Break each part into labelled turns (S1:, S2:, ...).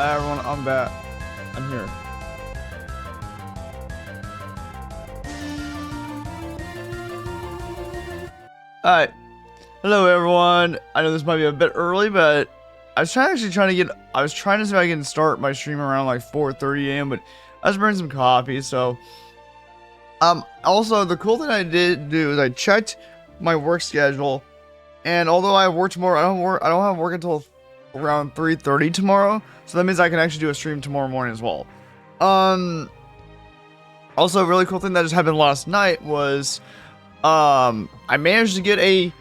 S1: Hi everyone, I'm back. I'm here. Alright. Hello everyone. I know this might be a bit early, but I was trying to see if I can start my stream around like 4:30 a.m. but I was bringing some coffee, so also the cool thing I did do is I checked my work schedule, and although I work tomorrow, I don't have work until around 3:30 tomorrow, so that means I can actually do a stream tomorrow morning as well. Also, a really cool thing that just happened last night was, I managed to get a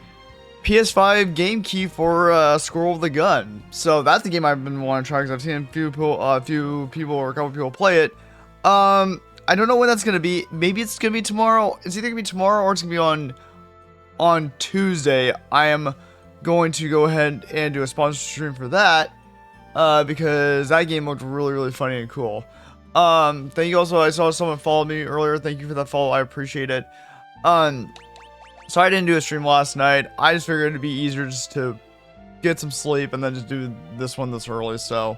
S1: PS5 game key for Squirrel with the Gun. So that's the game I've been wanting to try because I've seen a few people or a couple people play it. I don't know when that's gonna be. Maybe it's gonna be tomorrow. It's either gonna be tomorrow or it's gonna be on Tuesday. I am going to go ahead and do a sponsor stream for that. Because that game looked really funny and cool. Thank you also, I saw someone follow me earlier. Thank you for that follow, I appreciate it. So I didn't do a stream last night. I just figured it'd be easier just to get some sleep and then just do this one this early, so.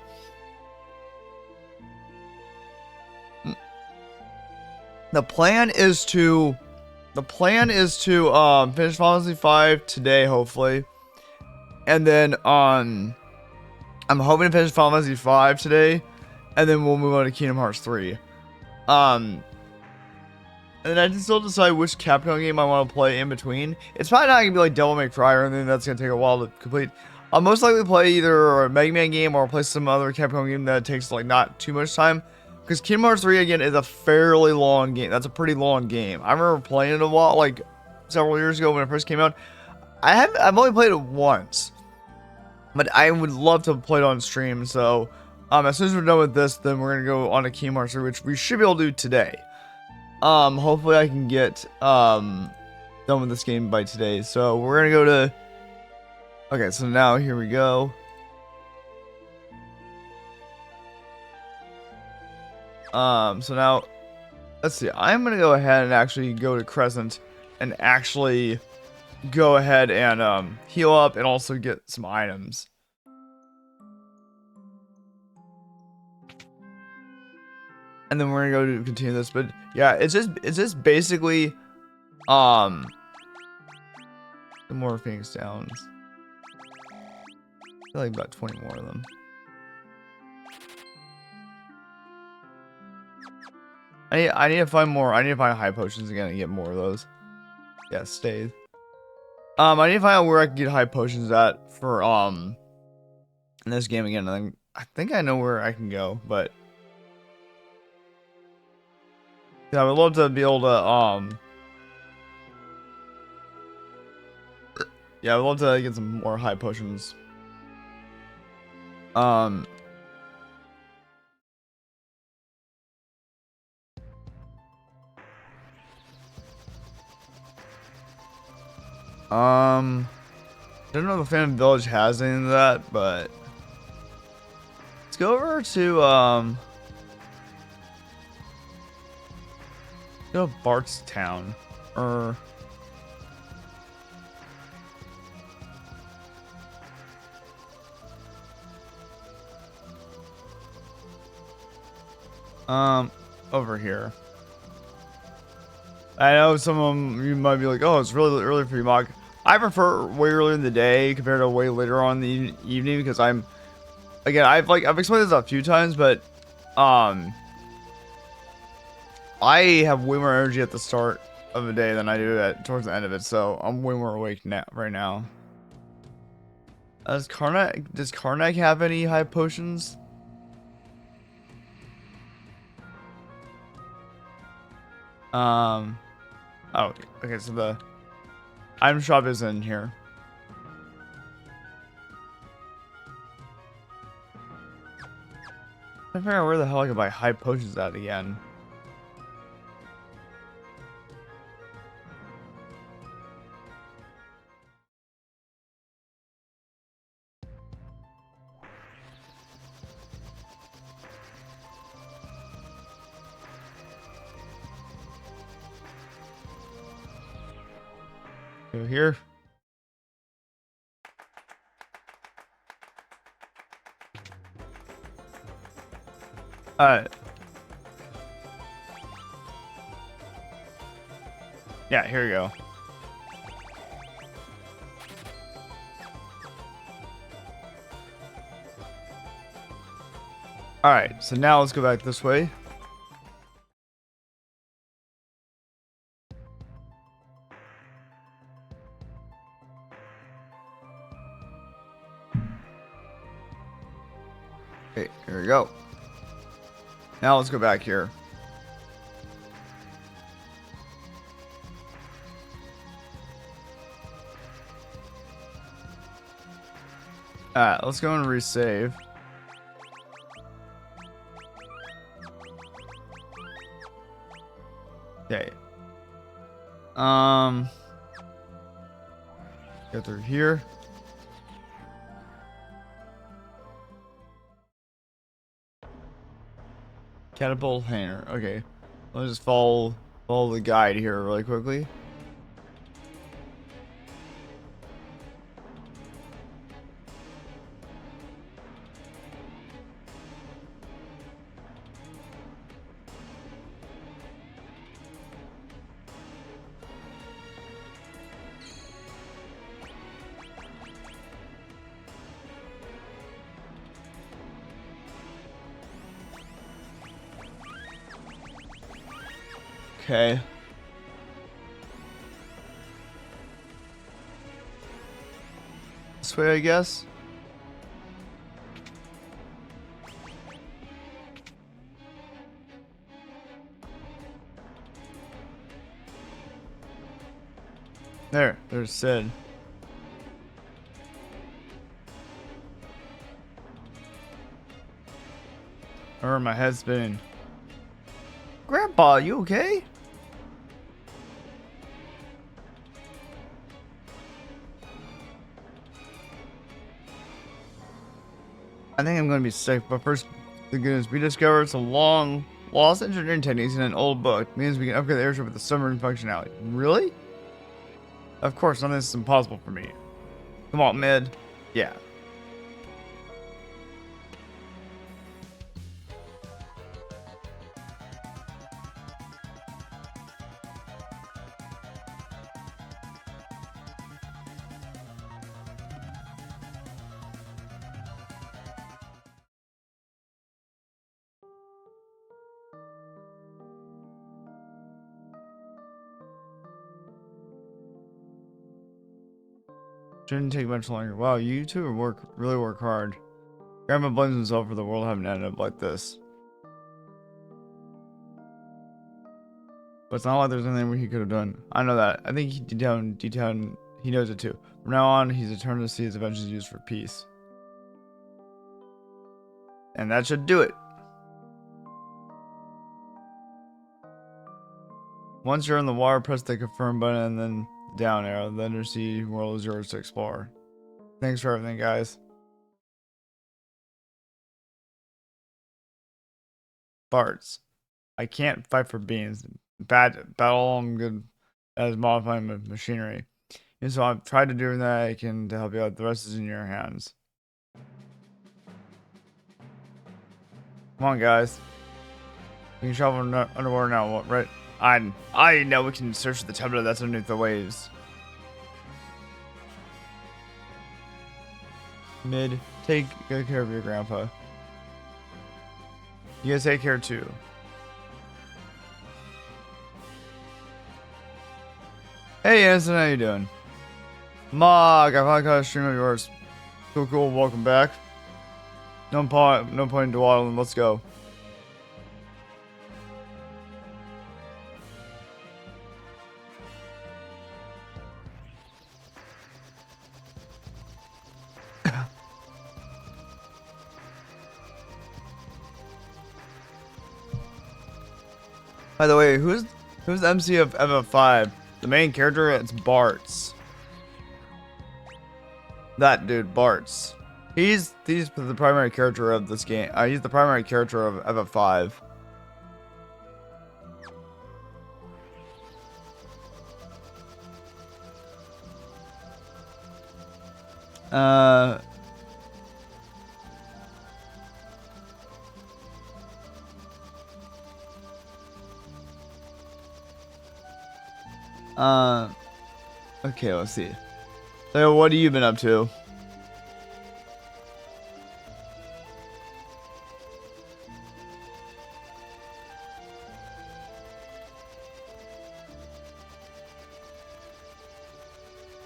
S1: The plan is to finish Final Fantasy 5 today, hopefully. And then, I'm hoping to finish Final Fantasy 5 today, and then we'll move on to Kingdom Hearts 3. And then I can still decide which Capcom game I want to play in between. It's probably not gonna be like Devil May Cry or anything that's gonna take a while to complete. I'll most likely play either a Mega Man game or play some other Capcom game that takes like not too much time. Because Kingdom Hearts 3 again is a fairly long game. That's a pretty long game. I remember playing it a while, like several years ago when it first came out. I've only played it once, but I would love to play it on stream. So as soon as we're done with this, then we're gonna go on to Kingdom Hearts 3, which we should be able to do today. Hopefully I can get done with this game by today. So we're gonna go to. Okay, so now here we go. So now let's see. I'm gonna go ahead and actually go to Crescent and actually go ahead and heal up and also get some items. And then we're gonna go to continue this, but yeah, it's just basically the more Phoenix Downs. I feel like about 20 more of them. I need to find more. I need to find high potions again and get more of those. Yeah, stay. I need to find out where I can get high potions at for in this game again. And I think I know where I can go, but yeah, I would love to be able to yeah, I would love to get some more high potions. I don't know if the Phantom Village has any of that, but let's go over to go to Bartstown or over here. I know some of them you might be like, oh, it's really early for you, Mog. I prefer way earlier in the day compared to way later on in the evening because I've explained this a few times, but I have way more energy at the start of the day than I do towards the end of it, so I'm way more awake now right now. Does Karnak have any high potions? Oh, okay, so the item shop is in here. I figure out where the hell I can buy high potions at again. Go here. Alright. Yeah, here we go. Alright, so now let's go back this way. Okay, here we go. Now let's go back here. Alright, let's go and resave. Okay. Go through here. Catapult hanger. Okay. Let's just follow the guide here really quickly. Okay. This way, I guess. There's Sid. Or my head's spinning. Grandpa, you okay? I think I'm gonna be sick, but first, the goodness, we discovered some long lost engineering techniques in an old book. It means we can upgrade the airship with the submarine functionality. Really? Of course, none of this is impossible for me. Come on, Mid. Yeah. Shouldn't take much longer. Wow, you two really work hard. Grandpa blames himself for the world having ended up like this. But it's not like there's anything he could have done. I know that. I think deep down, he knows it too. From now on, he's determined to see his inventions used for peace. And that should do it. Once you're in the water, press the confirm button and then down arrow. The undersea world is yours to explore. Thanks for everything, guys. Farts. I can't fight for beans. Battle, I'm good as modifying machinery. And so I've tried to do everything that I can to help you out. The rest is in your hands. Come on, guys. We can travel underwater now, right? I know we can search the tablet that's underneath the waves. Mid, take good care of your grandpa. You guys take care too. Hey, Anson, how you doing? Mog, I finally caught a stream of yours. Cool, welcome back. No point in dawdling, let's go. By the way, who's the MC of FF5? The main character, it's Bartz. That dude, Bartz. He's the primary character of this game. He's the primary character of FF5. Okay, let's see. So what have you been up to?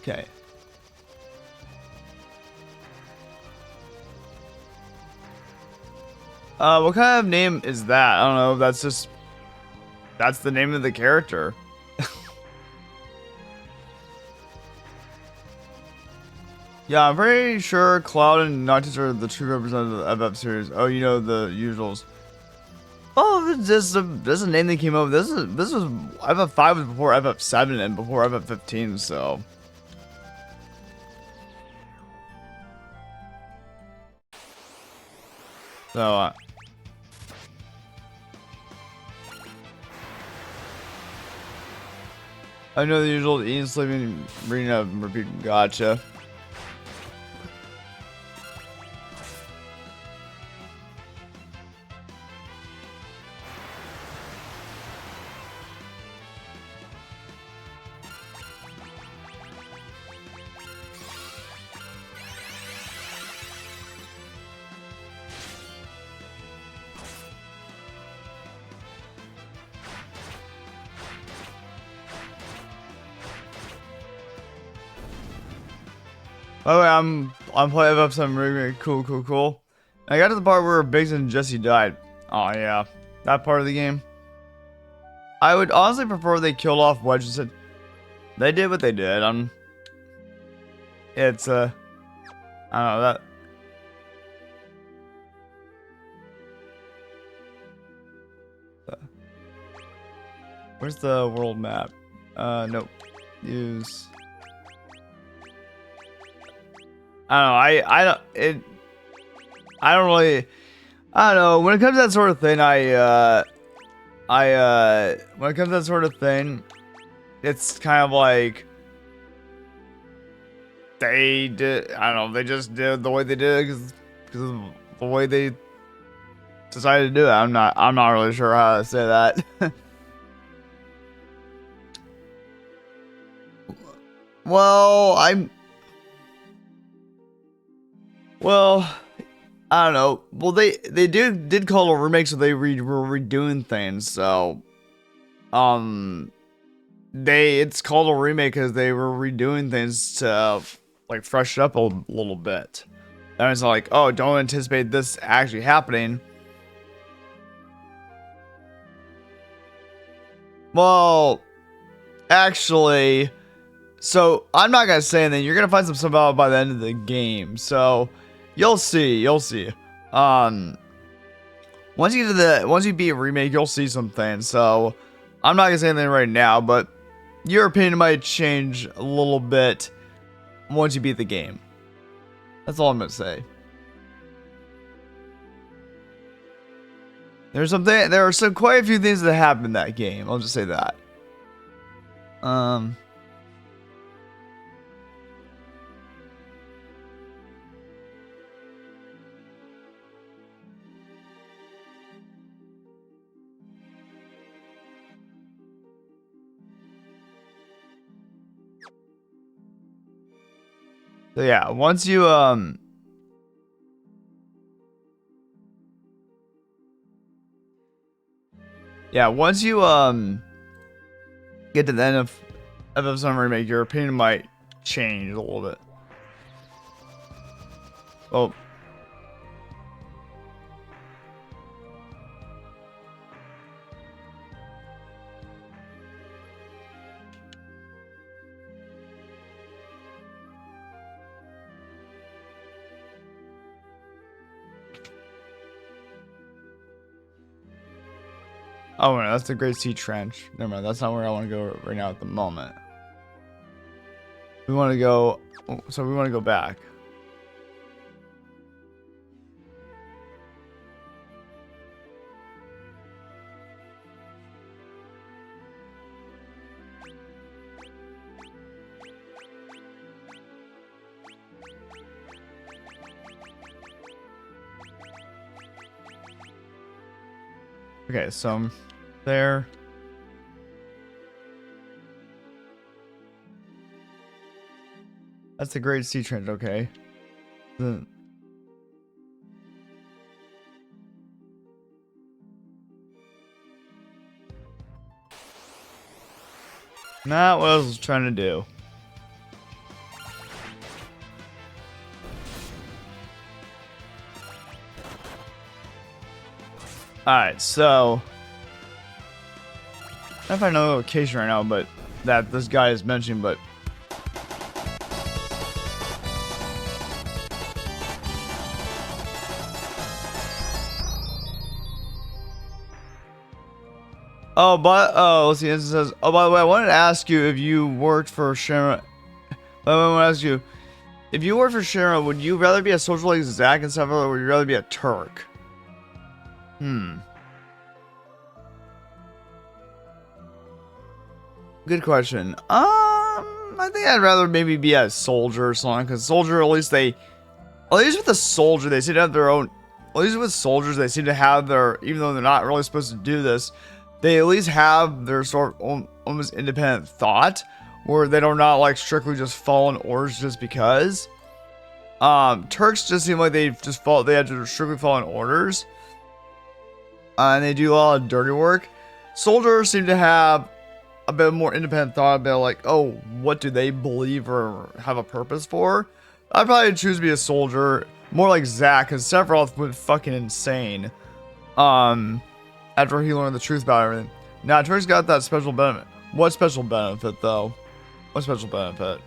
S1: Okay. What kind of name is that? I don't know. That's the name of the character. Yeah, I'm pretty sure Cloud and Noctis are the true representatives of the FF series. Oh, you know the usuals. Oh, this is a name they came up with. This was FF5 was before FF7 and before FF15, so. So, I know the usual eating, sleeping, reading up, and repeating. Gotcha. By the way, I'm playing FF7 really cool. I got to the part where Biggs and Jesse died. Oh yeah, that part of the game. I would honestly prefer they killed off Wedge and said they did what they did. It's I don't know that. Where's the world map? Nope. Use. I don't I don't really I don't know when it comes to that sort of thing. When it comes to that sort of thing, it's kind of like they did. I don't know. They just did the way they did because of the way they decided to do it. I'm not really sure how to say that. Well, well, I don't know. Well, they did call it a remake, so they were redoing things. So, it's called a remake because they were redoing things to like freshen up a little bit. And it's like, oh, don't anticipate this actually happening. Well, actually, so I'm not gonna say anything. You're gonna find some stuff out by the end of the game. So you'll see. Once you beat a remake, you'll see some things. So I'm not gonna say anything right now, but your opinion might change a little bit once you beat the game. That's all I'm gonna say. There are quite a few things that happen in that game. I'll just say that. Um. So yeah, once you once you get to the end of FF7 Remake, your opinion might change a little bit. Oh. Oh, no, that's the Great Sea Trench. Never mind, that's not where I want to go right now at the moment. We want to go, so we want to go back. Okay, so I'm there. That's the Great Sea Trench, okay. Not what I was trying to do. Alright, so I don't know if I know the location right now, but that this guy is mentioning, but let's see. It says, oh, by the way, I wanted to ask you if you worked for Shinra. I want to ask you, if you worked for Shinra, would you rather be a soldier like Zack and stuff, or would you rather be a Turk? Good question. I think I'd rather maybe be a soldier or something, because soldier, at least with the soldier, they seem to have their own. At least with soldiers, they seem to have their, even though they're not really supposed to do this, they at least have their sort of almost independent thought, where they don't not like strictly just following orders just because. Turks just seem like they have to strictly follow orders, and they do a lot of dirty work. Soldiers seem to have a bit more independent thought about like, oh, what do they believe or have a purpose for? I'd probably choose to be a soldier, more like Zack, because Sephiroth went fucking insane. After he learned the truth about everything. Now, Turk's got that special benefit. What special benefit, though? What special benefit?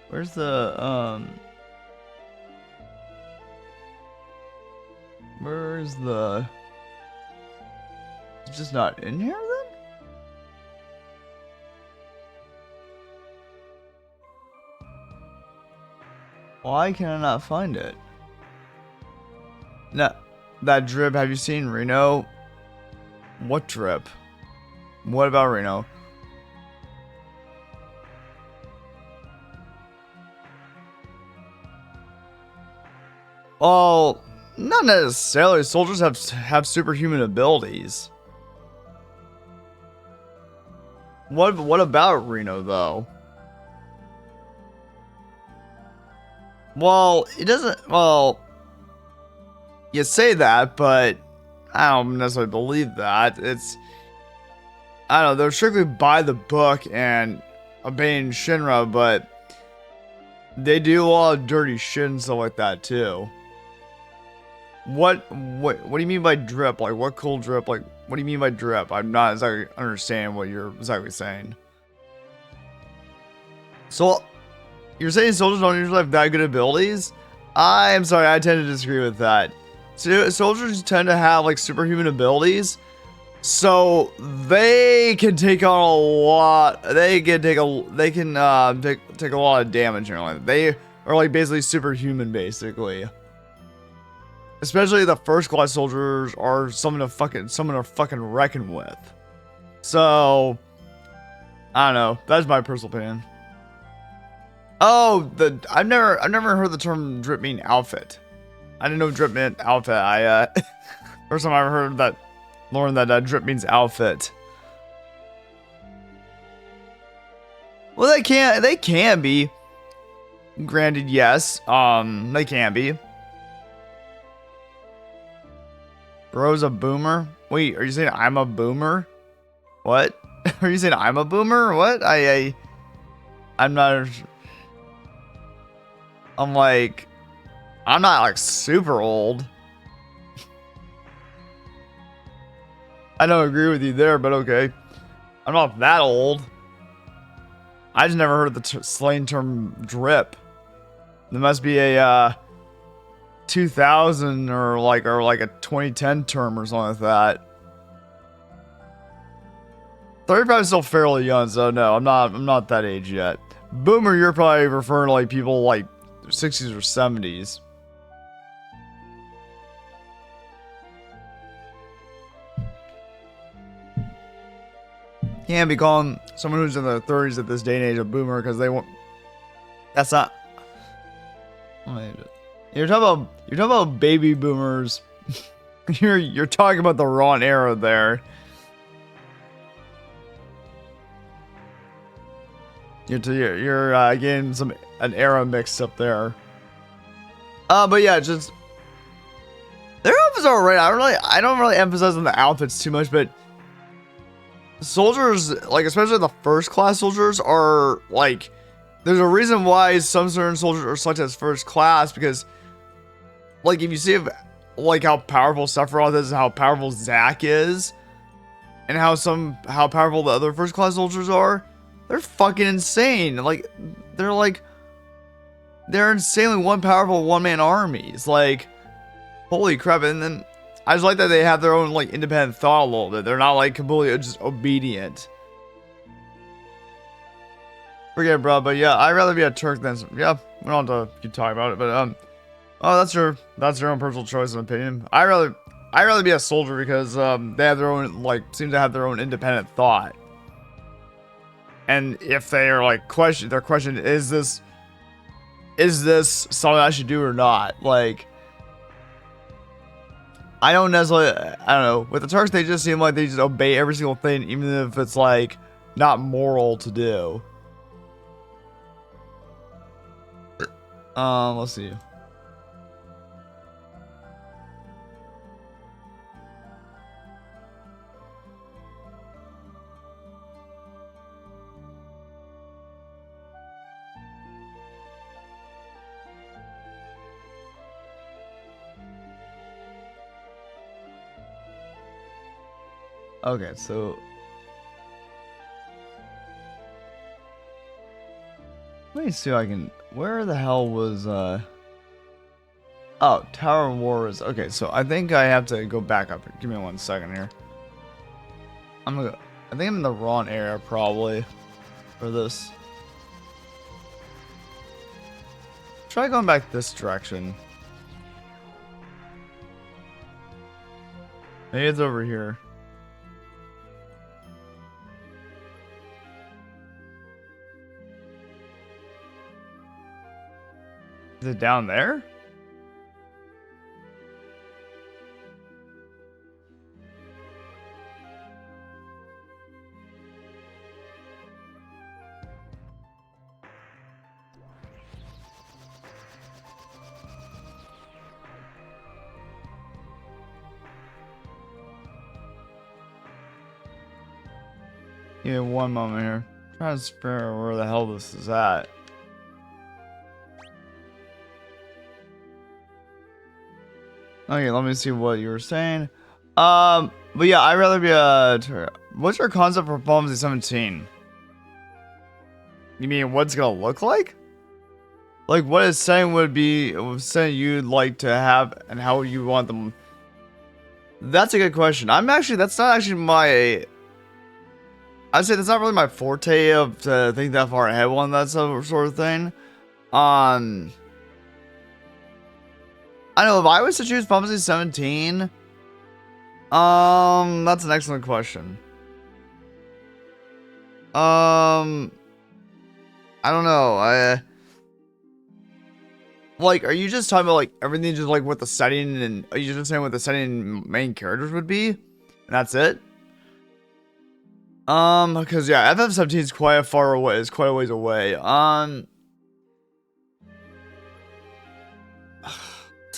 S1: Where's the, where's the, it's just not in here then? Why can I not find it? No, that drip, have you seen Reno? What drip? What about Reno? Well, not necessarily. Soldiers have superhuman abilities. What about Reno though? Well, it doesn't. Well, you say that, but I don't necessarily believe that. I don't know. They're strictly by the book and obeying Shinra, but they do a lot of dirty shit and stuff like that too. What do you mean by drip? Like, what cool drip? Like, what do you mean by drip? I'm not exactly understanding what you're exactly saying. So, you're saying soldiers don't usually have that good abilities? I am sorry, I tend to disagree with that. So, soldiers tend to have, like, superhuman abilities. So, they can take on a lot. They can take a lot of damage. They are, like, basically superhuman, basically. Especially the first class soldiers are someone to fucking reckon with. So, I don't know. That's my personal opinion. Oh, I've never heard the term drip mean outfit. I didn't know drip meant outfit. First time I ever heard that, learned that drip means outfit. Well, they can be. Granted, yes. They can be. Bro's a boomer? Wait, are you saying I'm a boomer? What? Are you saying I'm a boomer? What? I'm not. I'm like, I'm not like super old. I don't agree with you there, but okay. I'm not that old. I just never heard the slang term drip. There must be a 2000 or like a 2010 term or something like that. 35 is still fairly young, so no, I'm not that age yet. Boomer, you're probably referring to like people like 60s or 70s. Can't be calling someone who's in their 30s at this day and age a boomer because they won't. That's not. You're talking about baby boomers. you're talking about the wrong era there. You're getting an era mixed up there. But yeah, just their outfits are alright. I don't really emphasize on the outfits too much, but soldiers, like especially the first class soldiers, are like, there's a reason why some certain soldiers are selected as first class, because like if you see like how powerful Sephiroth is and how powerful Zack is, and how powerful the other first class soldiers are, they're fucking insane. Like they're insanely powerful one-man armies. Like, holy crap. And then I just like that they have their own like independent thought a little bit. They're not like completely just obedient. Forget it, bro. But yeah, I'd rather be a Turk than yeah. We don't have to keep talking about it, but oh, that's your own personal choice and opinion. I'd rather be a soldier because they have their own seem to have their own independent thought. And if they are like their question is this something I should do or not? Like, I don't know. With the Turks, they just seem like they just obey every single thing, even if it's like not moral to do. Let's see. Okay, so let me see if I can. Where the hell was oh, Tower of War is okay. So I think I have to go back up. Give me 1 second here. I think I'm in the wrong area probably for this. Try going back this direction. Maybe it's over here. Is it down there? Give me 1 moment here. I'm trying to spare where the hell this is at. Okay, let me see what you were saying. But yeah, I'd rather be a. What's your concept for Final Fantasy 17? You mean what's gonna look like? Like what is saying would be saying you'd like to have and how you want them. That's a good question. That's not actually my. I'd say that's not really my forte of to think that far ahead on that sort of thing. I know if I was to choose Final Fantasy 17, that's an excellent question. I don't know. Like, are you just talking about like everything just like what the setting and are you just saying what the setting and main characters would be, and that's it? Because yeah, FF17 is quite a far away. It's quite a ways away. That's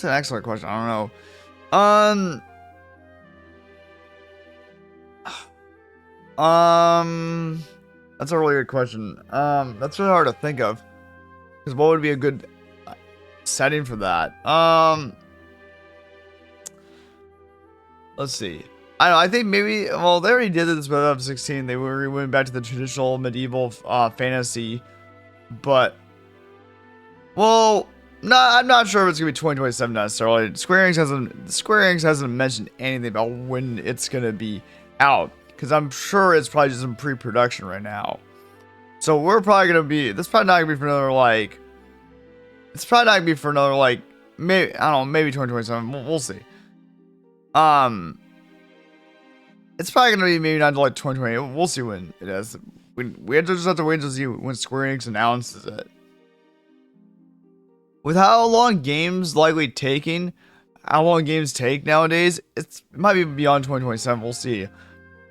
S1: an excellent question. I don't know. That's a really good question. That's really hard to think of. Because what would be a good setting for that? Let's see. I don't know, I think maybe, well, they already did this with FF16. They went back to the traditional medieval fantasy. But, well, no, I'm not sure if it's gonna be 2027 necessarily. Square Enix hasn't mentioned anything about when it's gonna be out, because I'm sure it's probably just in pre-production right now. So we're probably gonna be. This probably not gonna be for another like. It's probably not gonna be for another like. Maybe I don't know. Maybe 2027. We'll see. It's probably gonna be maybe not until like 2020. We'll see when it is. We just have to wait to see when Square Enix announces it. With how long games likely taking, how long games take nowadays, it might be beyond 2027. We'll see.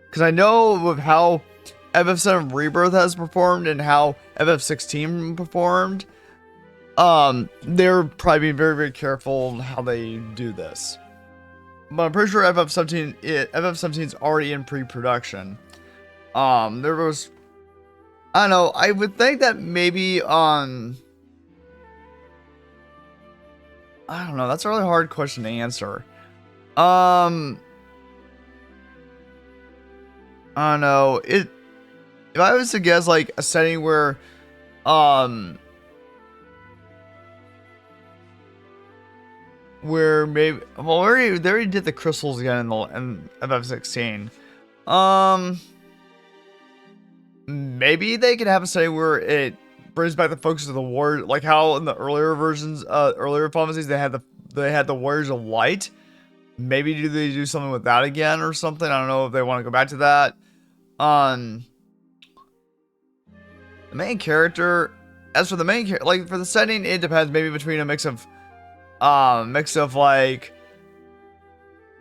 S1: Because I know with how FF7 Rebirth has performed and how FF16 performed, they're probably being very, very careful on how they do this. But I'm pretty sure FF17 is already in pre-production. There was, I don't know, I would think that maybe on, I don't know, that's a really hard question to answer. I don't know, if I was to guess like a setting where, maybe, well, they already did the crystals again in FF16. Maybe they could have a setting where it brings back the focus of the war, like how in the earlier versions, earlier Final Fantasies, they had the Warriors of Light. Maybe they do something with that again or something. I don't know if they want to go back to that. The main character, as for the main character, like for the setting, it depends. Maybe between a mix of like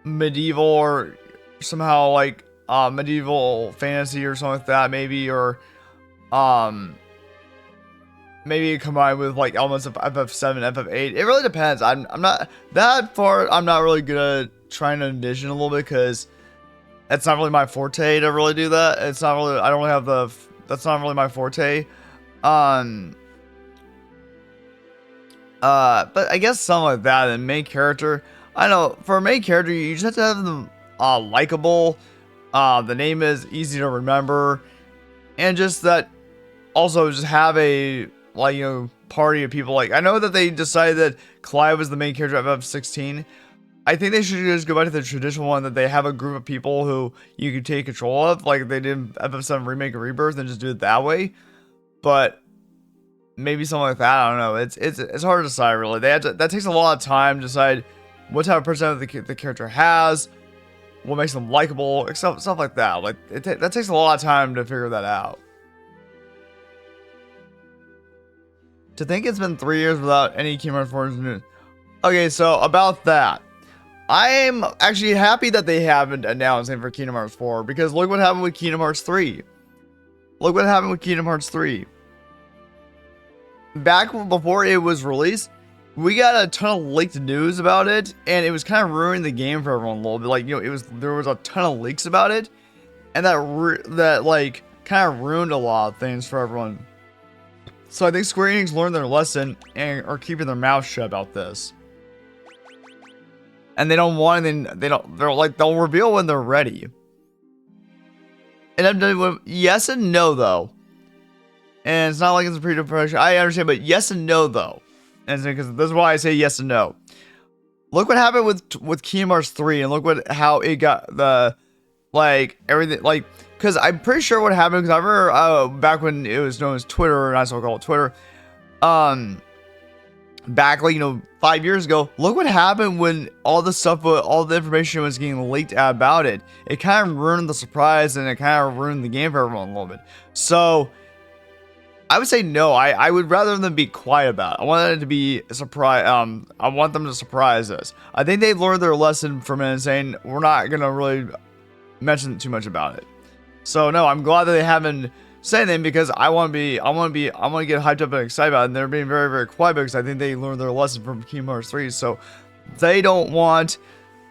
S1: medieval or somehow like medieval fantasy or something like that, maybe, or maybe combined with like elements of FF7, FF8. It really depends. I'm not that far. I'm not really good at trying to envision a little bit because it's not really my forte to really do that. It's not really. I don't really have the. That's not really my forte. But I guess something like that. And main character, I don't know, for a main character, you just have to have them likable. The name is easy to remember, and just that. Also, just have a like party of people. Like I know that they decided that Clive was the main character of FF16. I think they should just go back to the traditional one that they have a group of people who you can take control of, like they did in FF7 Remake and Rebirth, and just do it that way. But maybe something like that. I don't know. It's hard to decide really. That takes a lot of time to decide what type of personality the character has, what makes them likable, stuff like that. Like that takes a lot of time to figure that out. To think it's been 3 years without any Kingdom Hearts 4 news. Okay, so about that. I'm actually happy that they haven't announced anything for Kingdom Hearts 4, because look what happened with Kingdom Hearts 3. Look what happened with Kingdom Hearts 3. Back before it was released, we got a ton of leaked news about it, and it was kind of ruining the game for everyone a little bit. Like, there was a ton of leaks about it, and that like kind of ruined a lot of things for everyone. So I think Square Enix learned their lesson and are keeping their mouth shut about this. And they don't want anything. They'll reveal when they're ready. And I'm done with yes and no though. And it's not like it's a pre-production. I understand, but yes and no though. And because this is why I say yes and no. Look what happened with Kingdom Hearts 3, and look how it got the everything because I'm pretty sure what happened, because I remember back when it was known as Twitter, and I still call it Twitter, back 5 years ago. Look what happened when all the information was getting leaked out about it. It kind of ruined the surprise, and it kind of ruined the game for everyone a little bit. So I would say no. I would rather them be quiet about it. I want it to be a surprise. I want them to surprise us. I think they learned their lesson from it and saying we're not gonna really mention too much about it. So no, I'm glad that they haven't said anything, because I want to get hyped up and excited about it. And they're being very, very quiet because I think they learned their lesson from Kingdom Hearts 3. So they don't want,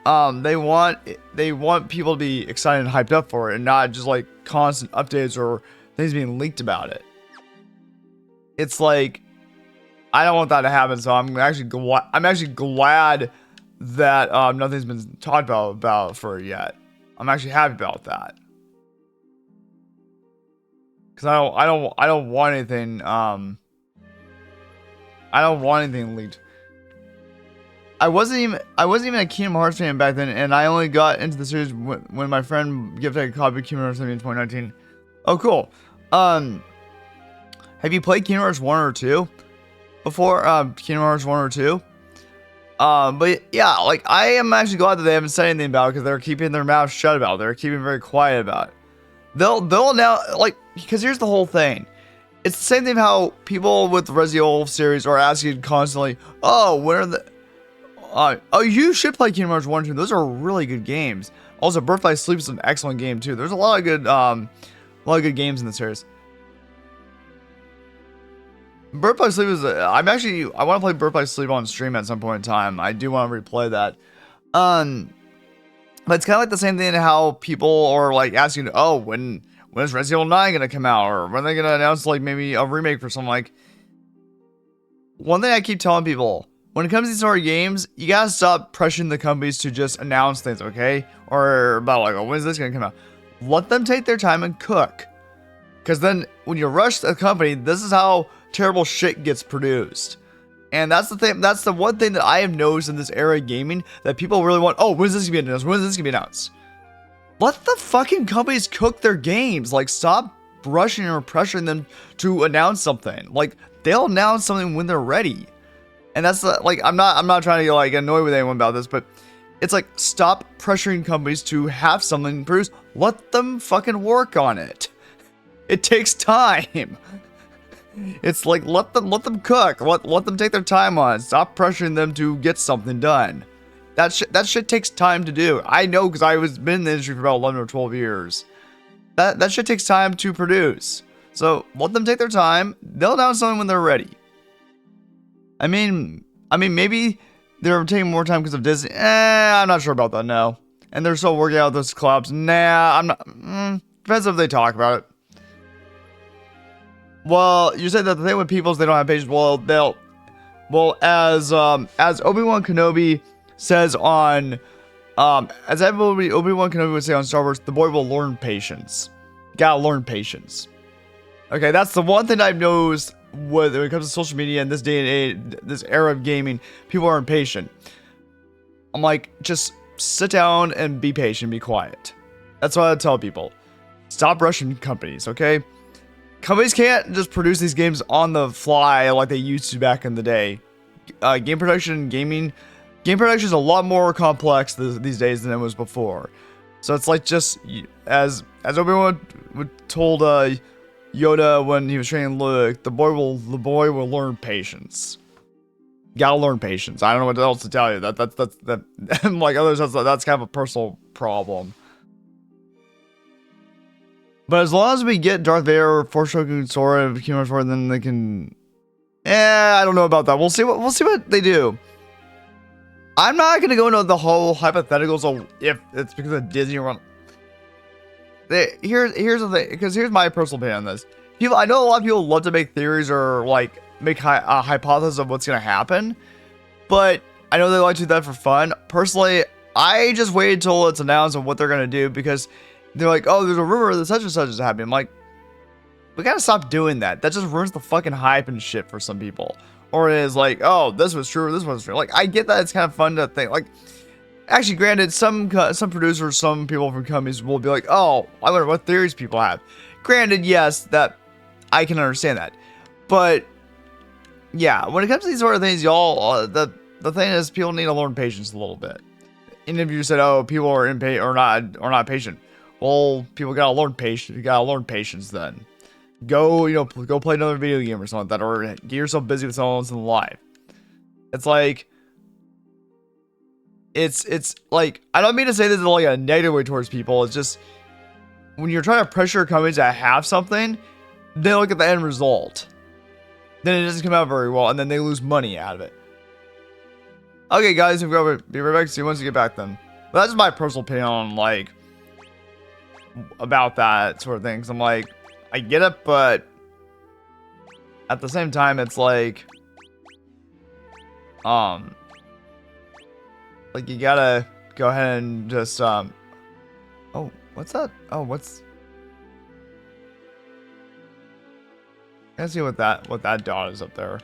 S1: they want people to be excited and hyped up for it, and not just like constant updates or things being leaked about it. It's like, I don't want that to happen. So I'm actually glad that nothing's been talked about for it yet. I'm actually happy about that. Cause I don't want anything. I don't want anything leaked. I wasn't even a Kingdom Hearts fan back then, and I only got into the series when my friend gifted a copy of Kingdom Hearts to me in 2019. Oh, cool. Have you played Kingdom Hearts 1 or 2 before? Kingdom Hearts 1 or 2? But yeah, like, I am actually glad that they haven't said anything about it, because they're keeping their mouth shut about it. They're keeping very quiet about it. They'll now, like, because here's the whole thing. It's the same thing how people with the Resident Evil series are asking constantly, oh, when are the... oh, you should play Kingdom Hearts 1 and 2. Those are really good games. Also, Birth by Sleep is an excellent game, too. There's a lot of good games in the series. Birth by Sleep is... I want to play Birth by Sleep on stream at some point in time. I do want to replay that. But it's kind of like the same thing how people are, like, asking, oh, when is Resident Evil 9 going to come out? Or when are they going to announce, like, maybe a remake for something? Like, one thing I keep telling people, when it comes to these sort of games, you gotta stop pressuring the companies to just announce things, okay? Or about, like, oh, when is this going to come out? Let them take their time and cook. Because then, when you rush a company, this is how terrible shit gets produced. And that's the thing, that's the one thing that I have noticed in this era of gaming, that people really want, oh, when's this gonna be announced? When's this gonna be announced? Let the fucking companies cook their games. Like, stop rushing or pressuring them to announce something. Like, they'll announce something when they're ready. And that's like, I'm not trying to get, like, annoyed with anyone about this, but it's like, stop pressuring companies to have something produced. Let them fucking work on it. It takes time. It's like, let them cook. Let them take their time on it. Stop pressuring them to get something done. That shit takes time to do. I know, because I was been in the industry for about 11 or 12 years. That shit takes time to produce. So let them take their time. They'll announce something when they're ready. I mean, maybe they're taking more time because of Disney. I'm not sure about that. No, and they're still working out those collabs. Nah, I'm not. Depends if they talk about it. Well, you said that the thing with people is they don't have patience. Well, as Obi-Wan Kenobi says on, as Obi-Wan Kenobi would say on Star Wars, the boy will learn patience. Gotta learn patience. Okay, that's the one thing I've noticed when it comes to social media in this day and age, this era of gaming. People are impatient. I'm like, just sit down and be patient, be quiet. That's what I tell people. Stop rushing companies, okay? Companies can't just produce these games on the fly like they used to back in the day. Game production is a lot more complex these days than it was before. So it's like, just as Obi-Wan told Yoda when he was training Luke, the boy will learn patience. Gotta learn patience. I don't know what else to tell you. That's like others. That's kind of a personal problem. But as long as we get Darth Vader or Force-Choking Sora of Kingdom Hearts 4, then they can... I don't know about that. We'll see what they do. I'm not gonna go into the whole hypotheticals of if it's because of Disney or... Here's the thing, because here's my personal opinion on this. I know a lot of people love to make theories or, like, make a hypothesis of what's gonna happen, but I know they like to do that for fun. Personally, I just wait until it's announced of what they're gonna do, because they're like, oh, there's a rumor that such and such is happening. I'm like, we gotta stop doing that. That just ruins the fucking hype and shit for some people. Or it is like, oh, this was true, or this was true. Like, I get that it's kind of fun to think. Like, actually, granted, some producers, some people from companies will be like, oh, I wonder what theories people have. Granted, yes, that I can understand that. But yeah, when it comes to these sort of things, y'all, the thing is, people need to learn patience a little bit. And if you said, oh, people are impatient or not patient, well, people gotta learn patience. You gotta learn patience then. Go play another video game or something like that, or get yourself busy with something else in life. It's like, it's like, I don't mean to say this in like a negative way towards people. It's just, when you're trying to pressure companies to have something, they look at the end result. Then it doesn't come out very well, and then they lose money out of it. Okay, guys, we'll be right back. See you once you get back then. But that's my personal opinion on, like, about that sort of thing. 'Cause I'm like, I get it, but at the same time, it's like, like, you gotta go ahead and just, oh, what's that? Oh, what's... Let's see what that dot is up there.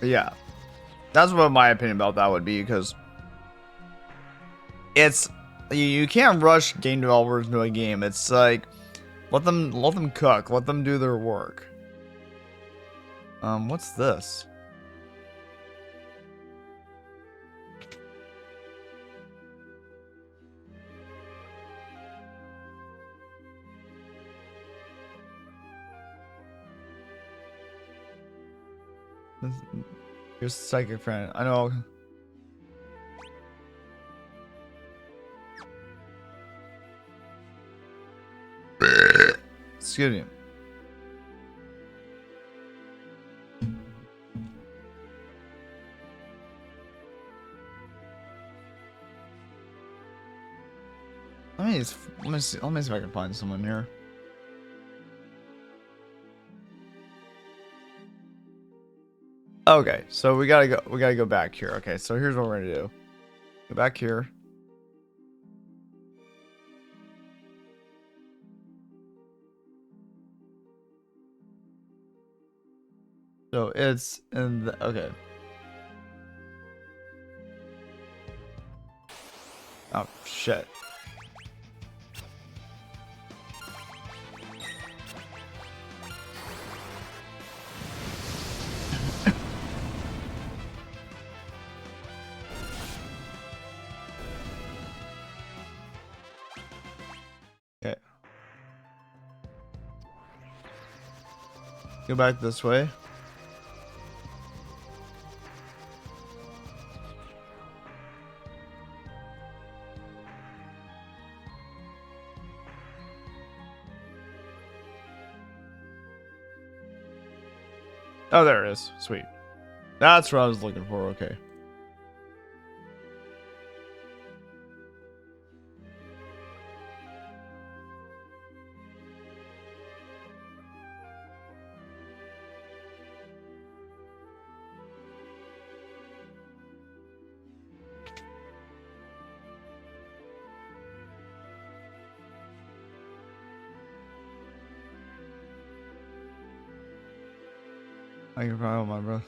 S1: Yeah, that's what my opinion about that would be, because it's you can't rush game developers into a game. It's like let them cook, let them do their work. What's this? Here's psychic friend. I know. Excuse me. Let me see if I can find someone here. Okay, so we gotta go back here. Okay, so here's what we're gonna do. Go back here. So it's in the, okay. Oh shit. Okay. Go back this way. Oh, there it is. Sweet. That's what I was looking for. Okay. I can probably hold my breath.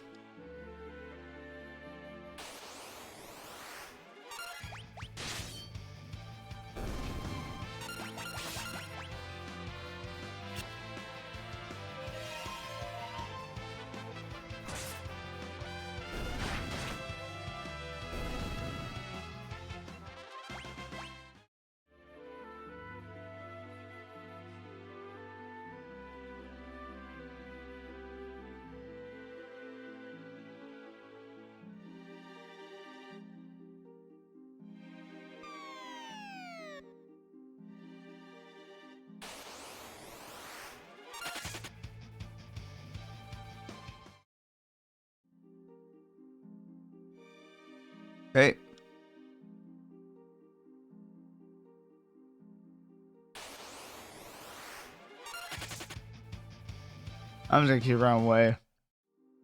S1: Okay. I'm just gonna keep running away.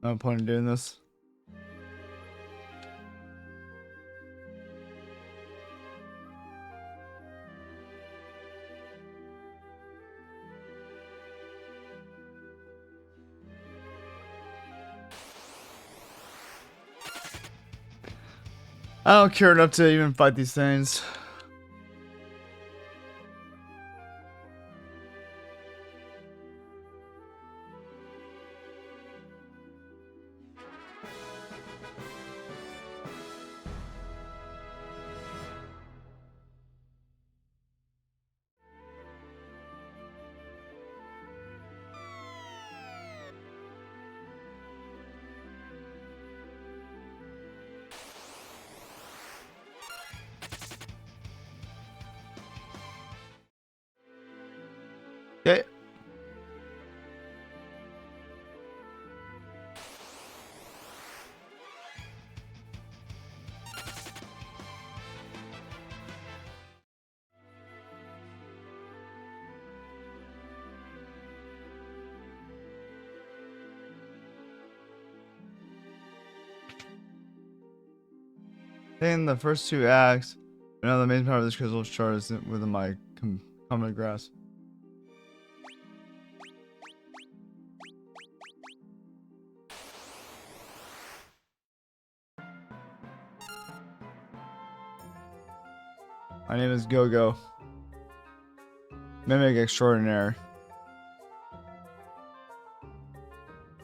S1: No point in doing this. I don't care enough to even fight these things. Okay. In the first two acts, the main part of this crystal chart is within my common grasp. My name is Go-Go. Mimic extraordinaire.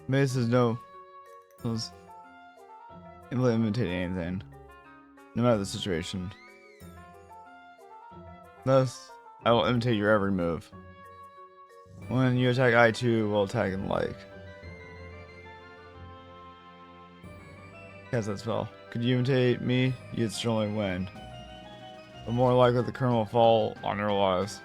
S1: Maybe says no. Was able to imitate anything, no matter the situation. Thus, I will imitate your every move. When you attack, I too will attack and like. Cast that spell. Could you imitate me? You'd certainly win. But more likely the curtain will fall on your lives.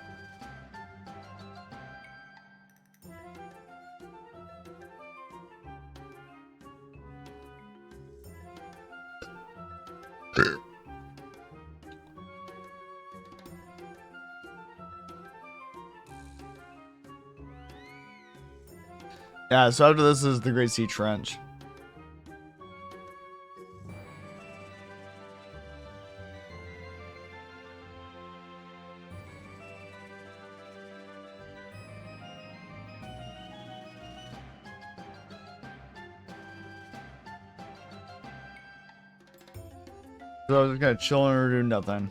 S1: Yeah, so after this is the Great Sea Trench. So I was just gonna chill and do nothing.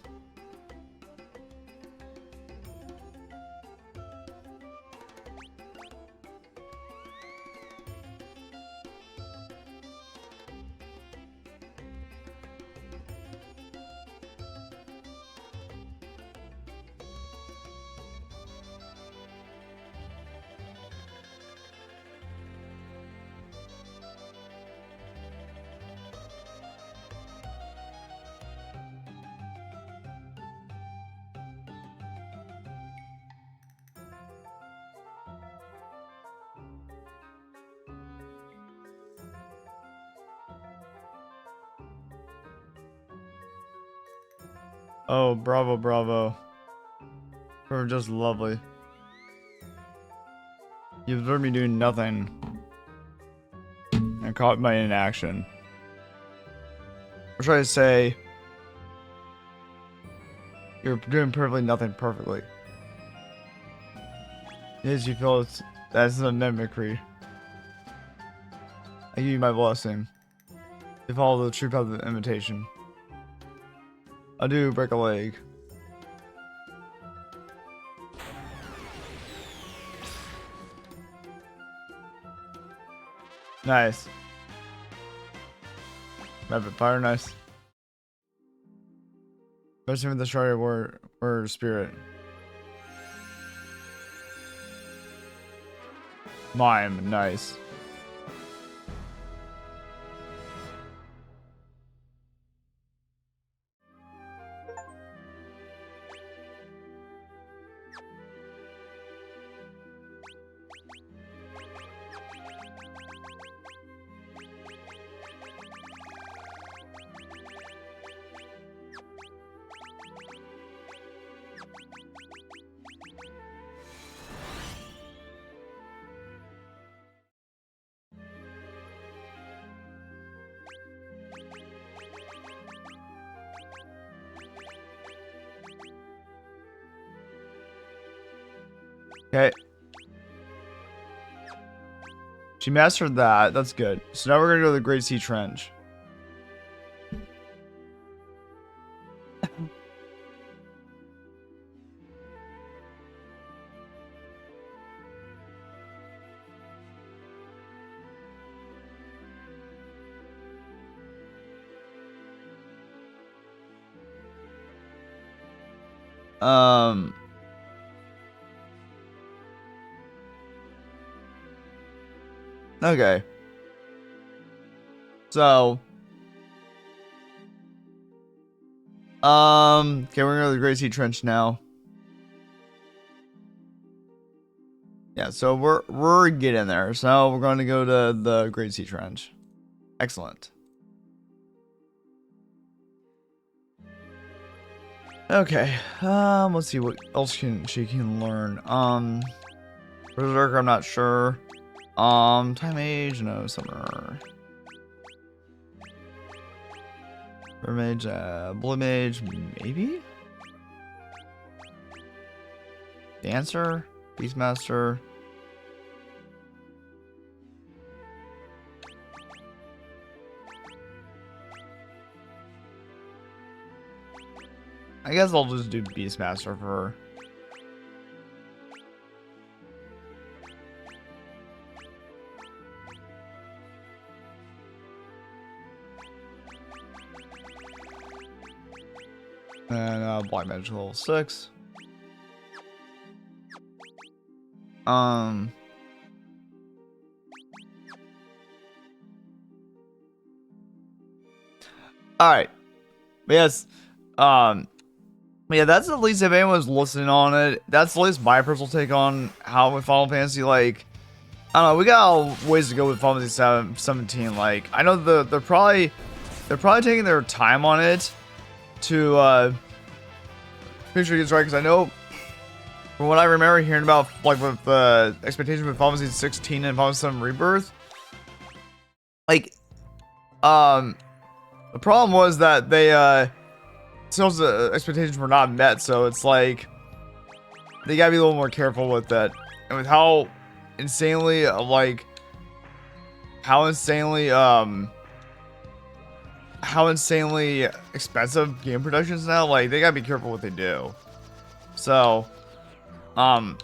S1: Oh, bravo, bravo. You're just lovely. You observed me doing nothing. And caught my inaction. Or should I say, you're doing perfectly nothing perfectly. Yes, you feel that's a mimicry. I give you my blessing. You follow the true path of the imitation. I do break a leg. Nice. Rapid fire, nice. Especially with the shard word spirit. Mime, nice. Okay. She mastered that. That's good. So now we're gonna go to the Great Sea Trench. Okay. So, okay, we're gonna go to the Great Sea Trench now. Yeah, so we're getting there. So we're going to go to the Great Sea Trench. Excellent. Okay. Let's see what else she can learn. Berserker, I'm not sure. Time Age, no, Summoner. Mage, Blue Mage, maybe? Dancer? Beastmaster? I guess I'll just do Beastmaster for her. And Black Magic level 6. Alright. Yes. Yeah, that's at least, if anyone's listening on it, that's at least my personal take on how with Final Fantasy, like, I don't know, we got ways to go with Final Fantasy 17. Like, I know they're probably taking their time on it to make sure it gets right, because I know from what I remember hearing about, like, with expectations with Final Fantasy 16 and Final Fantasy 7 Rebirth, like, the problem was that they sales expectations were not met, so it's like they gotta be a little more careful with that. And with how insanely how insanely expensive game productions now, like, they gotta be careful what they do. So I don't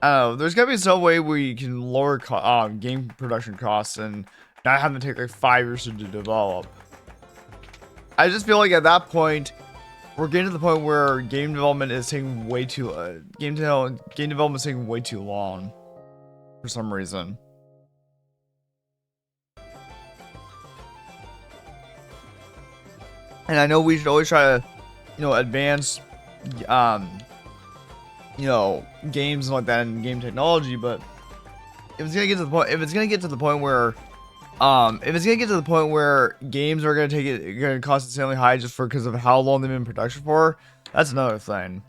S1: know, there's gotta be some way we can lower game production costs and not have to take like 5 years to develop. I just feel like at that point we're getting to the point where game development is taking way too game development is taking way too long for some reason. And I know we should always try to, advance, games like that and game technology, but if it's gonna get to the point where games are gonna cost insanely high just because of how long they've been in production for, that's another thing.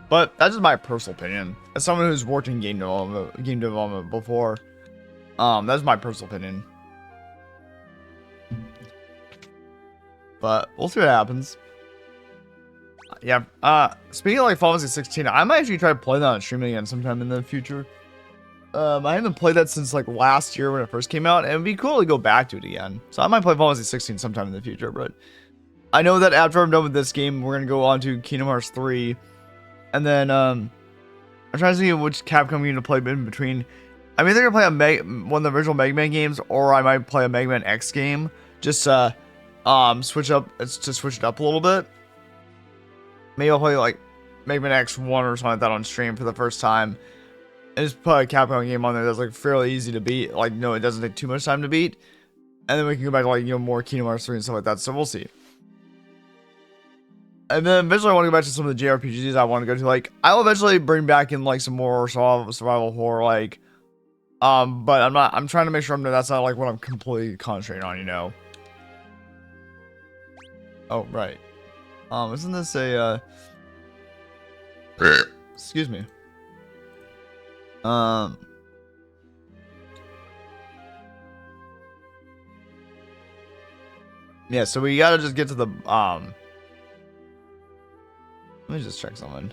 S1: But that's just my personal opinion. As someone who's worked in game development before, that's my personal opinion. But we'll see what happens. Yeah. Speaking of like Final Fantasy 16, I might actually try to play that on stream again sometime in the future. I haven't played that since like last year when it first came out, and it'd be cool to go back to it again. So I might play Final Fantasy 16 sometime in the future. But I know that after I'm done with this game, we're gonna go on to Kingdom Hearts 3. And then I'm trying to see which Capcom game to play in between. I'm either gonna play one of the original Mega Man games, or I might play a Mega Man X game. Just switch it up a little bit. Maybe I'll play like Mega Man X1 or something like that on stream for the first time, and just put a Capcom game on there that's like fairly easy to beat. Like, no, it doesn't take too much time to beat, and then we can go back to like more Kingdom Hearts 3 and stuff like that. So we'll see. And then eventually I want to go back to some of the JRPGs I want to go to. Like, I'll eventually bring back in like some more survival horror, like, but I'm trying to make sure that's not like what I'm completely concentrating on, Oh, right. Isn't this a, excuse me. Yeah, so we gotta just get to the, let me just check something.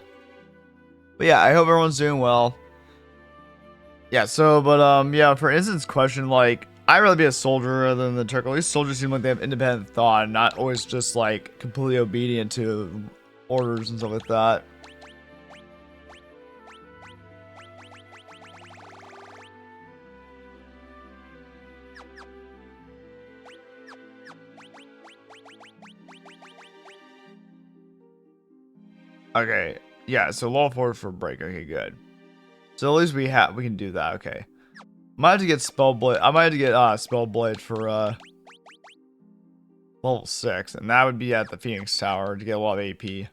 S1: But yeah, I hope everyone's doing well. Yeah, so, but, yeah, for instance question, like, I'd rather be a soldier rather than the Turk. At least soldiers seem like they have independent thought and not always just, like, completely obedient to orders and stuff like that. Okay, yeah, so level 4 for break. Okay, good. So at least we can do that. Okay, might have to get Spellblade. I might have to get Spellblade for level 6, and that would be at the Phoenix Tower to get a lot of AP.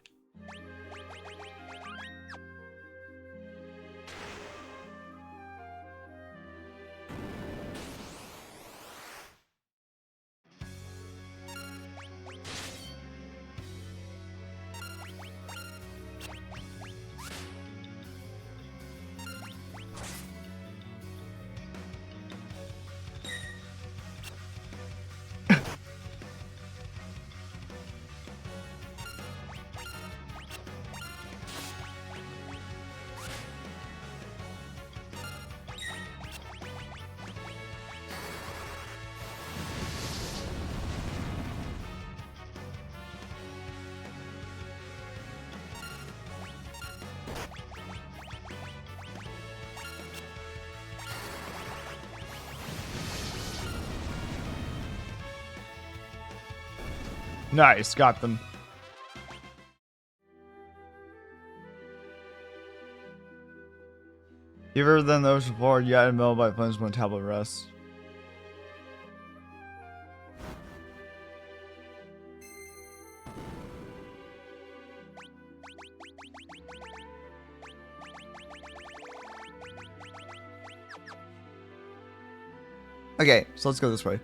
S1: Nice, got them. Fewer than those before, you got mail by planes when tablet rests. Okay, so let's go this way.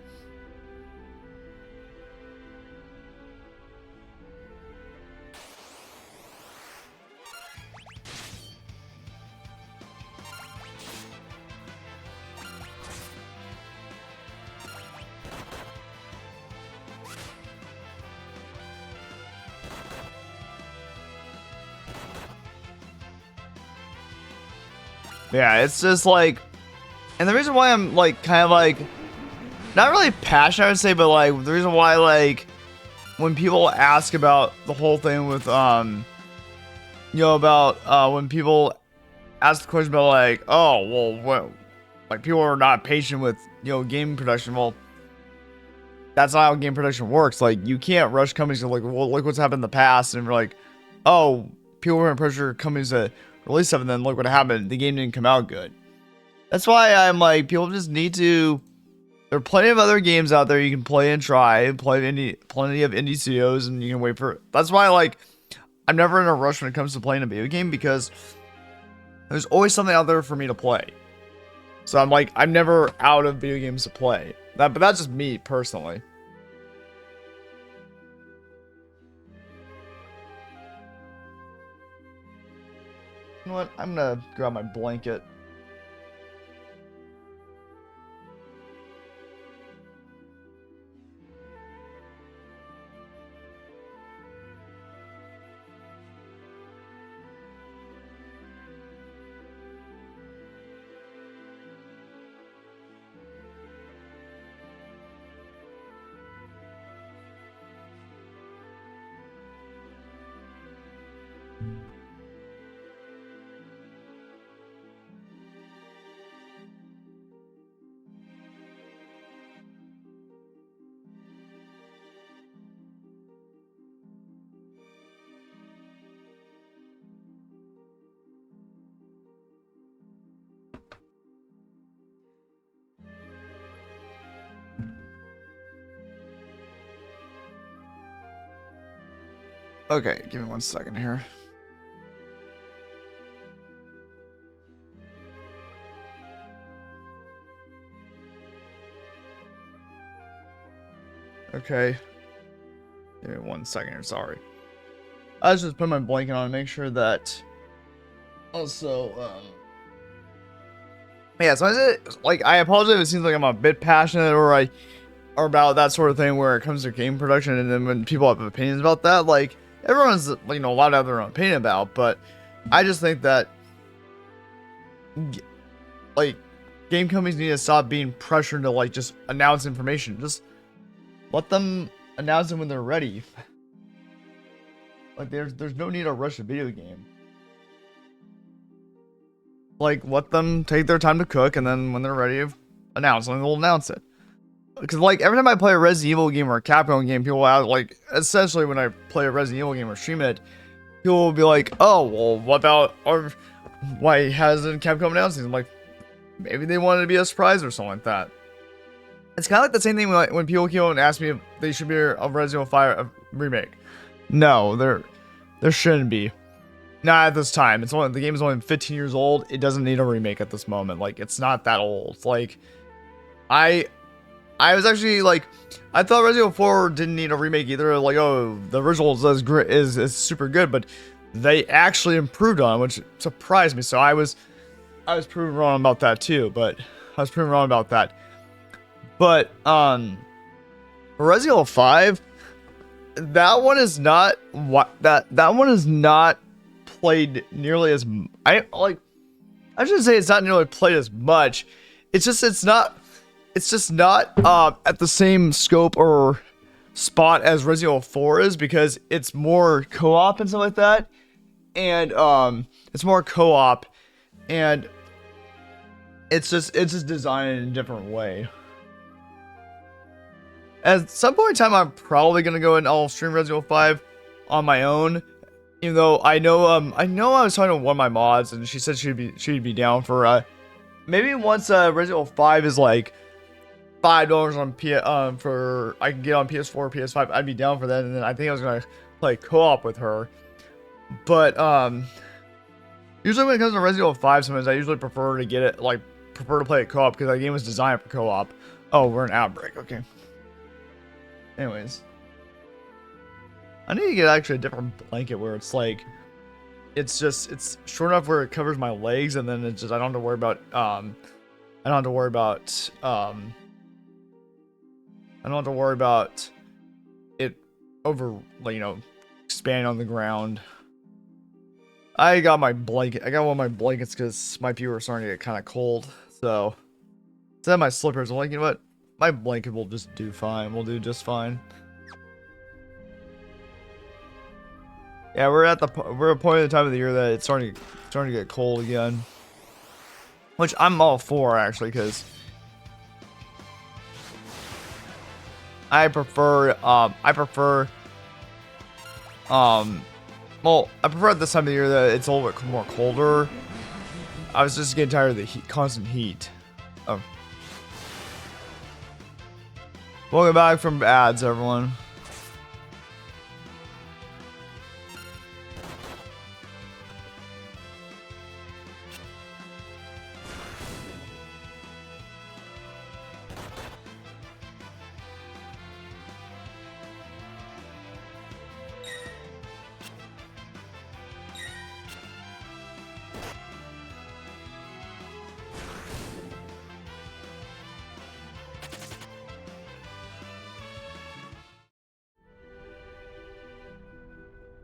S1: Yeah, it's just like, and the reason why I'm like kind of like not really passionate, I would say, but like the reason why, like, when people ask about the whole thing with you know, about when people ask the question about like, oh well, what, like people are not patient with, you know, game production. Well, that's not how game production works. Like, you can't rush companies to like, well, look what's happened in the past, and we're like, oh, people were in pressure companies to release stuff, and then look what happened, the game didn't come out good. That's why I'm like, people just need to. There are plenty of other games out there you can play and try. Plenty of indie studios, and you can wait for. That's why, like, I'm never in a rush when it comes to playing a video game, because there's always something out there for me to play. So I'm like, I'm never out of video games to play. But that's just me personally. You know what? I'm gonna grab my blanket. Okay, give me 1 second here. Okay. Give me 1 second here, sorry. I was just putting my blanket on to make sure that also, yeah, so I said, like, I apologize if it seems like I'm a bit passionate or about that sort of thing where it comes to game production, and then when people have opinions about that, like, everyone's, you know, allowed to have their own opinion about, but I just think that, like, game companies need to stop being pressured to, like, just announce information. Just let them announce it when they're ready. Like, there's no need to rush a video game. Like, let them take their time to cook, and then when they're ready to announce it, they'll announce it. Because, like, every time I play a Resident Evil game or a Capcom game, people will, like, essentially when I play a Resident Evil game or stream it, people will be like, oh, well, what about, or why hasn't Capcom announced it? I'm like, maybe they wanted to be a surprise or something like that. It's kind of like the same thing when people keep on asking me if they should be a Resident Evil 5 remake. No, there shouldn't be. Not at this time. It's only, the game is only 15 years old. It doesn't need a remake at this moment. Like, it's not that old. Like, I was actually like, I thought Resident Evil 4 didn't need a remake either. Like, oh, the original is super good, but they actually improved on it, which surprised me. So I was proven wrong about that too. But Resident Evil 5, that one is not what that one is not played nearly as I shouldn't say it's not nearly played as much. It's just not at the same scope or spot as Resident Evil 4 is, because it's more co-op and stuff like that, and it's more co-op, and it's just designed in a different way. At some point in time, I'm probably gonna go and I'll stream Resident Evil 5 on my own. Even though I know I was talking to one of my mods and she said she'd be down for maybe once Resident Evil 5 is like $5 on for I can get on PS4, PS5, I'd be down for that. And then I think I was gonna play co-op with her. But usually when it comes to Resident Evil 5, sometimes I usually prefer to play it co-op because that game was designed for co-op. Oh, we're in outbreak. Okay. Anyways, I need to get actually a different blanket where it's like, it's short enough where it covers my legs, and then it's just I don't have to worry about I don't have to worry about it over, like, you know, expanding on the ground. I got my blanket. I got one of my blankets because my feet were starting to get kind of cold. So instead of my slippers, I'm like, you know what? My blanket will just do fine. We'll do just fine. Yeah, we're at a point in the time of the year that it's starting to get cold again, which I'm all for actually, because I prefer well, I prefer at this time of the year that it's a little bit more colder. I was just getting tired of the constant heat. Oh. Welcome back from ads, everyone.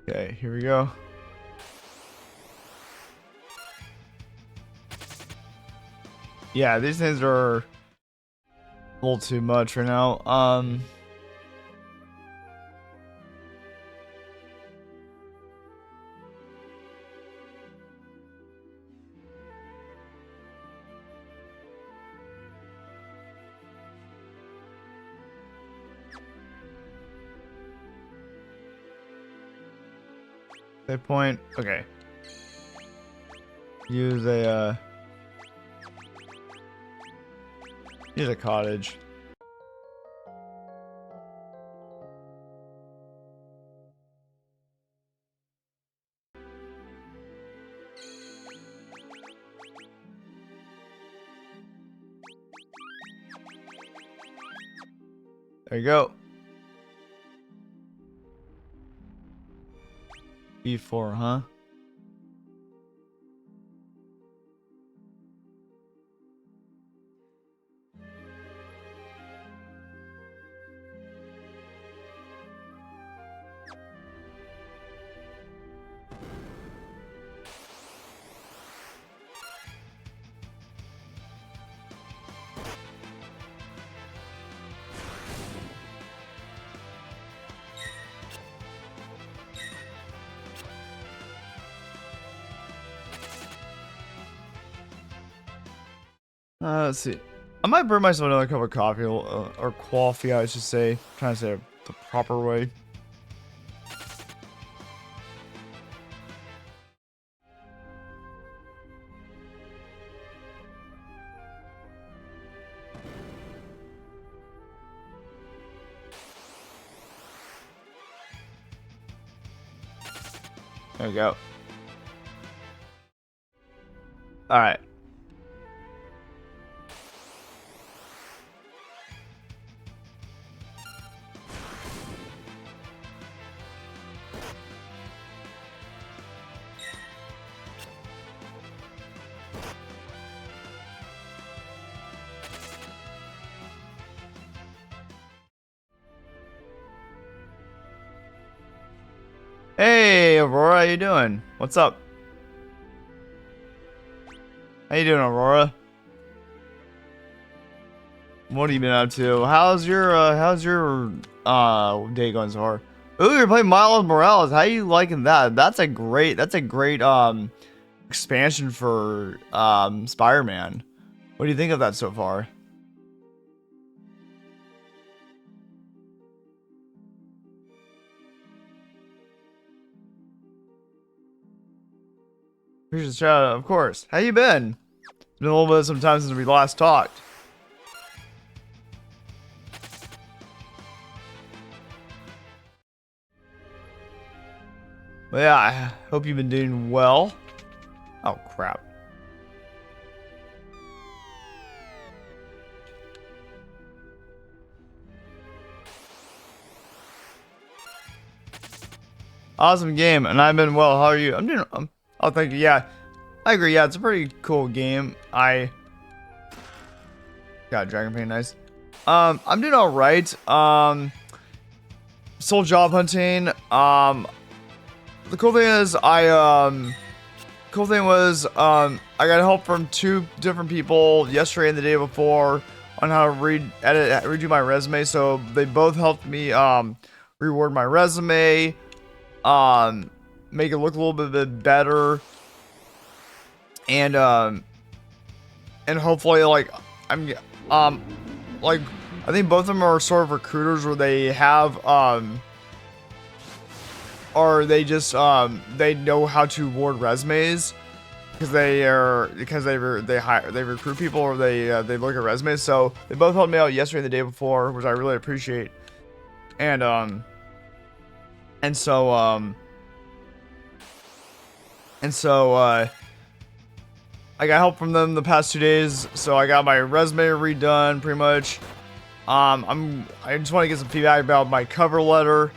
S1: Okay, here we go. Yeah, these things are a little too much right now. Save point. Okay. Use a cottage. There you go. B4, huh? Let's see. I might brew myself another cup of coffee, or coffee, I should say. I'm trying to say it the proper way. There we go. All right. Hey, Aurora, how you doing? What's up? How you doing, Aurora? What have you been up to? How's your day going so far? Ooh, you're playing Miles Morales. How you liking that? That's a great expansion for Spider-Man. What do you think of that so far? Appreciate the shout out, of course. How you been? It's been a little bit of some time since we last talked. But yeah, I hope you've been doing well. Oh, crap. Awesome game, and I've been well. How are you? I'm doing. Oh, thank you. Yeah, I agree. Yeah, it's a pretty cool game. I got Dragon Pain, nice. I'm doing all right. Still job hunting. The cool thing is, I got help from 2 different people yesterday and the day before on how to redo my resume. So they both helped me reword my resume. Make it look a little bit better, and hopefully, like, like, I think both of them are sort of recruiters where they have or they just they know how to word resumes because they recruit people, or they look at resumes. So they both helped me out yesterday and the day before, which I really appreciate, and so I got help from them the past 2 days, so I got my resume redone pretty much. I just want to get some feedback about my cover letter.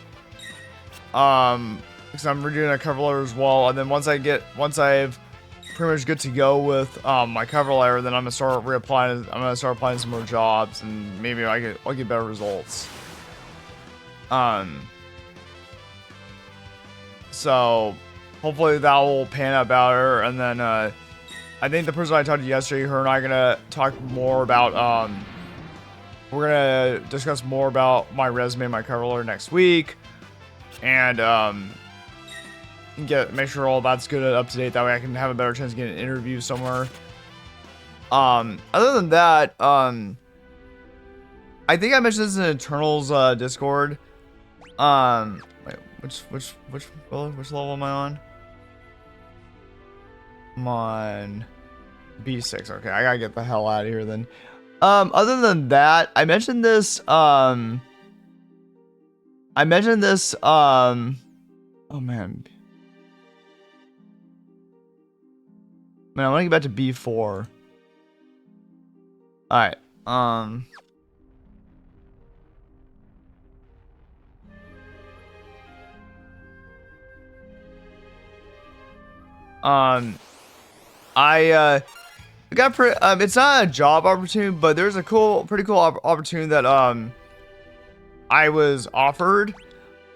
S1: Because I'm redoing a cover letter as well, and then once I've pretty much good to go with my cover letter, then I'm gonna start reapplying. I'm gonna start applying some more jobs, and maybe I'll get better results. So hopefully that will pan out better, and then I think the person I talked to yesterday, her and I are gonna talk more about we're gonna discuss more about my resume and my cover letter next week, and make sure all that's good and up to date. That way I can have a better chance of getting an interview somewhere. Other than that, I think I mentioned this in Eternal's Discord. Wait, which level am I on? I'm on B6. Okay, I gotta get the hell out of here then. Other than that, I mentioned this. Oh man. Man, I want to get back to B4. Alright. I got it's not a job opportunity, but there's a pretty cool opportunity that I was offered.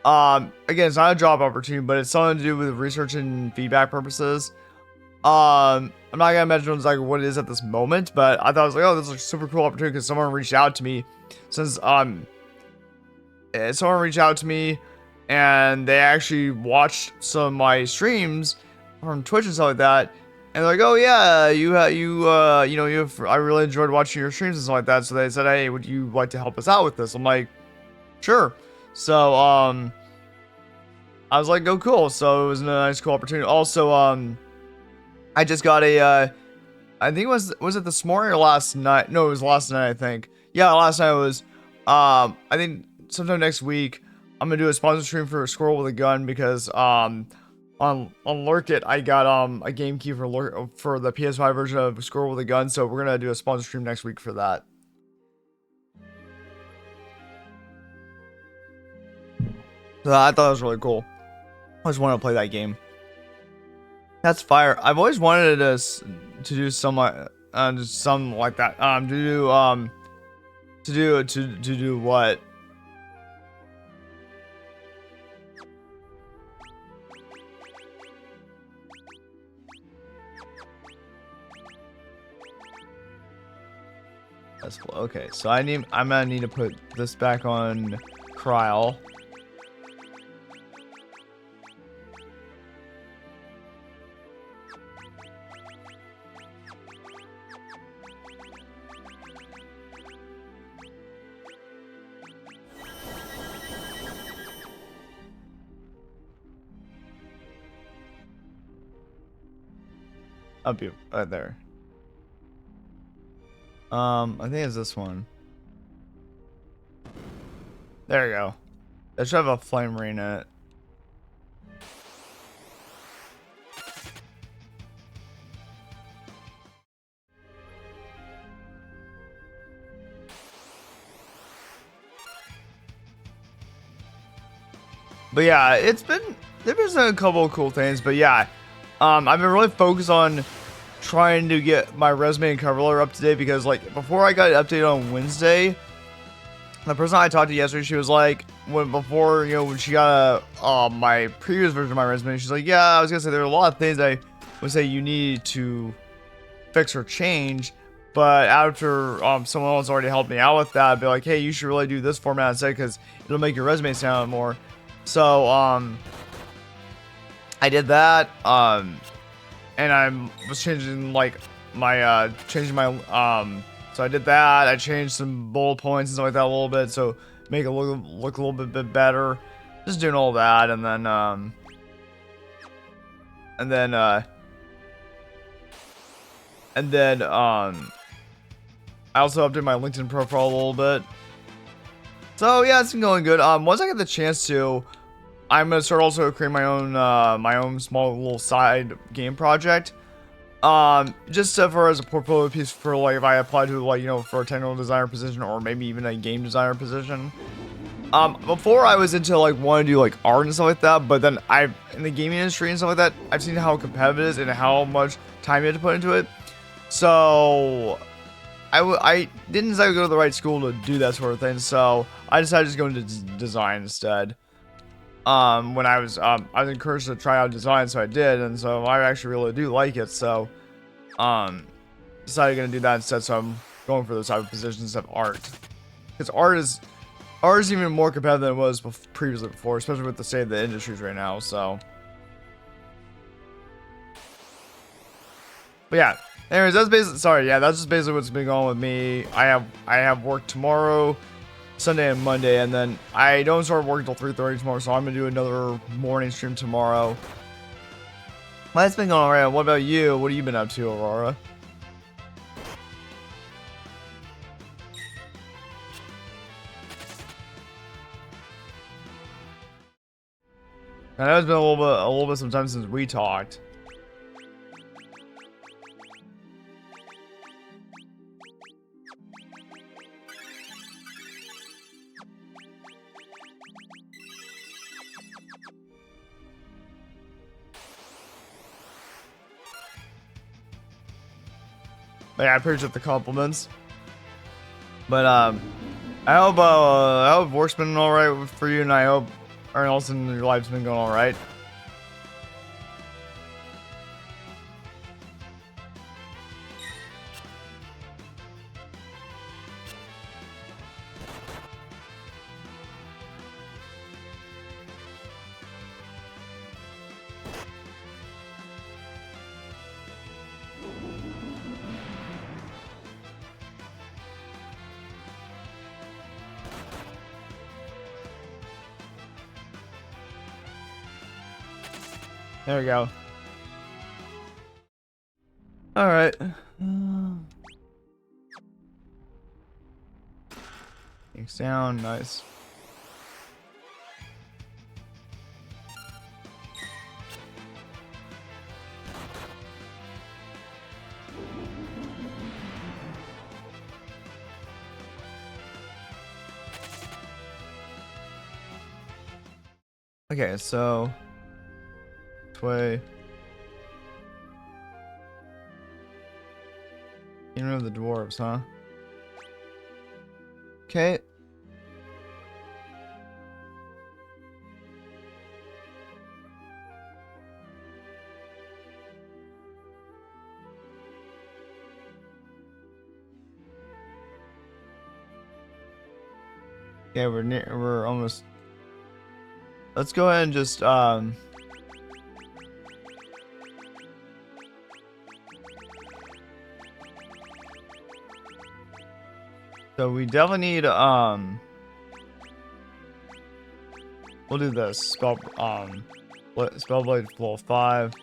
S1: Again, it's not a job opportunity, but it's something to do with research and feedback purposes. I'm not gonna mention like what it is at this moment, but I thought I was like, oh, this is a super cool opportunity because someone reached out to me, and they actually watched some of my streams from Twitch and stuff like that, and they're like, oh yeah, I really enjoyed watching your streams and stuff like that. So they said, hey, would you like to help us out with this? I'm like, sure. So I was like, oh cool. So it was a nice cool opportunity. Also, I just got a I think was it this morning or last night? No, it was last night, I think. Yeah, last night was I think sometime next week I'm gonna do a sponsor stream for Squirrel with a Gun, because on Lurk It I got a game key for the PS5 version of Squirrel with a Gun, so we're gonna do a sponsor stream next week for that. So I thought it was really cool. I just wanted to play that game. That's fire. I've always wanted to do some like that. To do what? That's cool. Okay, so I'm gonna need to put this back on Kryl. Up you right there. I think it's this one. There you go. That should have a flame ring in it. But yeah, there's been a couple of cool things, but yeah, I've been really focused on trying to get my resume and cover letter up to date because like before I got it updated on Wednesday, the person I talked to yesterday, she was like, when she got my previous version of my resume, she's like, yeah, I was gonna say there are a lot of things I would say you need to fix or change, but after someone else already helped me out with that, I'd be like, hey, you should really do this format instead because it'll make your resume stand out more. So I did that, and I was changing like my so I did that. I changed some bullet points and stuff like that a little bit, so make it look a little bit better. Just doing all that, and then I also updated my LinkedIn profile a little bit. So yeah, it's been going good. Once I get the chance to, I'm gonna start also creating my own small little side game project. Just for as a portfolio piece for like if I apply to like for a technical designer position or maybe even a game designer position. Before I was into like wanting to do like art and stuff like that, but then in the gaming industry and stuff like that, I've seen how competitive it is and how much time you have to put into it. So I didn't decide to go to the right school to do that sort of thing, so I decided to just go into design instead. When I was encouraged to try out design, so I did, and so I actually really do like it, so decided gonna do that instead. So I'm going for those type of positions instead of art, because art is even more competitive than it was previously before, especially with the state of the industries right now. So, but yeah. Anyways, that's just basically what's been going with me. I have work tomorrow, Sunday and Monday, and then I don't start work until 3:30 tomorrow, so I'm gonna do another morning stream tomorrow. Well, that's been going alright. What about you? What have you been up to, Aurora? I know it's been a little bit some time since we talked. But yeah, I appreciate the compliments. But I hope work's been alright for you, and I hope everything else in your life's been going alright. There we go. Alright. Things down, nice. Okay, so way. Kingdom of the Dwarves, huh? Okay. Yeah, we're almost. Let's go ahead and just so we definitely need we'll do this Spellblade level 5.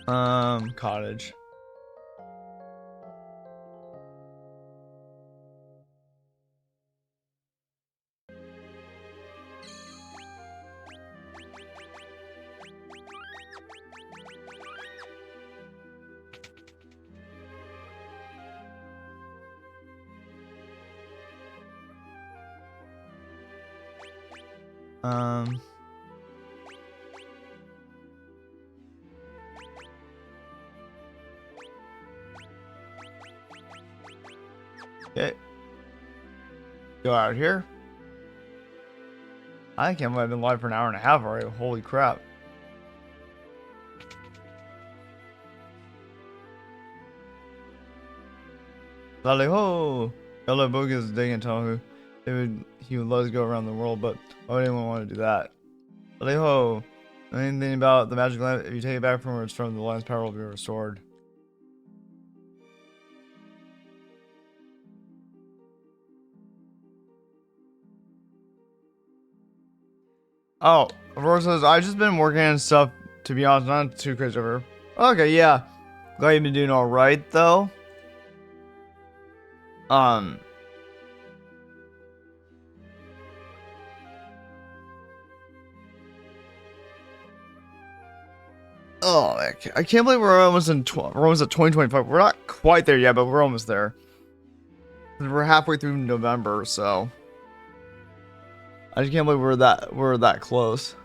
S1: Cottage. Okay. Go out here. I can't believe I've been live for an hour and a half already. Holy crap. Lally ho! Yellow Book is digging and telling he would let us go around the world, but why would anyone want to do that? Lally ho! Anything about the magic lamp? If you take it back from where it's from, the land's power will be restored. Oh, Aurora says, I've just been working on stuff, to be honest, not too crazy over. Okay, yeah. Glad you've been doing alright, though. Oh, I can't believe we're almost at 2025. We're not quite there yet, but we're almost there. We're halfway through November, so I just can't believe we're that close.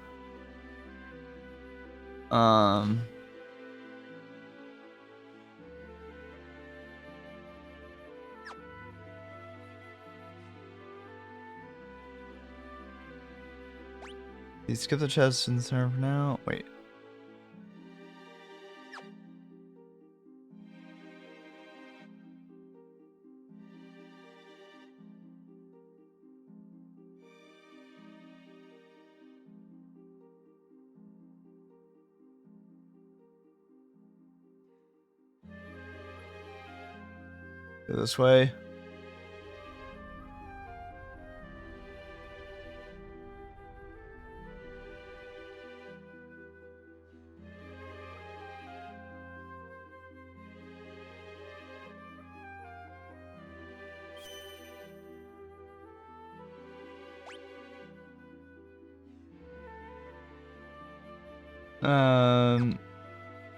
S1: You skip the chest in the center for now. Wait. Go this way.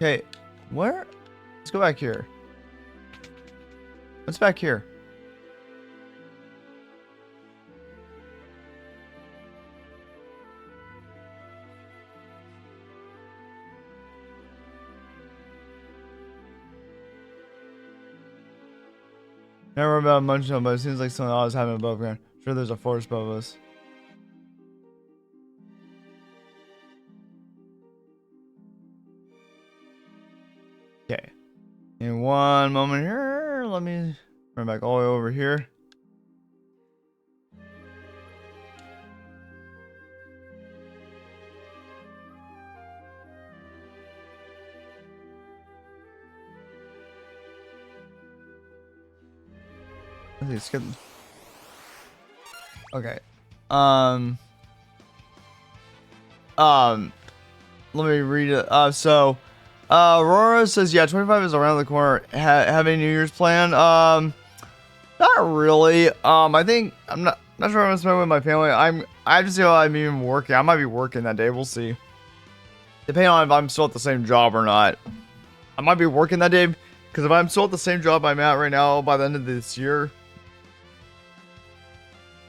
S1: Okay, where? Let's go back here. What's back here? Never heard about Munchville, but it seems like something odd is happening above ground. Sure, there's a forest above us. Okay. In one moment here, let me run back all the way over here. Let's get. Okay. Let me read it. Aurora says, yeah, 25 is around the corner. Have any New Year's plan? Not really. I think I'm not sure I'm gonna spend with my family. I have to see how I'm even working. I might be working that day. We'll see. Depending on if I'm still at the same job or not. I might be working that day because if I'm still at the same job I'm at right now by the end of this year,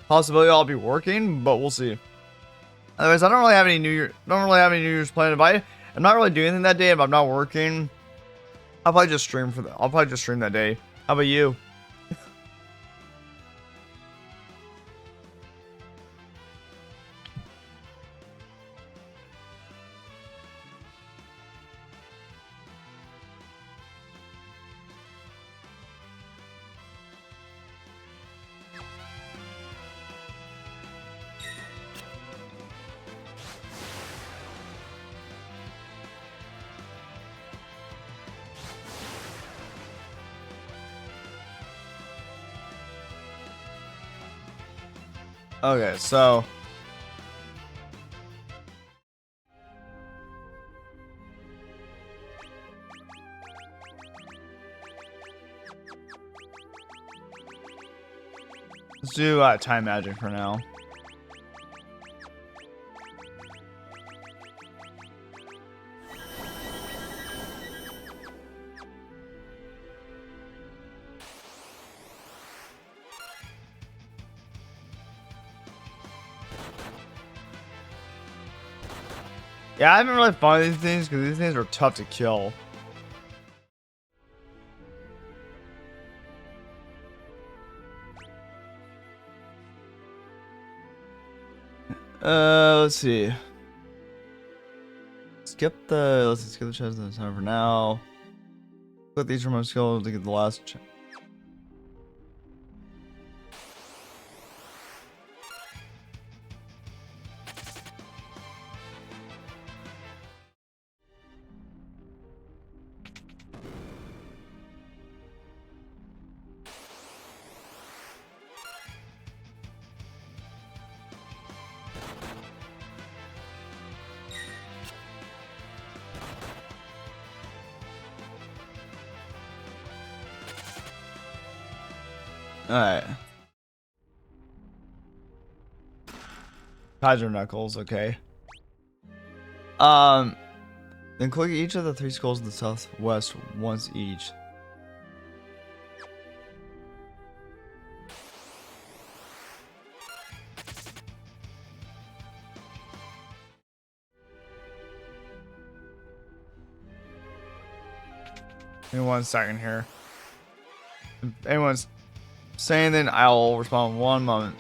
S1: possibility I'll be working, but we'll see. Otherwise, I don't really have any New Year's plan. I'm not really doing anything that day. If I'm not working, I'll probably just stream that day. How about you? Okay, so Let's do time magic for now. Yeah, I haven't really fought these things because these things are tough to kill. Let's see. Let's skip the chest this time for now. Put these remote skills to get the last chest. Alright. Hydro Knuckles, okay. Then click each of the 3 skulls in the southwest once each. Give me 1 second here. If anyone's saying then I'll respond in 1 moment.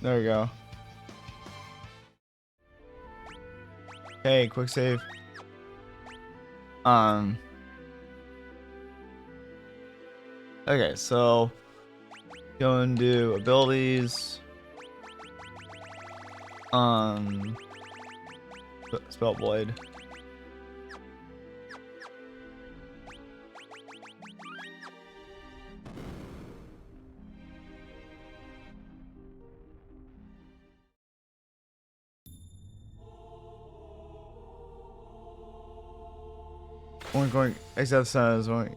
S1: There we go. Okay, quick save. Okay, so go and do abilities. Spell blade. One going except says one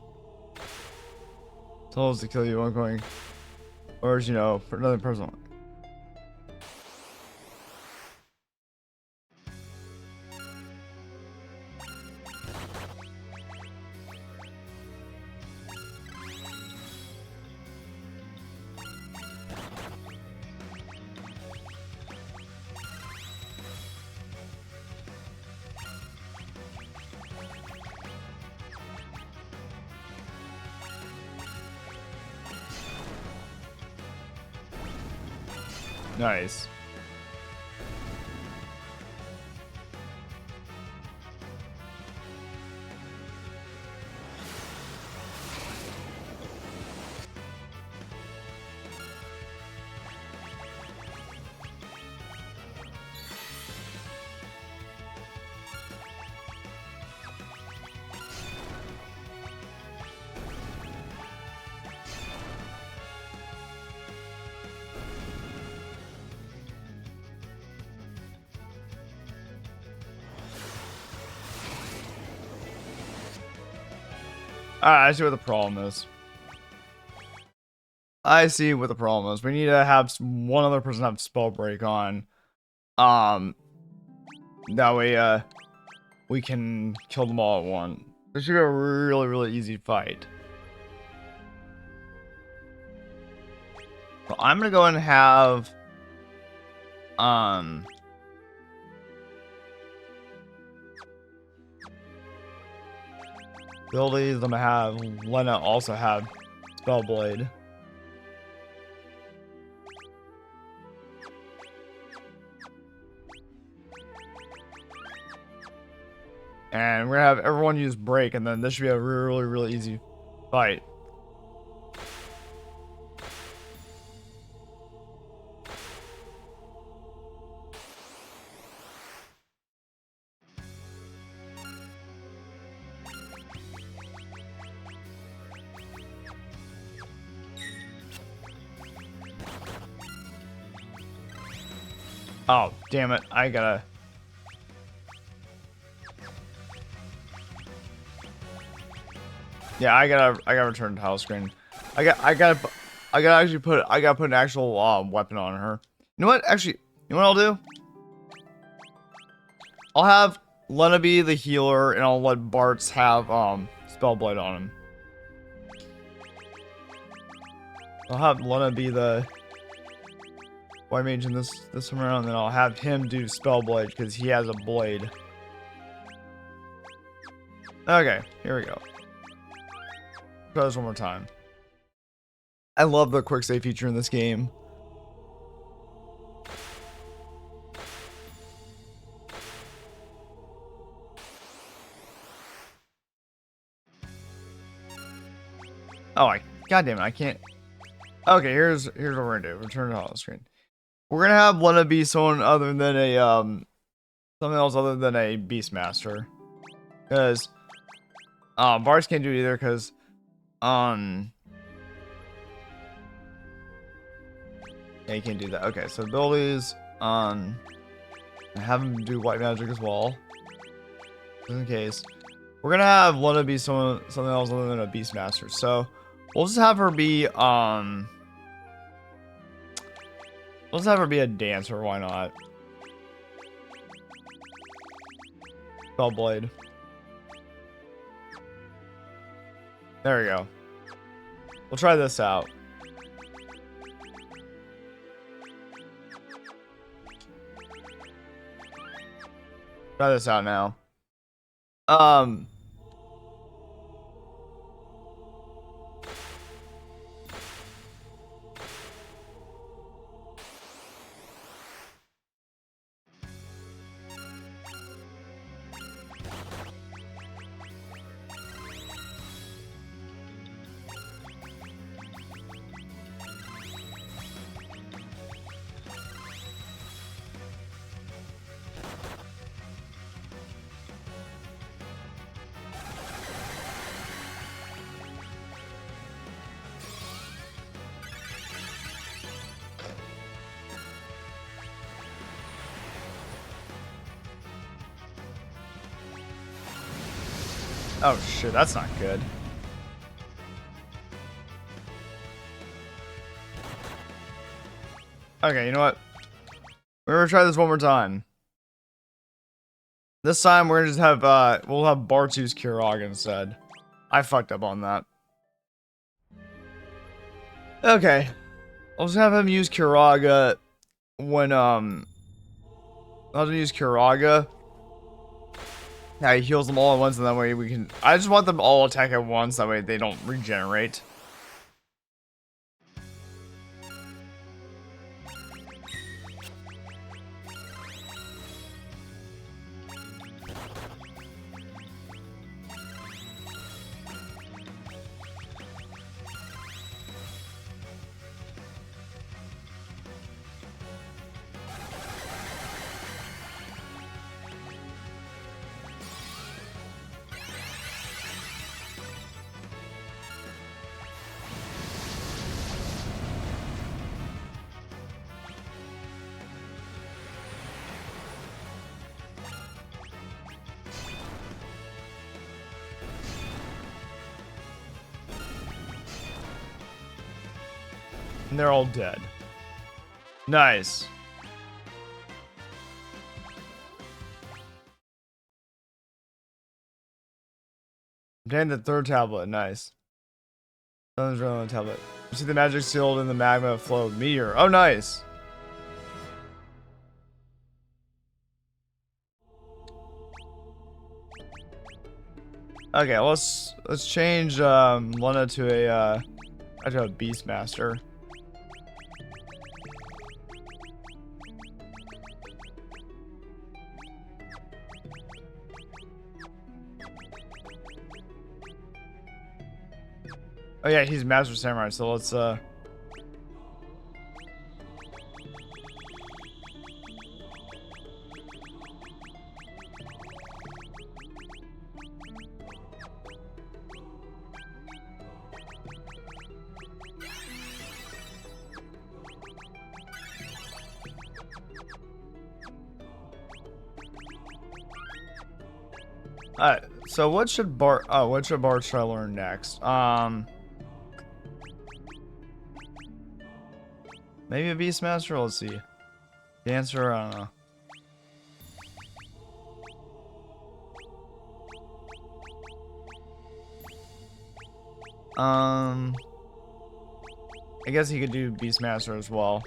S1: tools to kill you, one going or you know for another person. Nice. I see what the problem is. I see what the problem is. We need to have one other person have spell break on. That way, we can kill them all at once. This should be a really, really easy fight. So I'm gonna go and have, abilities. I'm gonna have Lena also have Spellblade. And we're gonna have everyone use break, and then this should be a really, really easy fight. Oh, damn it. I gotta... Yeah, I gotta return the title screen. I gotta put an actual weapon on her. You know what? Actually, you know what I'll do? I'll have Lena be the healer, and I'll let Bartz have Spellblade on him. I'll have Lena be the white mage in this time around, and then I'll have him do Spellblade because he has a blade. Okay, here we go. Try this one more time. I love the quick save feature in this game. Oh, goddamn it, I can't. Okay, here's what we're gonna do. Return to the screen. We're gonna have Lena be someone other than a something else other than a Beastmaster, because Bartz can't do it either because yeah, he can't do that. Okay, so abilities I have him do white magic as well, just in case. We're gonna have Lena be something else other than a Beastmaster. So we'll just have her be let's have her be a dancer. Why not? Spellblade. There we go. We'll try this out. Try this out now. Oh shit, that's not good. Okay, you know what? We're gonna try this one more time. This time we're gonna just have we'll have Bartz use Kiraga instead. I fucked up on that. Okay. I'll just have him use Kiraga when I'll just use Kiraga. Yeah, he heals them all at once, and that way we can... I just want them all attack at once, that way they don't regenerate. And they're all dead. Nice. Obtain the third tablet. Nice. Someone's on the tablet. You see the magic sealed in the magma flow meteor. Oh, nice. Okay, let's change Lena to a Beastmaster. Oh yeah, he's Master Samurai, so let's Alright, so what should Bart try to learn next? Maybe a Beastmaster? Let's see. Dancer, I don't know. I guess he could do Beastmaster as well.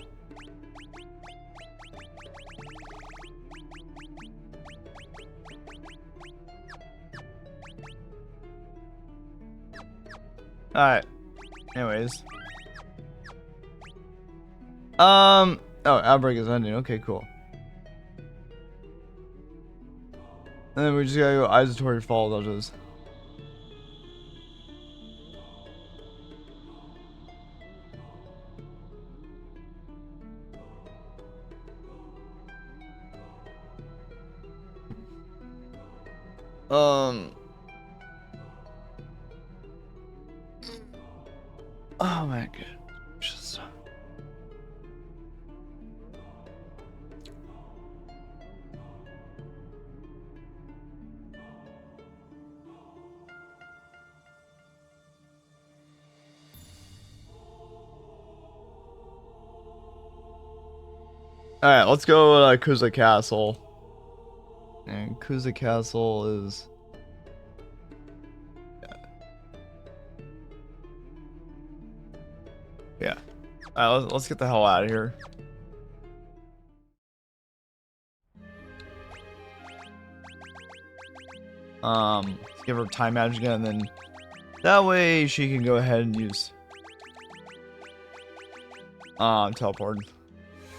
S1: Alright. Anyways. Oh, Outbreak is ending. Okay, cool. And then we just gotta go Isotory Fall dodges. Oh my god. Alright, let's go Kuza Castle. And Kuza Castle is... Yeah. Alright, let's get the hell out of here. Let's give her time magic again, and then that way she can go ahead and use teleport.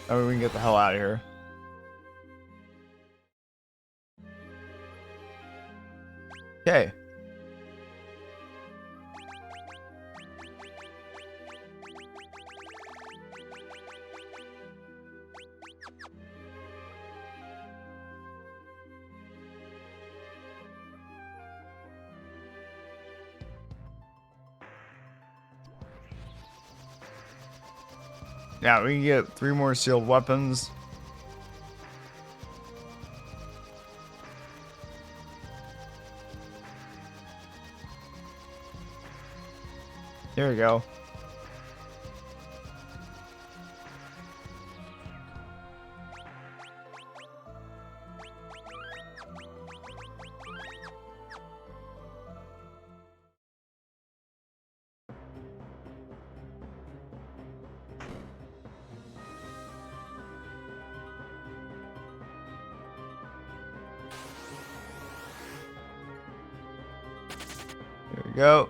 S1: That way we can get the hell out of here. Okay. Yeah, we can get 3 more sealed weapons. There we go. There we go.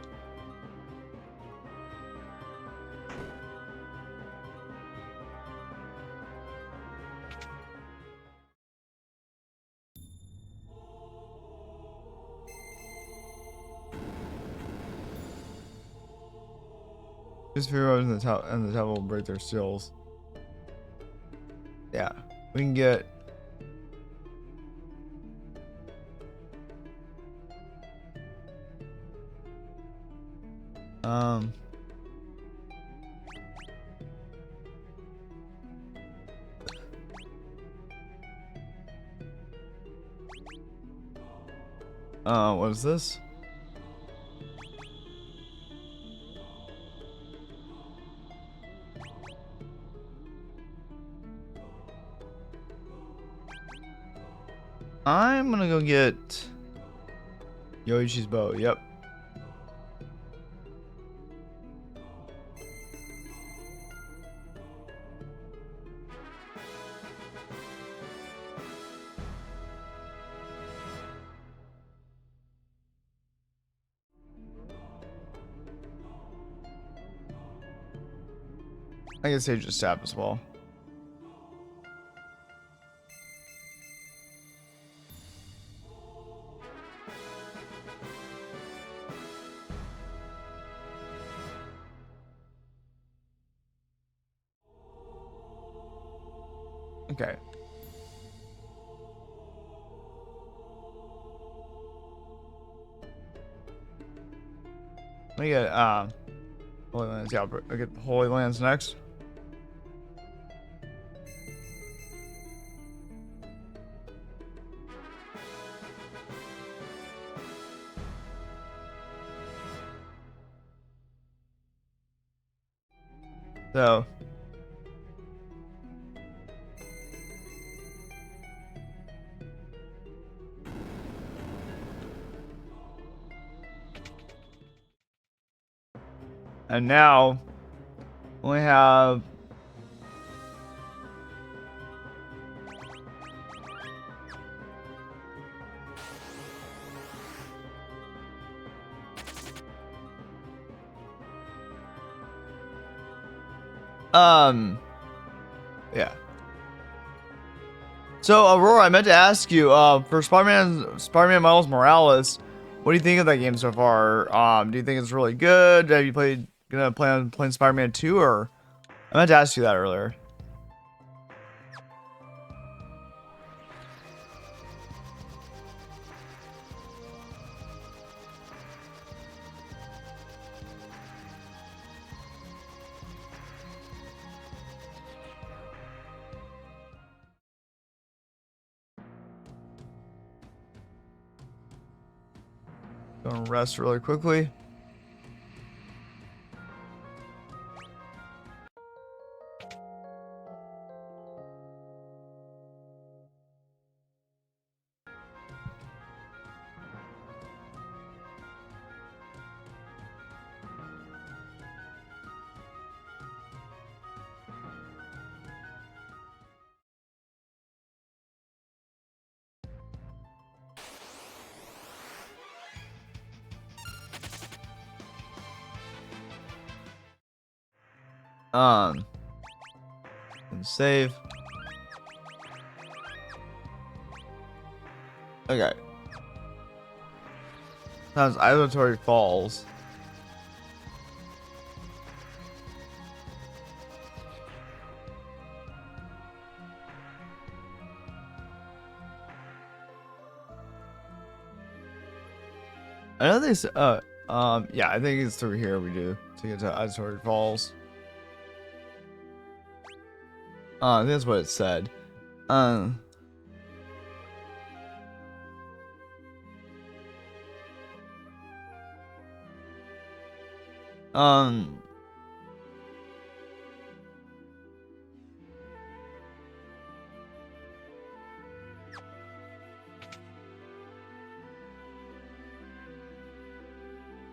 S1: Just heroes in the top will break their seals. Yeah, we can get. What is this? I'm gonna go get Yoichi's bow. Yep. I guess they just stab as well. Okay. Let me get Holy Lands. Yeah, I'll get the Holy Lands next. So. And now we have yeah. So Aurora, I meant to ask you, for Spider-Man Miles Morales, what do you think of that game so far? Do you think it's really good? Have you gonna plan on playing Spider-Man 2, or I meant to ask you that earlier. Gonna rest really quickly. And save. Okay. Sounds Isolatory Falls. I know they yeah, I think it's through here we do to get to Isolatory Falls. I think that's what it said.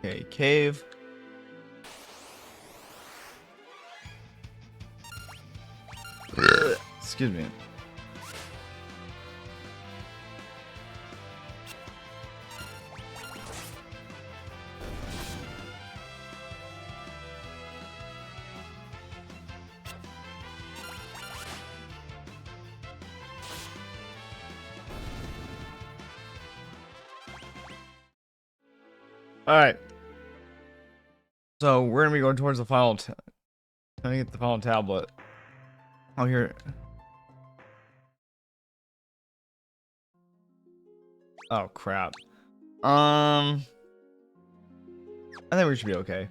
S1: Okay, cave. Excuse me. All right. So we're gonna be going towards the final. Trying to get the final tablet. Oh, here. Oh crap. I think we should be okay.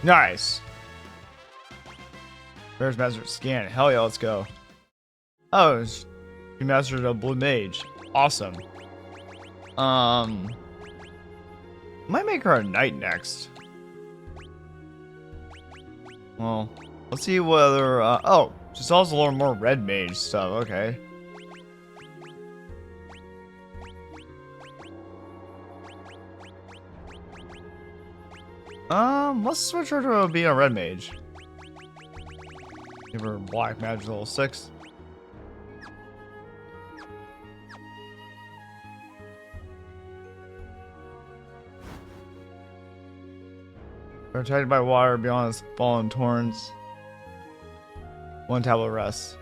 S1: Nice. There's Master Scan. Hell yeah, let's go. Oh, you mastered a Blue Mage. Awesome. Might make her a knight next. Well, let's see whether. Oh, just also learn more red mage stuff. Okay. Let's switch her to being a red mage. Give her black magic level 6. Protected by water beyond its fallen torrents. 1 tablet rest.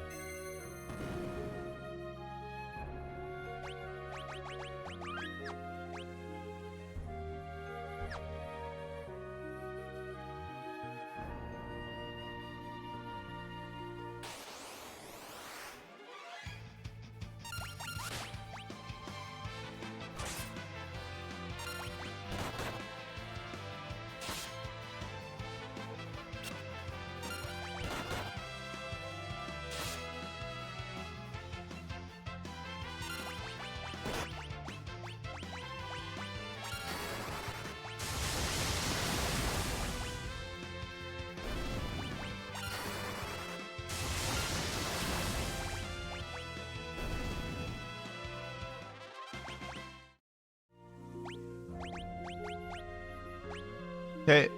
S1: Okay.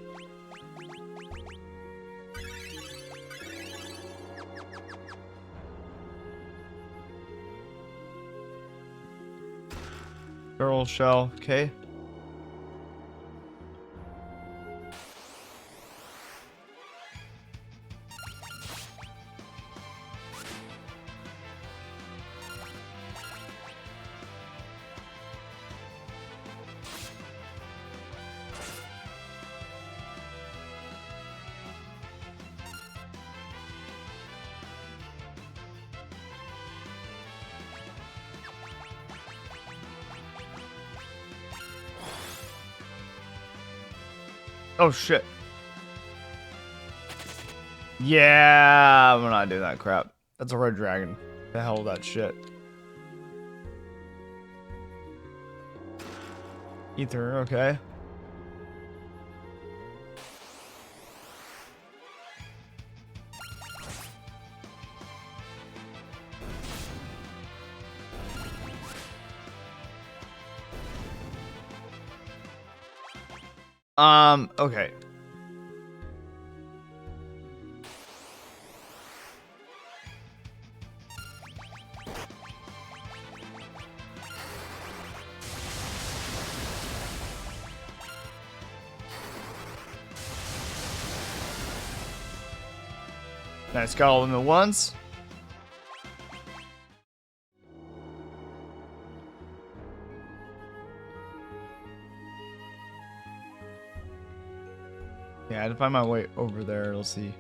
S1: Barrel shell. Okay. Oh shit. Yeah, I'm not doing that crap. That's a red dragon. The hell with that shit. Ether, okay. Okay. Nice, got all of them at once. Yeah, I had to find my way over there. Let's see.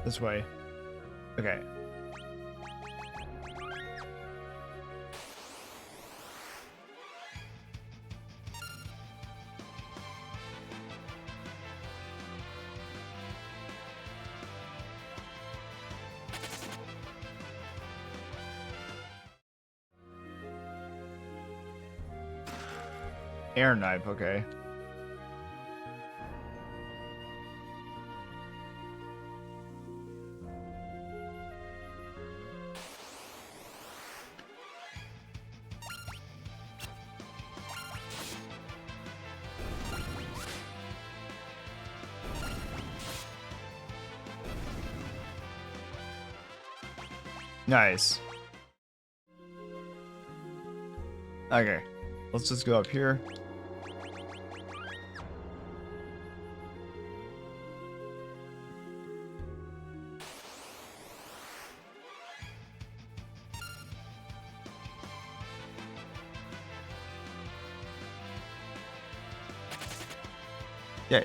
S1: This way. Okay. Air knife, okay. Nice. Okay. Let's just go up here. Okay.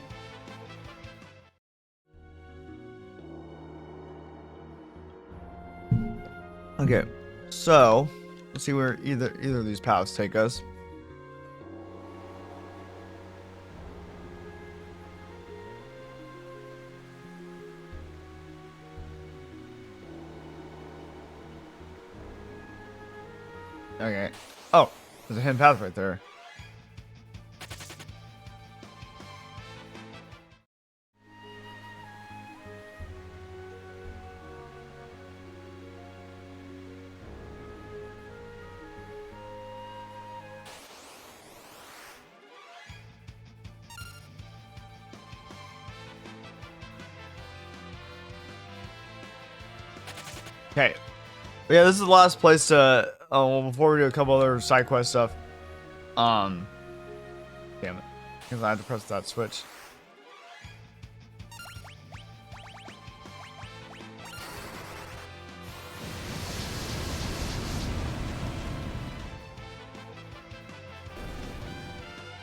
S1: Okay. So, let's see where either of these paths take us. Okay. Oh, there's a hidden path right there. Okay. Yeah, this is the last place to. Oh, well, before we do a couple other side quest stuff. Damn it, because I had to press that switch.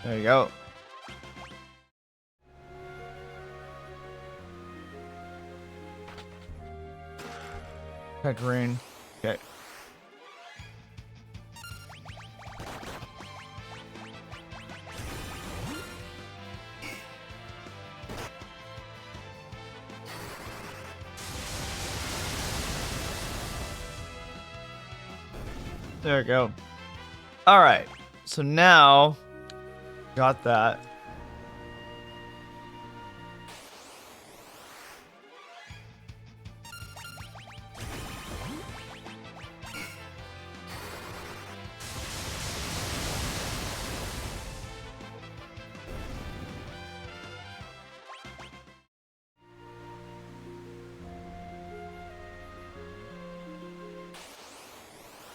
S1: There you go. Rain. Okay. There we go. All right. So now Got that.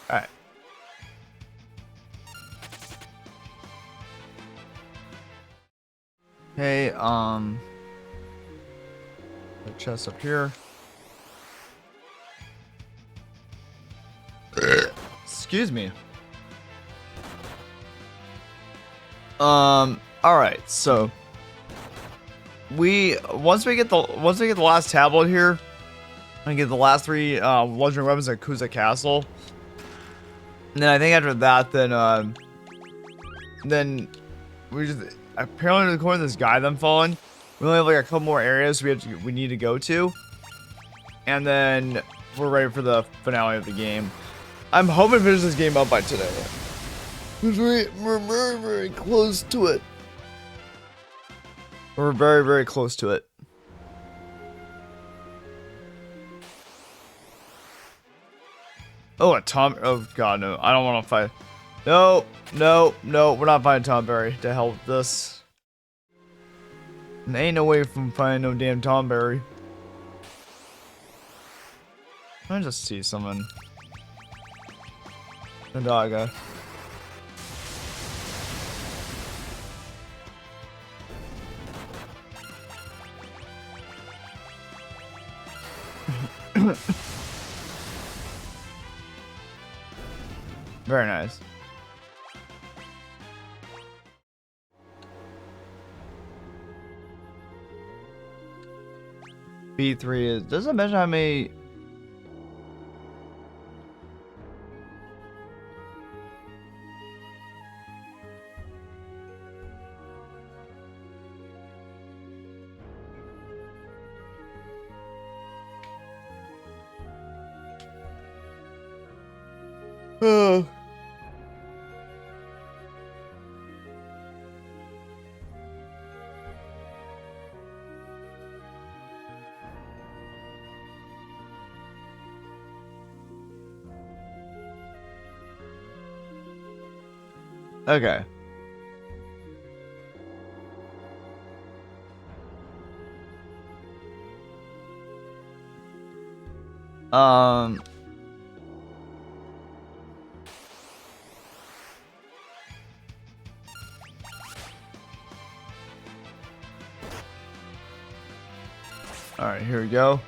S1: Alright. Hey, the chest up here. Excuse me. All right. So once we get the last tablet here, and get the last 3 legendary weapons at Kuza Castle. And then I think after that, then we just apparently according to this guide I'm following, we only have like a couple more areas we need to go to, and then we're ready for the finale of the game. I'm hoping to finish this game up by today. We're very, very close to it. We're very, very close to it. Oh, a Tom. Oh, God, no. I don't want to fight. No, no, no. We're not fighting Tom Berry. To hell with this. And ain't no way from fighting no damn Tom Berry. I just see someone. A dog. Very nice. B3 is. Doesn't mention how many. Oh. Okay. Um. All right, here we go.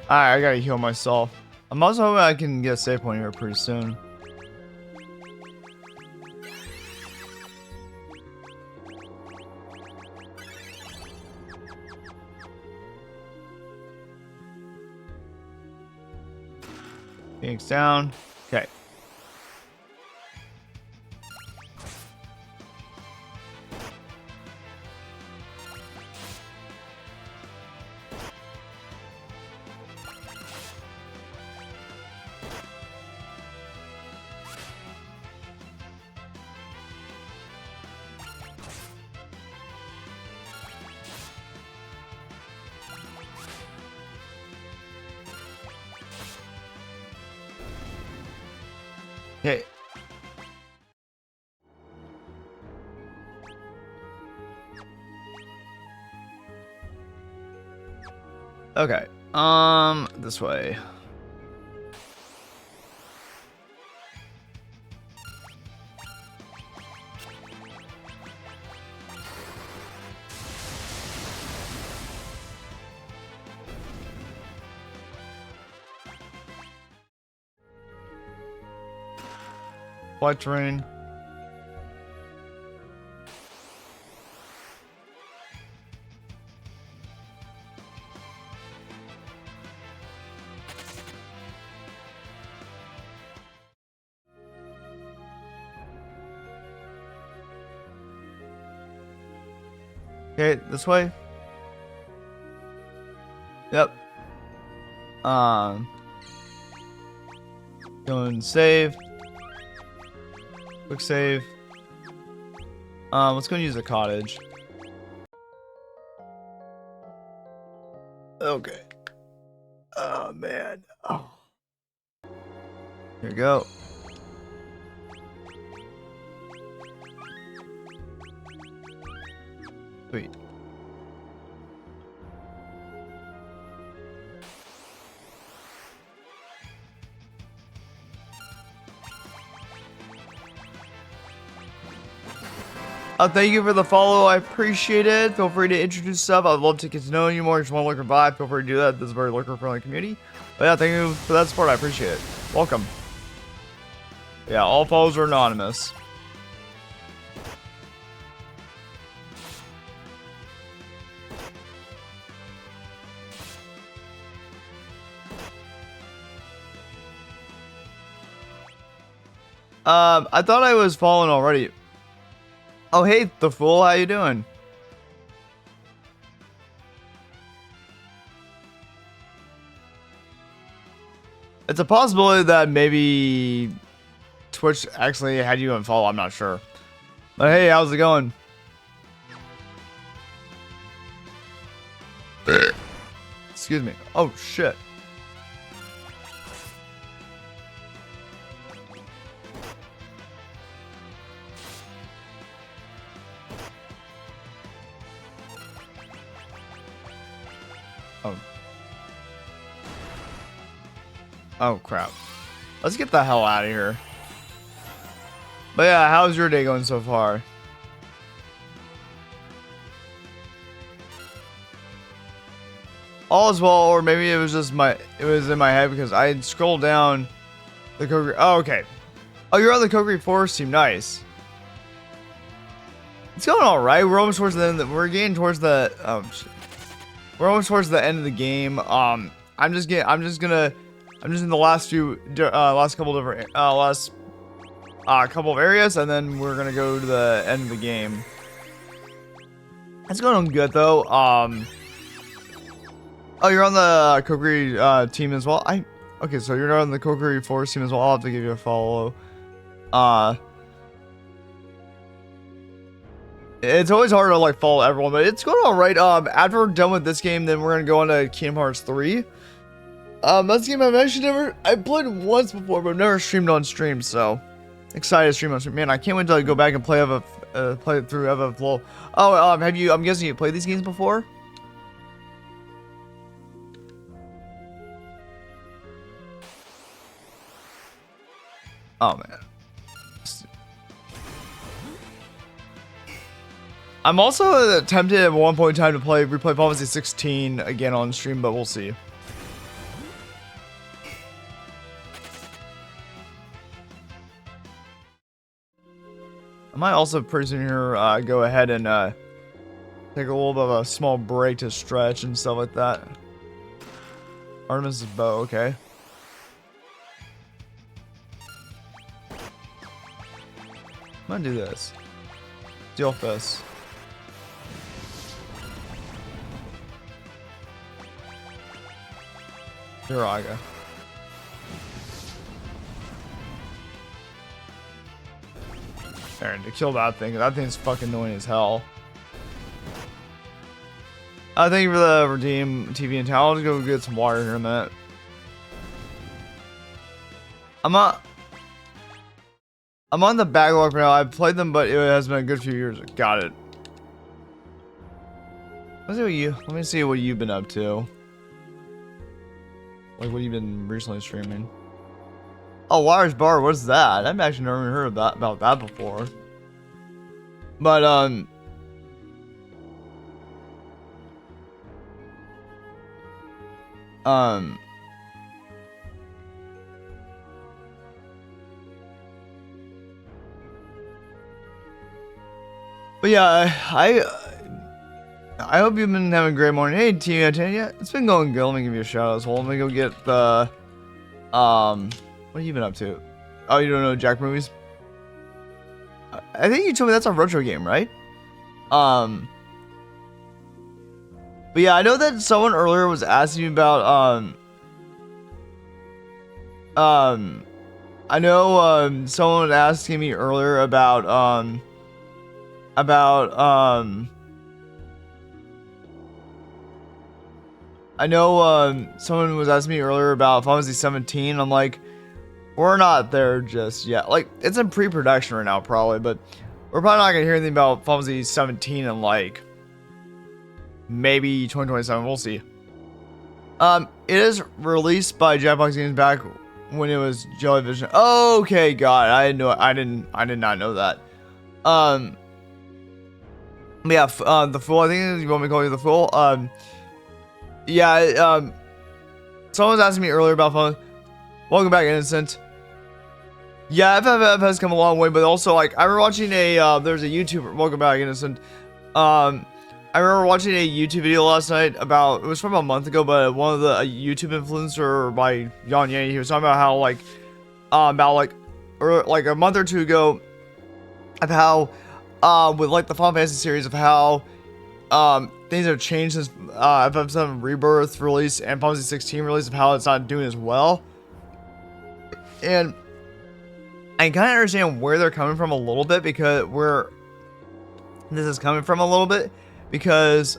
S1: Alright, I gotta heal myself. I'm also hoping I can get a save point here pretty soon. Phoenix down. Okay. Okay. Okay. This way. White terrain. Okay, this way. Yep. Go and save. Quick save. Let's go and use the cottage. Okay. Oh man. Oh. Here we go. Sweet. Thank you for the follow. I appreciate it. Feel free to introduce yourself. I'd love to get to know you more. If you want to lurker vibe, feel free to do that. This is a very lurker friendly community. But yeah, thank you for that support. I appreciate it. Welcome. Yeah, all follows are anonymous. I thought I was following already. Oh, hey, the fool. How you doing? It's a possibility that maybe Twitch actually had you unfollow. I'm not sure. But hey, how's it going? Excuse me. Oh, shit. Oh. Oh, crap. Let's get the hell out of here. But yeah, how's your day going so far? All is well, or maybe it was just it was in my head because I had scrolled down the Kokiri. Oh, okay. Oh, you're on the Kokiri Forest team. Nice. It's going all right. We're almost towards the end. We're getting towards the. Oh, shit. We're almost towards the end of the game. I'm just in the last couple of areas, and then we're gonna go to the end of the game. It's going good though. Oh, you're on the Kokiri team as well. Okay, so you're on the Kokiri Forest team as well. I'll have to give you a follow. It's always hard to like follow everyone, but it's going all right. After we're done with this game, then we're gonna go on to Kingdom Hearts 3. That's a game I've actually I played once before, but I've never streamed on stream, so excited to stream on stream. Man, I can't wait till I go back and play through FF5. Oh, I'm guessing you played these games before? Oh man. I'm also tempted at one point in time to replay Final Fantasy 16 again on stream, but we'll see. I might also pretty soon here go ahead and take a little bit of a small break to stretch and stuff like that. Artemis' bow, okay. I'm gonna do this. Deal Fist. Hiraga. Aaron, to kill that thing. That thing's fucking annoying as hell. Thank you for the redeem TV and towel. I'll just go get some water here in a minute. I'm on the backlog for now. I've played them, but it has been a good few years. Got it. Let me see what you've been up to. Like what you've been recently streaming. Oh, Wires Bar, what's that? I've actually never heard about that before. But but yeah, I hope you've been having a great morning. Hey, Team, yeah, it's been going good. Let me give you a shout out as well. Let me go get the what have you been up to? Oh, you don't know Jack movies? I think you told me that's a retro game, right? But yeah, I know that someone earlier was asking me about I know someone was asking me earlier about I know someone was asking me earlier about Final Fantasy 17. I'm like, we're not there just yet. Like, it's in pre-production right now probably, but we're probably not gonna hear anything about Final Fantasy 17 in like maybe 2027. We'll see. It is released by Jackbox Games back when it was Jellyvision. Okay, God, I did not know that. Yeah, the Fool. I think you want me to call you the Fool. Yeah. Someone was asking me earlier about phone. Welcome back, Innocent. Yeah, FF5 has come a long way, but also like I remember watching there's a YouTuber. Welcome back, Innocent. I remember watching a YouTube video last night about, it was from a month ago, but one of the YouTube influencer by Yan Yang, he was talking about how like a month or two ago, of how with like the Final Fantasy series, of how things have changed since FF7 Rebirth release and Final Fantasy 16 release, of how it's not doing as well. And I kind of understand where they're coming from a little bit, because where this is coming from a little bit, because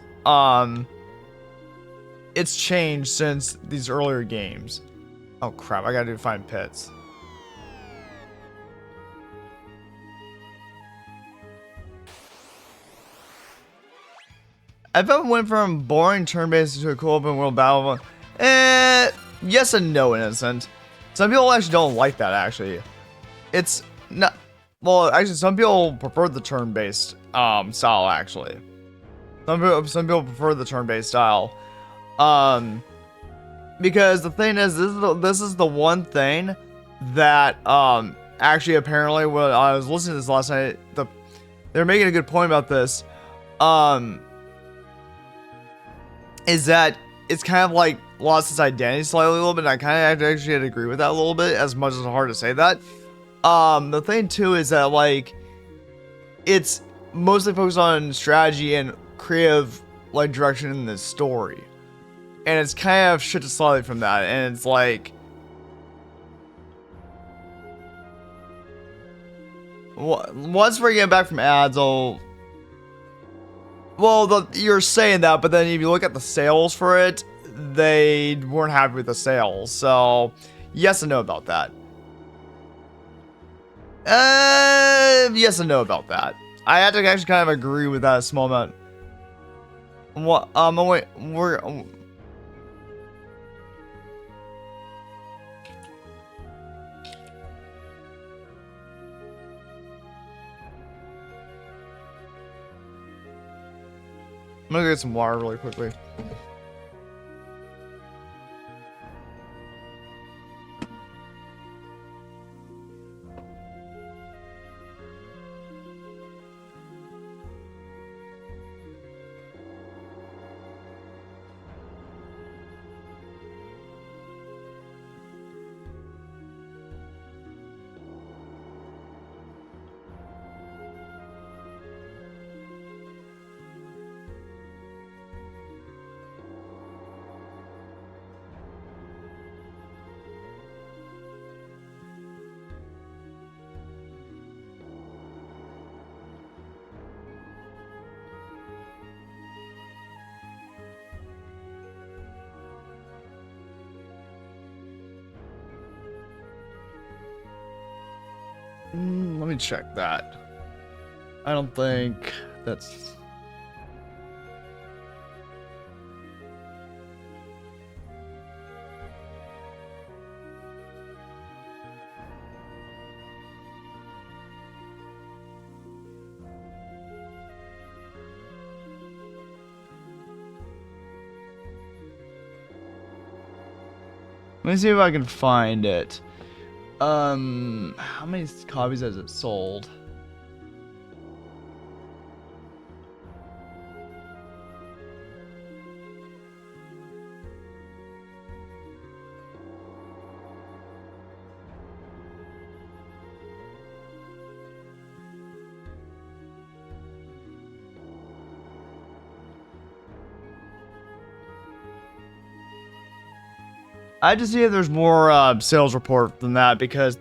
S1: it's changed since these earlier games. Oh crap, I gotta find pits. FF went from boring turn-based to a cool open world battle. Yes and no, Innocent. Some people actually don't like that, actually. It's not, well, actually some people prefer the turn-based style, actually. Some people prefer the turn-based style. Because the thing is, this is the one thing that actually apparently when I was listening to this last night, they're making a good point about this. Is that it's kind of like lost its identity slightly a little bit, and I kind of actually had to agree with that a little bit, as much as it's hard to say that. The thing too is that like it's mostly focused on strategy and creative like direction in the story, and it's kind of shifted slightly from that, and it's like once we get back from ads, you're saying that, but then if you look at the sales for it, they weren't happy with the sales. So, yes and no about that. Yes and no about that. I had to actually kind of agree with that small amount. What? Wait, I'm gonna get some water really quickly. Let me check that. I don't think that's... Let me see if I can find it. How many copies has it sold? I just see if there's more sales report than that, because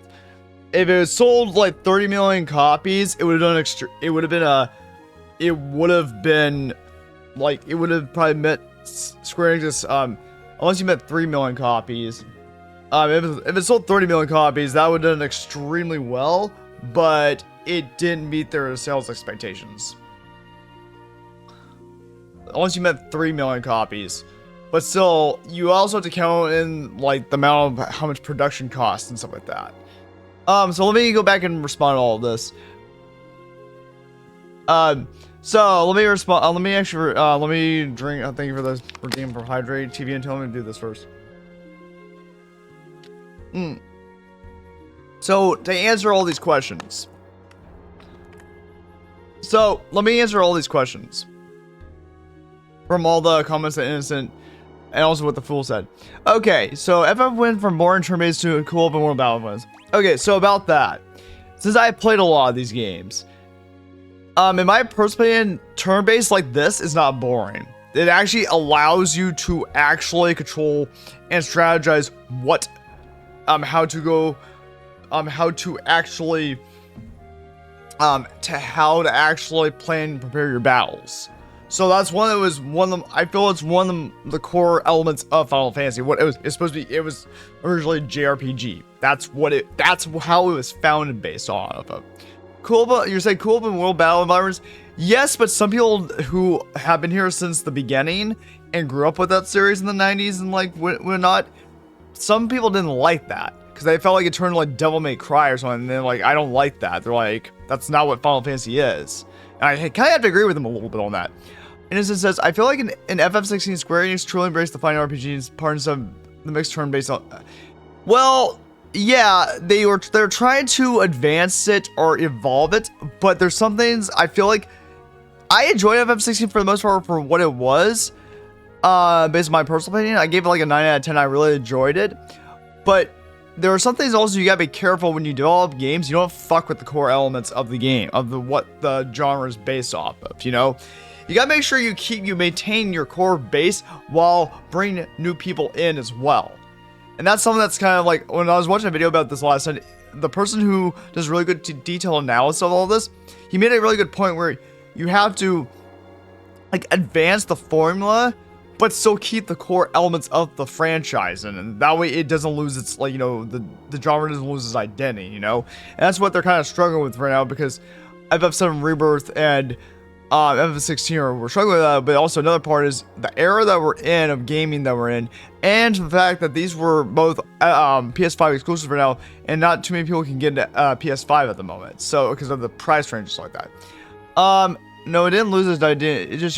S1: if it was sold like 30 million copies, it would have done it would have probably met Square Enix, unless you met 3 million copies. If it sold 30 million copies, that would have done extremely well, but it didn't meet their sales expectations. Unless you met 3 million copies. But still, you also have to count in like the amount of how much production costs and stuff like that. So let me go back and respond to all of this. So let me respond. Let me drink. Thank you for the redeem for hydrate TV and tell me to do this first. So to answer all these questions. So let me answer all these questions from all the comments that Innocent and also what the Fool said. Okay, so FF went from boring turn-based to a cool open world battle wins. Okay, so about that, since I played a lot of these games, in my personal opinion, turn-based like this is not boring. It actually allows you to actually control and strategize how to actually plan and prepare your battles. So that's I feel it's one of the core elements of Final Fantasy. It's supposed to be, it was originally JRPG. That's how it was founded based on of. You're saying cool open world battle environments? Yes, but some people who have been here since the beginning and grew up with that series in the 90s and like whatnot, some people didn't like that because they felt like it turned like Devil May Cry or something. And they're like, I don't like that. They're like, that's not what Final Fantasy is. And I kind of have to agree with them a little bit on that. Innocent says, I feel like in FF16, Square Enix truly embraced the fighting RPGs, parts of the mixed turn-based. Well, yeah, they're trying to advance it or evolve it, but there's some things I feel like I enjoyed FF16 for the most part for what it was. Based on my personal opinion, I gave it like a 9 out of 10. I really enjoyed it, but there are some things also you gotta be careful when you develop games. You don't fuck with the core elements of the game, what the genre is based off of. You know, you gotta make sure you maintain your core base while bringing new people in as well. And that's something that's kind of like when I was watching a video about this last night. The person who does really good detailed analysis of all this, he made a really good point where you have to like advance the formula, but still keep the core elements of the franchise, and that way it doesn't lose its, like, you know, the genre doesn't lose its identity, you know. And that's what they're kind of struggling with right now, because FF7 Rebirth and FF16 we're struggling with that. But also another part is the era that we're in of gaming that we're in, and the fact that these were both PS5 exclusives right now, and not too many people can get PS5 at the moment, so because of the price range, just like that. No, it didn't lose its identity. It just,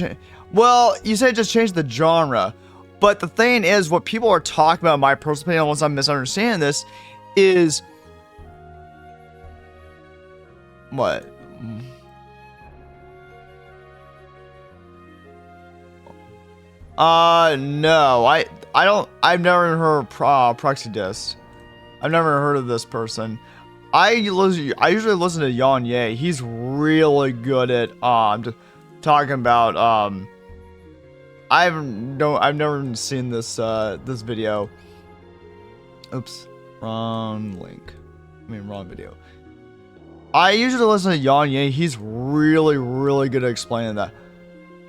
S1: well, you say it just changed the genre, but the thing is, what people are talking about, in my personal opinion, unless I'm misunderstanding this, is what? No, I've never heard of Proxy Disc. I've never heard of this person. I usually listen to Yan Ye. He's really good at just talking about I've never seen this this video. Oops, wrong link. I mean, wrong video. I usually listen to Yan Ye. He's really good at explaining that.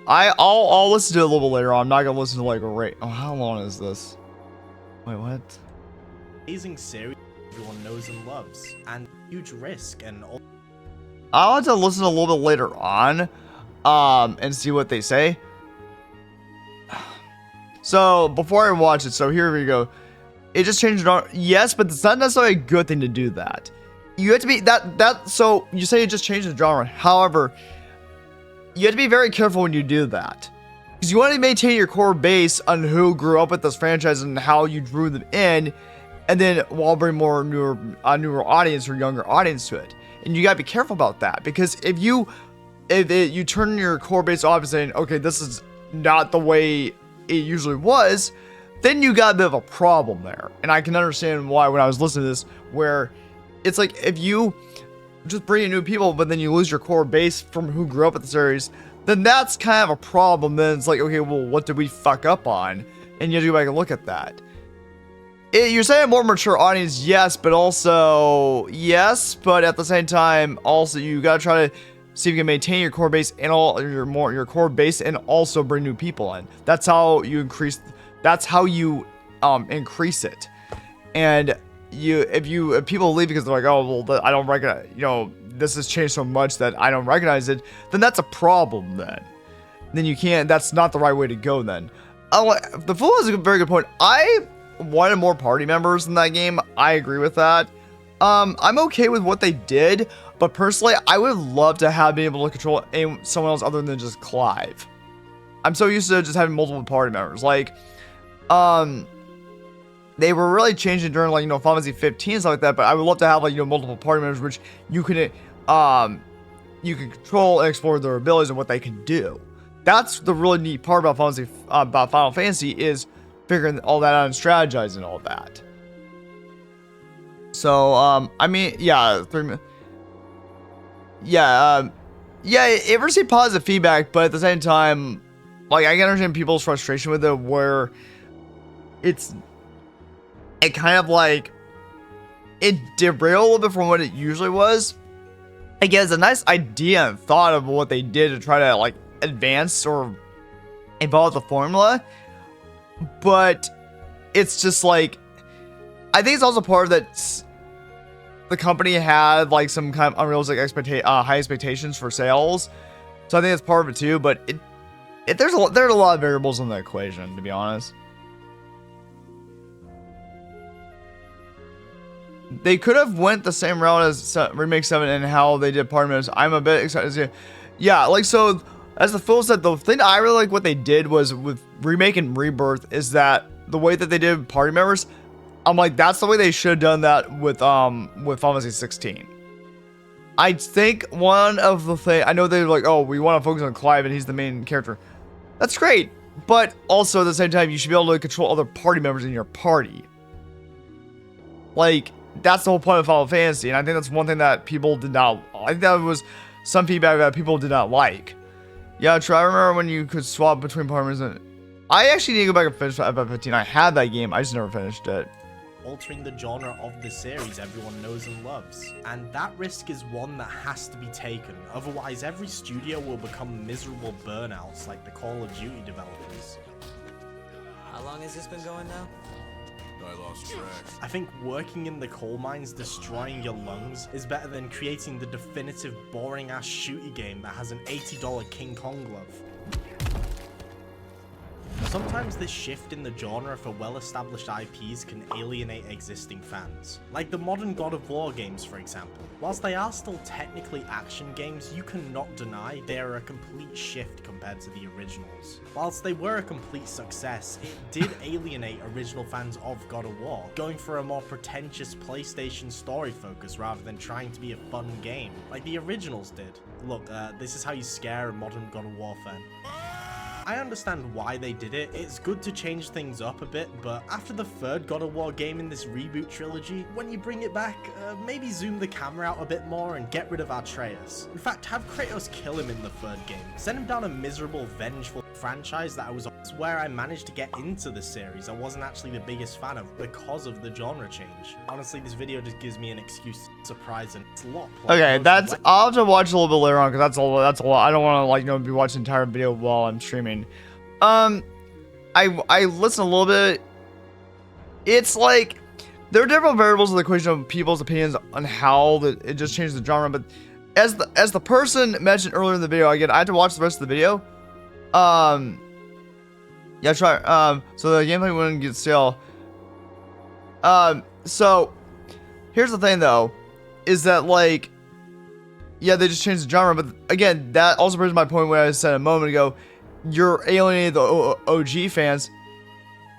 S1: I'll listen to it a little bit later on. I'm not gonna listen to like a rate. Oh, how long is this? Wait, what?
S2: Amazing series everyone knows and loves, and huge risk and all.
S1: I'll have to listen a little bit later on, and see what they say. So before I watch it, so here we go. It just changed it on. Yes, but it's not necessarily a good thing to do that. You have to be that. So you say it just changed the genre. However, you have to be very careful when you do that, because you want to maintain your core base on who grew up with this franchise and how you drew them in, and then while bring more newer audience or younger audience to it. And you gotta be careful about that, because if you turn your core base off and saying, okay, this is not the way it usually was, then you got a bit of a problem there. And I can understand why when I was listening to this, where it's like if you just bring in new people, but then you lose your core base from who grew up with the series, then that's kind of a problem. Then it's like, okay, well, what did we fuck up on? And you have to go back and look at that. you're saying a more mature audience, yes, but also yes, but at the same time, also you gotta try to see if you can maintain your core base and all your core base, and also bring new people in. That's how you increase. That's how you increase it. And if people leave because they're like, oh well, I don't recognize, this has changed so much that I don't recognize it, then that's a problem. Then you can't. That's not the right way to go. Then, the Fool has a very good point. I wanted more party members in that game. I agree with that. I'm okay with what they did, but personally, I would love to have been able to control someone else other than just Clive. I'm so used to just having multiple party members. Like, they were really changing during like Final Fantasy 15 and stuff like that. But I would love to have like multiple party members, which you can control and explore their abilities and what they can do. That's the really neat part about Final Fantasy is figuring all that out and strategizing all that. So, I mean, yeah, it received positive feedback, but at the same time, like, I can understand people's frustration with it, where it kind of like, it derailed a little bit from what it usually was. Again, it's a nice idea and thought of what they did to try to, like, advance or evolve the formula, but it's just like, I think it's also part of that the company had like some kind of unrealistic high expectations for sales, so I think it's part of it too. But there's a lot of variables in the equation, to be honest. They could have went the same route as Remake 7 and how they did party members. I'm a bit excited to see. Yeah, like, so as the Fool said, the thing that I really like what they did was with Remake and Rebirth is that the way that they did party members, I'm like, that's the way they should have done that with Final Fantasy 16. I think one of the things, I know they're like, oh, we want to focus on Clive and he's the main character. That's great, but also at the same time, you should be able to control other party members in your party. Like, that's the whole point of Final Fantasy, and I think that's one thing that people did not. I think that was some feedback that people did not like. Yeah, true. I remember when you could swap between party members, and I actually need to go back and finish FF15. I had that game, I just never finished it.
S2: Altering the genre of the series everyone knows and loves. And that risk is one that has to be taken, otherwise every studio will become miserable burnouts like the Call of Duty developers.
S3: How long has this been going now?
S4: I lost track.
S2: I think working in the coal mines destroying your lungs is better than creating the definitive boring ass shooty game that has an $80 King Kong glove. Sometimes this shift in the genre for well-established IPs can alienate existing fans. Like the modern God of War games, for example. Whilst they are still technically action games, you cannot deny they are a complete shift compared to the originals. Whilst they were a complete success, it did alienate original fans of God of War, going for a more pretentious PlayStation story focus rather than trying to be a fun game, like the originals did. Look, this is how you scare a modern God of War fan. I understand why they did it. It's good to change things up a bit, but after the third God of War game in this reboot trilogy, when you bring it back, maybe zoom the camera out a bit more and get rid of Atreus. In fact, have Kratos kill him in the third game. Send him down a miserable, vengeful franchise that it's where I managed to get into the series I wasn't actually the biggest fan of because of the genre change. Honestly, this video just gives me an excuse to surprise and it's a lot.
S1: Okay, I'll have to watch a little bit later on because that's a lot. I don't want to like be watching the entire video while I'm streaming. I listen a little bit. It's like there are different variables in the equation of people's opinions on how it just changed the genre. But as the person mentioned earlier in the video, again, I had to watch the rest of the video. Yeah, try. So the gameplay wouldn't get stale. So here's the thing though, is that like, yeah, they just changed the genre. But again, that also brings my point where I said a moment ago. You're alienating the OG fans,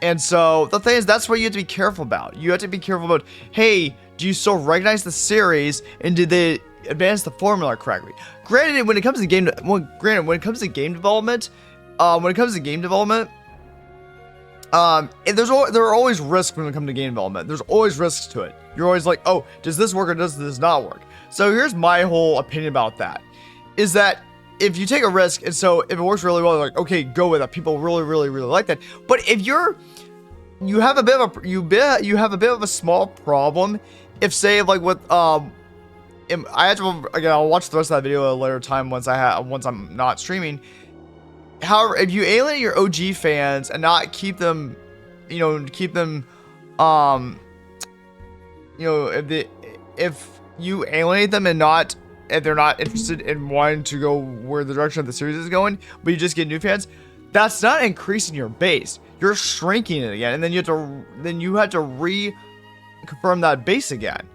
S1: and so the thing is, that's what you have to be careful about. You have to be careful about, hey, do you still recognize the series, and did they advance the formula correctly? Granted, when it comes to game development, there are always risks when it comes to game development. There's always risks to it. You're always like, oh, does this work or does this not work? So here's my whole opinion about that: is that if you take a risk, and so if it works really well, like, okay, go with it. People really, really, really like that. But if you're you have a bit of a small problem if, say, like with I have to, again, I'll watch the rest of that video at a later time once I'm not streaming. However, if you alienate your OG fans and not keep them, if you alienate them and not, if they're not interested in wanting to go where the direction of the series is going, but you just get new fans, that's not increasing your base. You're shrinking it again, and then you have to reconfirm that base again.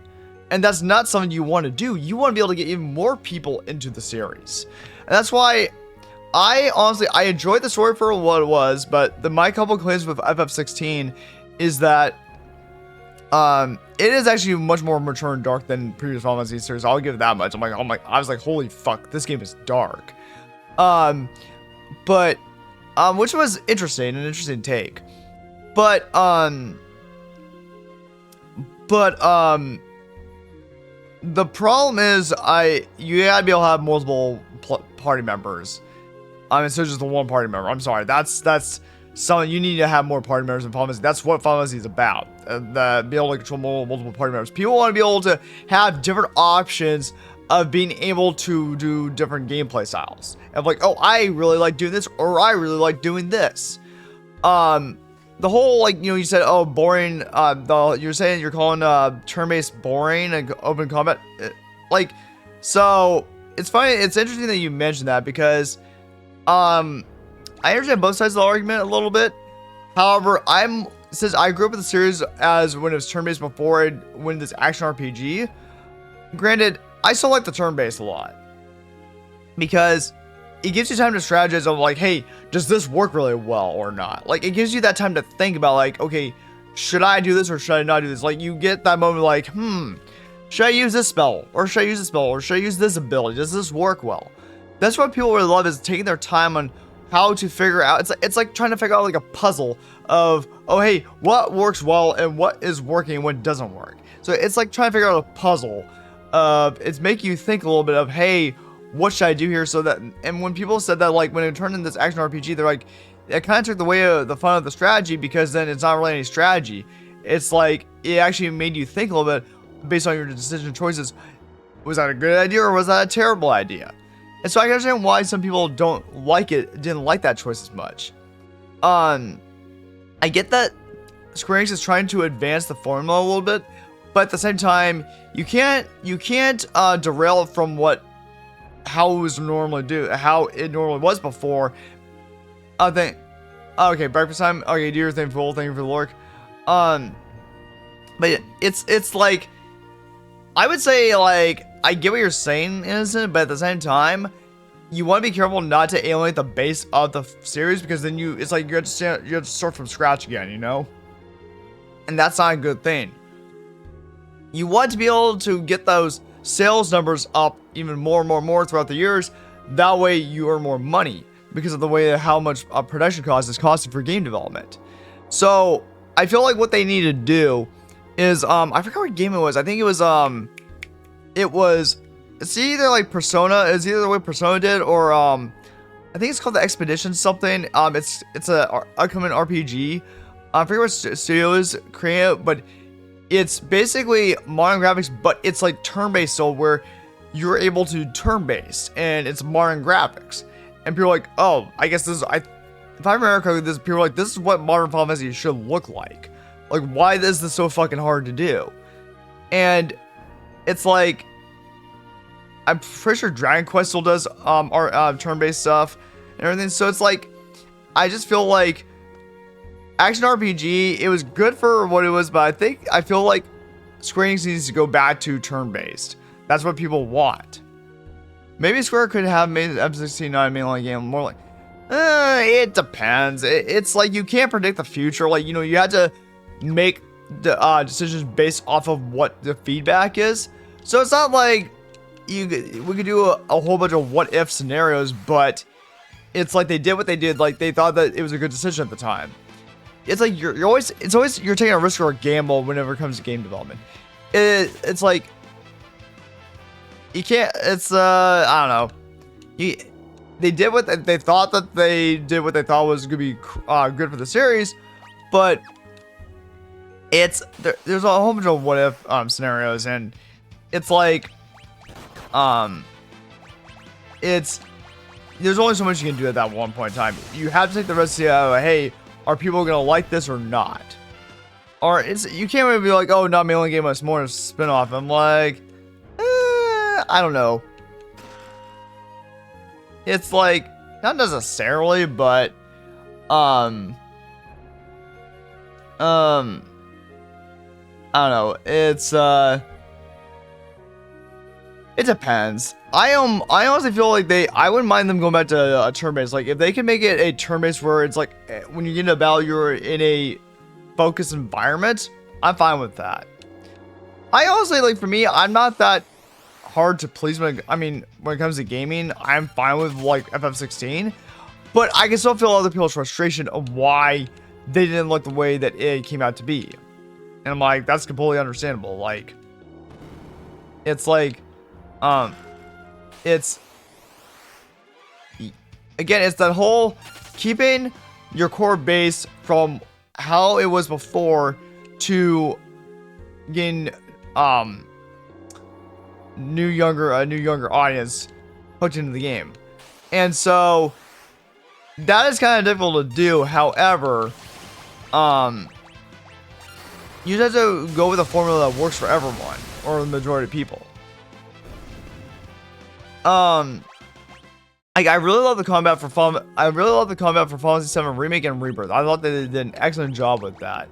S1: And that's not something you want to do. You want to be able to get even more people into the series. And that's why I enjoyed the story for what it was, but my couple claims with FF16 is that it is actually much more mature and dark than previous Final Fantasy series. I'll give it that much. I was like, holy fuck, this game is dark. Which was interesting, an interesting take. But the problem is you gotta be able to have multiple party members. Instead of just the one party member. I'm sorry, that's something you need to have more party members in Final Fantasy. That's what Final Fantasy is about. Be able to control multiple party members. People want to be able to have different options of being able to do different gameplay styles. Of like, oh, I really like doing this, or I really like doing this. The whole, like, you said, oh, boring. You're saying you're calling turn-based boring and open combat. So it's funny. It's interesting that you mentioned that because I understand both sides of the argument a little bit. However, since I grew up with the series as when it was turn-based before it went this action RPG. Granted, I still like the turn-based a lot because it gives you time to strategize of like, hey, does this work really well or not? Like, it gives you that time to think about like, okay, should I do this or should I not do this? Like, you get that moment like, should I use this spell or should I use this spell or should I use this ability? Does this work well? That's what people really love, is taking their time on how to figure out. It's like trying to figure out like a puzzle of, oh, hey, what works well and what is working and what doesn't work. So it's like trying to figure out a puzzle. It's making you think a little bit of, hey, what should I do here? So that, and when people said that, like when it turned into this action RPG, they're like, it kind of took the fun of the strategy, because then it's not really any strategy. It's like, it actually made you think a little bit based on your decision choices. Was that a good idea or was that a terrible idea? And so I can understand why some people didn't like that choice as much. I get that Square Enix is trying to advance the formula a little bit, but at the same time, you can't derail from how it normally was before. I think, okay, breakfast time. Okay, do your thing, fool. Thank you for the lurk. But it's like, I would say, like, I get what you're saying, Innocent, but at the same time, you want to be careful not to alienate the base of the series, because then it's like you have to start from scratch again, you know? And that's not a good thing. You want to be able to get those sales numbers up even more throughout the years. That way you earn more money, because of the way how much production cost is costing for game development. So I feel like what they need to do is, I forgot what game it was. I think it's either like Persona. It's either the way Persona did, or I think it's called the Expedition something. It's a upcoming RPG. I forget what studio is creating it, but it's basically modern graphics, but it's like turn-based, so where you're able to turn-based, and it's modern graphics. And people are like, oh, I guess this is, if I remember correctly, people are like, this is what modern Final Fantasy should look like. Like, why is this so fucking hard to do? And it's like, I'm pretty sure Dragon Quest still does turn-based stuff and everything. So it's like, I just feel like action RPG, it was good for what it was, but I feel like Square Enix needs to go back to turn-based. That's what people want. Maybe Square could have made FF16 not a mainline game more like, it depends. It's like, you can't predict the future. Like, you had to make the decisions based off of what the feedback is. So it's not like we could do a whole bunch of what if scenarios, but it's like they did what they did. Like, they thought that it was a good decision at the time. It's like you're always taking a risk or a gamble whenever it comes to game development. It's like, you can't, I don't know. They did what they thought that they did what they thought was gonna be good for the series, but there's a whole bunch of what if scenarios, and it's like there's only so much you can do at that one point in time. You have to take the risk to see, hey, are people gonna like this or not? Or you can't really be like, oh, not my only game, it's more a spin-off. I'm like, I don't know. It's like, not necessarily, but I don't know. It depends. I honestly feel like I wouldn't mind them going back to a turn-based. Like, if they can make it a turn-based where it's like when you get into a battle, you're in a focused environment, I'm fine with that. I honestly, like, for me, I'm not that hard to please when it comes to gaming. I'm fine with like FF16, but I can still feel other people's frustration of why they didn't like the way that it came out to be. And I'm like, that's completely understandable. Like, it's like, it's that whole keeping your core base from how it was before to getting a new younger audience hooked into the game. And so that is kind of difficult to do. However, you just have to go with a formula that works for everyone or the majority of people. I really love the combat for Final Fantasy 7 Remake and Rebirth. I thought they did an excellent job with that.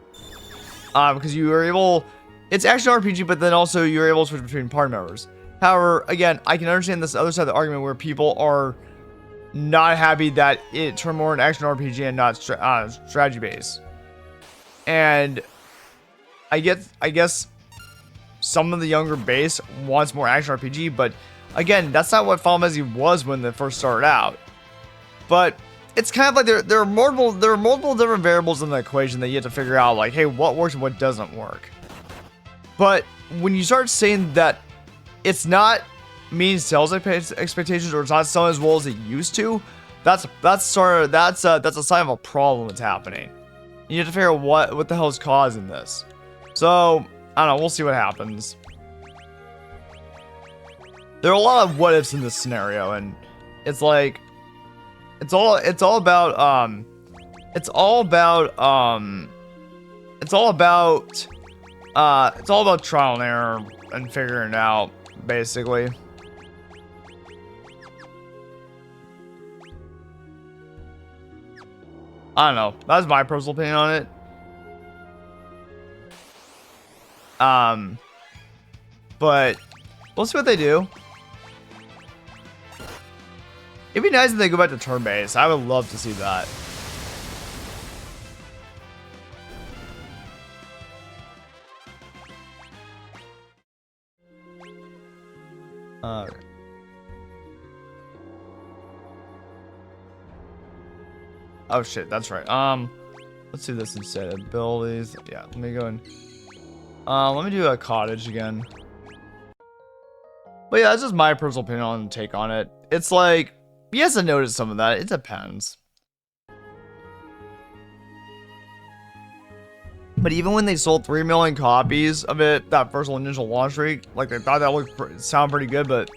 S1: Because you were able, it's action RPG, but then also you're able to switch between party members. However, again, I can understand this other side of the argument where people are not happy that it turned more into action RPG and not strategy based. And I guess some of the younger base wants more action RPG, but again, that's not what Final Fantasy was when they first started out. But it's kind of like there are multiple different variables in the equation that you have to figure out, like, hey, what works and what doesn't work. But when you start saying that it's not meeting sales expectations, or it's not selling as well as it used to, that's a sign of a problem that's happening. You have to figure out what the hell is causing this. So I don't know. We'll see what happens. There are a lot of what ifs in this scenario, and it's like it's all about trial and error and figuring it out, basically. I don't know. That's my personal opinion on it. But we'll see what they do. It'd be nice if they go back to turn-based. I would love to see that. Alright. Oh shit, that's right. Let's do this instead. Abilities. Yeah, let me go and let me do a cottage again. But yeah, that's just my personal opinion on take on it. It's like, yes, I noticed some of that. It depends. But even when they sold 3 million copies of it, that first initial launch week, like, they thought that would sound pretty good, but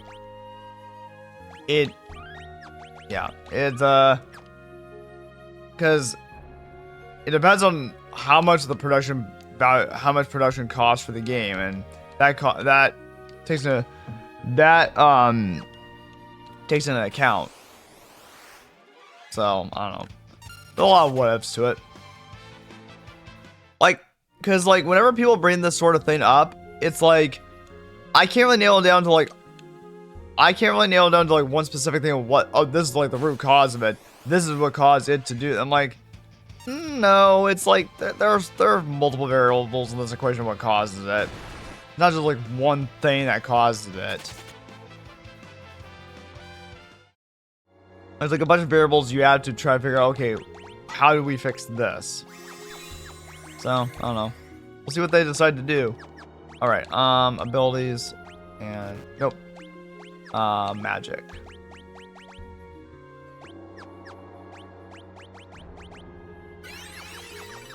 S1: because it depends on how much the production costs for the game, and that takes into account. So I don't know. There's a lot of what ifs to it. Like, because like whenever people bring this sort of thing up, it's like I can't really nail it down to like one specific thing of what, oh, this is like the root cause of it. This is what caused it to do. I'm like, no, it's like there are multiple variables in this equation of what causes it. Not just like one thing that causes it. There's like a bunch of variables you have to try to figure out, okay, how do we fix this? So, I don't know. We'll see what they decide to do. Alright, abilities and nope. Magic.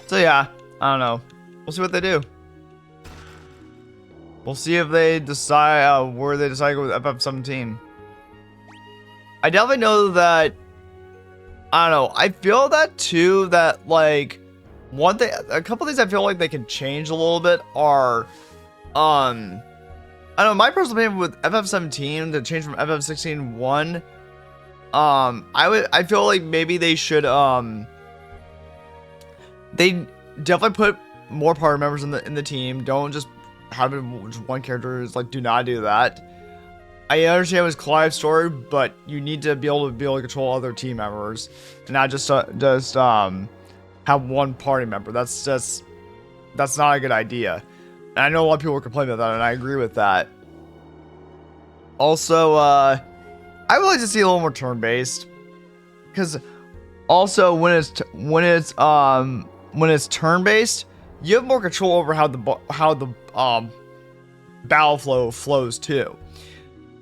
S1: So yeah, I don't know. We'll see what they do. We'll see if they decide where they decide to go with FF17. I definitely know that. I don't know. I feel that too. That like one thing, a couple things I feel like they can change a little bit are, I don't know. My personal opinion with FF17 to change from FF16 1. I feel like maybe they should they definitely put more party members in the team. Don't just have just one character. It's like, do not do that. I understand it was Clive's story, but you need to be able to control other team members and not just have one party member. That's not a good idea. And I know a lot of people complain about that, and I agree with that. Also, I would like to see a little more turn-based, because also when it's turn-based, you have more control over how the battle flows too.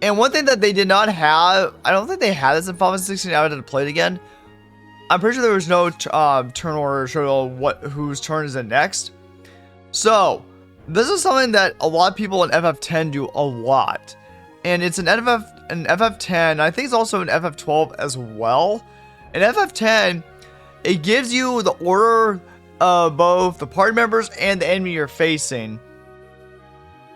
S1: And one thing that they did not have, I don't think they had this in Final Fantasy 16. I would have to play it again. I'm pretty sure there was no turn order show whose turn is it next. So this is something that a lot of people in FF10 do a lot, and it's an FF10. I think it's also an FF12 as well. In FF10, it gives you the order of both the party members and the enemy you're facing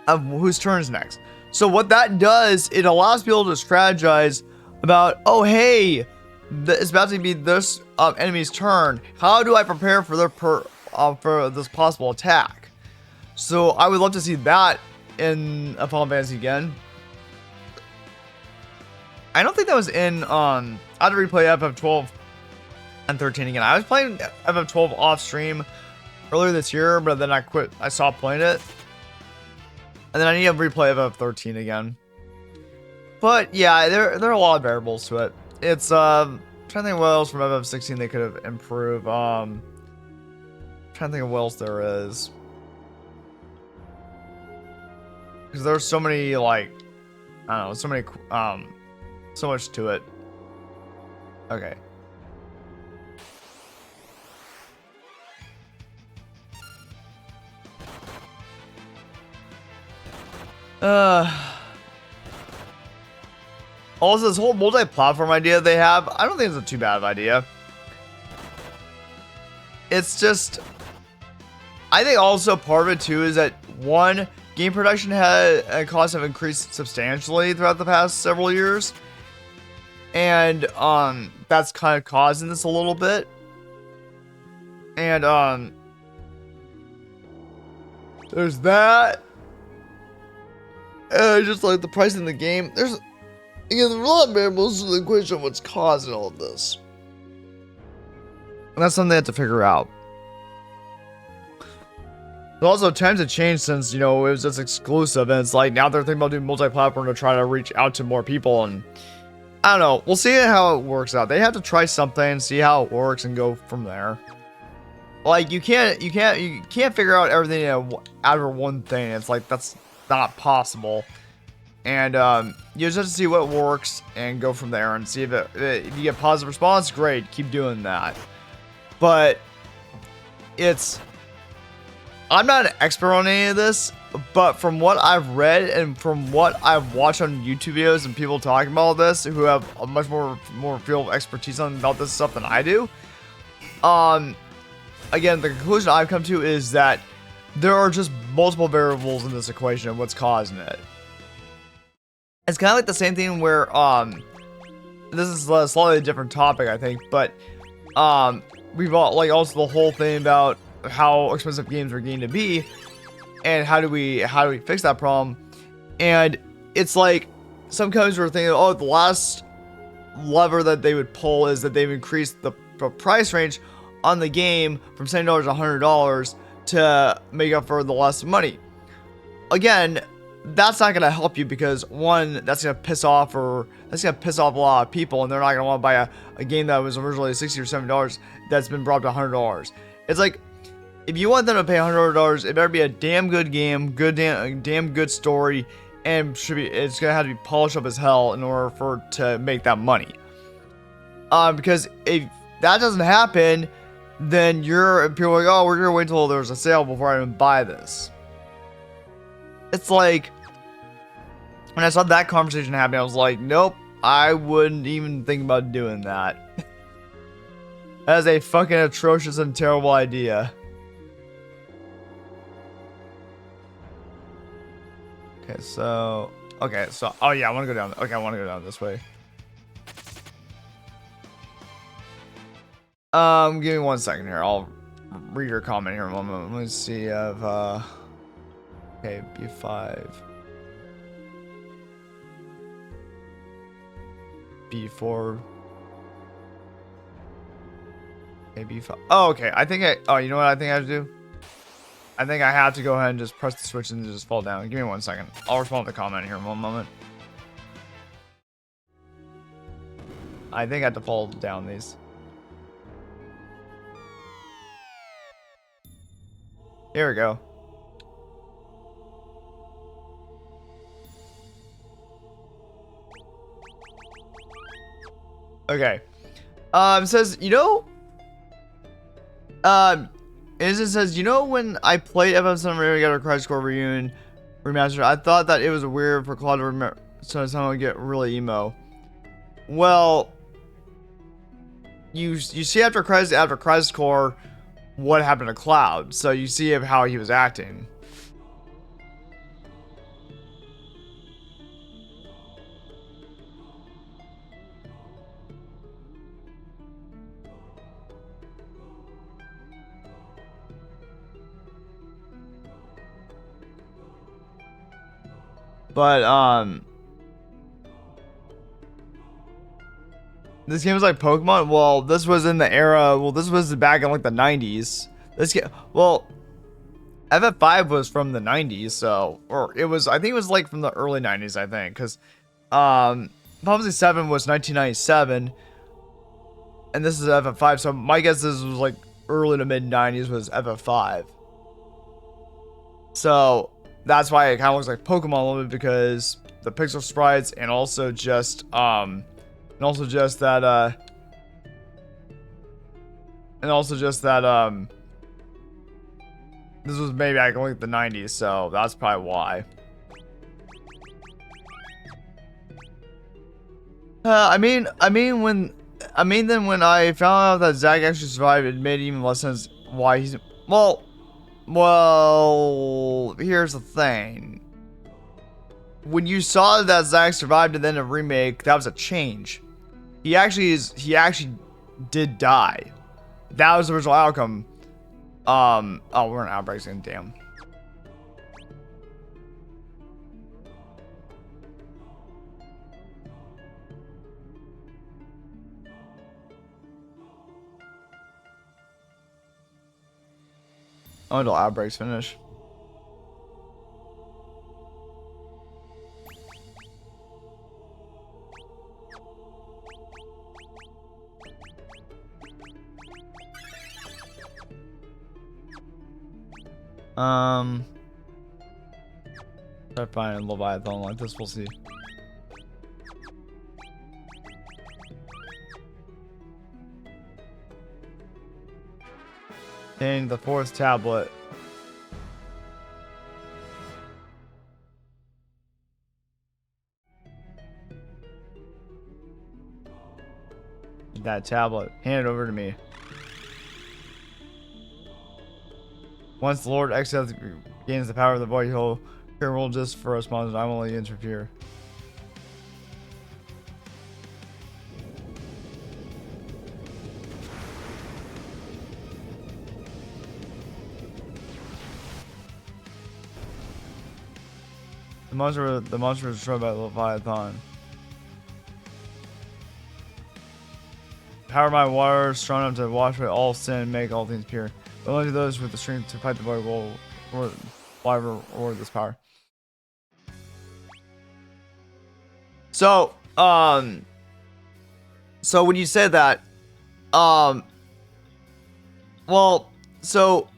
S1: of whose turn is next. So what that does, it allows people to strategize about, oh hey, it's about to be this enemy's turn. How do I prepare for for this possible attack? So I would love to see that in a Final Fantasy again. I don't think that was in I had to replay FF12 and 13 again. I was playing FF12 off stream earlier this year, but then I quit. I stopped playing it. And then I need to replay FF13 again. But yeah, there are a lot of variables to it. It's trying to think what else from FF16 they could have improved. Trying to think of what else there is. Because there's so many, like, I don't know, so much to it. Okay. Also, this whole multi-platform idea they have, I don't think it's a too bad of an idea. It's just, I think also part of it too is that one, game production costs have increased substantially throughout the past several years, and that's kind of causing this a little bit. And there's that. Just like the price in the game, there's again a lot of variables to the question of what's causing all of this, and that's something they have to figure out. But also, times have changed since, you know, it was just exclusive, and it's like now they're thinking about doing multi-platform to try to reach out to more people, and I don't know. We'll see how it works out. They have to try something, see how it works, and go from there. Like you can't figure out everything out of one thing. It's like that's not possible, and you just have to see what works and go from there and see if you get positive response. Great, keep doing that. But I'm not an expert on any of this, but from what I've read and from what I've watched on YouTube videos and people talking about this who have a much more field of expertise about this stuff than I do, again, the conclusion I've come to is that there are just multiple variables in this equation of what's causing it. It's kind of like the same thing where, this is a slightly different topic, I think, but, we've all, like, also the whole thing about how expensive games are getting to be, and how do we fix that problem. And it's like, some companies were thinking, oh, the last lever that they would pull is that they've increased the price range on the game from $70 to $100 to make up for the loss of money. Again, that's not going to help you because one, that's going to piss off a lot of people, and they're not going to want to buy a game that was originally $60 or $70 that's been brought to $100. It's like, if you want them to pay $100, it better be a damn good game, damn good story, and it's going to have to be polished up as hell in order to make that money. Because if that doesn't happen, then people are like, oh, we're gonna wait till there's a sale before I even buy this. It's like, when I saw that conversation happening, I was like, nope, I wouldn't even think about doing that. That is a fucking atrocious and terrible idea. Okay, so, oh yeah, I want to go down. Okay, I want to go down this way. Give me 1 second here. I'll read your comment here in a moment. Let me see if, okay, B5. B4. Okay, B5. Oh, okay. Oh, you know what I think I have to do? I think I have to go ahead and just press the switch and just fall down. Give me 1 second. I'll respond to the comment here in 1 moment. I think I have to fall down these. Here we go. Okay. It says, you know, it says, you know, when I played FF7 Remaster Crisis Core Reunion Remastered, I thought that it was weird for Claude to remember, so someone would get really emo. Well, you see after Crisis Core what happened to Cloud, so you see how he was acting. But this game was like Pokemon. Well, this was in the era. Well, this was back in like the 90s. This game. Well, FF5 was from the 90s, so or it was. I think it was like from the early 90s. I think because Final Fantasy 7 was 1997, and this is FF5. So my guess is was like early to mid 90s was FF5. So that's why it kind of looks like Pokemon a little bit because the pixel sprites and also just that this was maybe I can look at the 90s, so that's probably why. Then when I found out that Zack actually survived, it made even less sense why he's well, here's the thing. When you saw that Zack survived and then a remake, that was a change. He actually did die. That was the original outcome. Oh, we're in outbreaks again, damn. Until outbreaks finish. Start finding a Leviathan like this, we'll see. Dang, the 4th tablet. That tablet. Hand it over to me. Once the Lord Exhale gains the power of the void, he'll roll just for us monsters. I won't let you interfere. The monster was destroyed by the Leviathan. Power my water strong enough to wash away all sin and make all things pure. But only those with the strength to fight the void will reward this power. So, so when you said that, well, so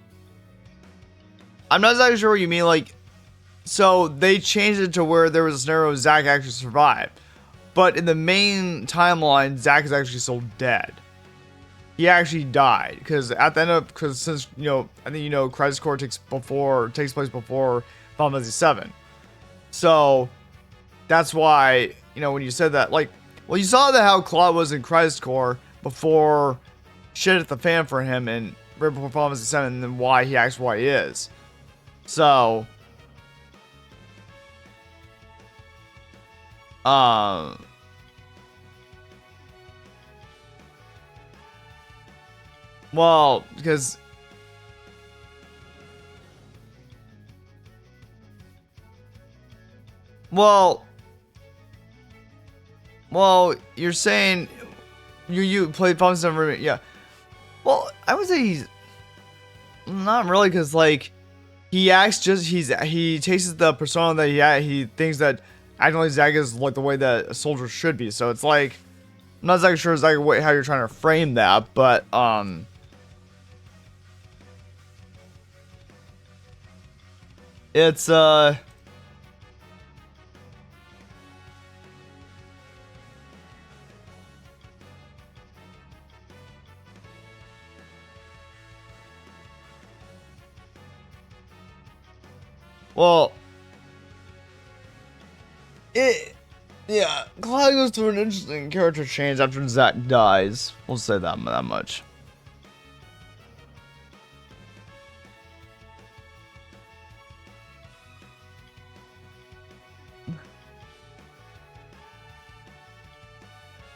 S1: I'm not exactly sure what you mean. Like, so they changed it to where there was a scenario where Zack actually survived, but in the main timeline, Zack is actually still dead. he actually died. Because at the end of, because since, you know, I think, you know, Crisis Core takes place before Final Fantasy 7. So that's why, you know, when you said that, like, well, you saw that how Claude was in Crisis Core before shit hit the fan for him and right before Final Fantasy 7, and then why he acts why he is. So, well, because well, you're saying you played Final Fantasy 7, yeah. Well, I would say he's not really, because like he acts just he takes the persona that he thinks that acting like Zack is like the way that a soldier should be. So it's like I'm not exactly sure exactly how you're trying to frame that, but it's well, yeah, Cloud goes through an interesting character change after Zack dies. We'll say that much.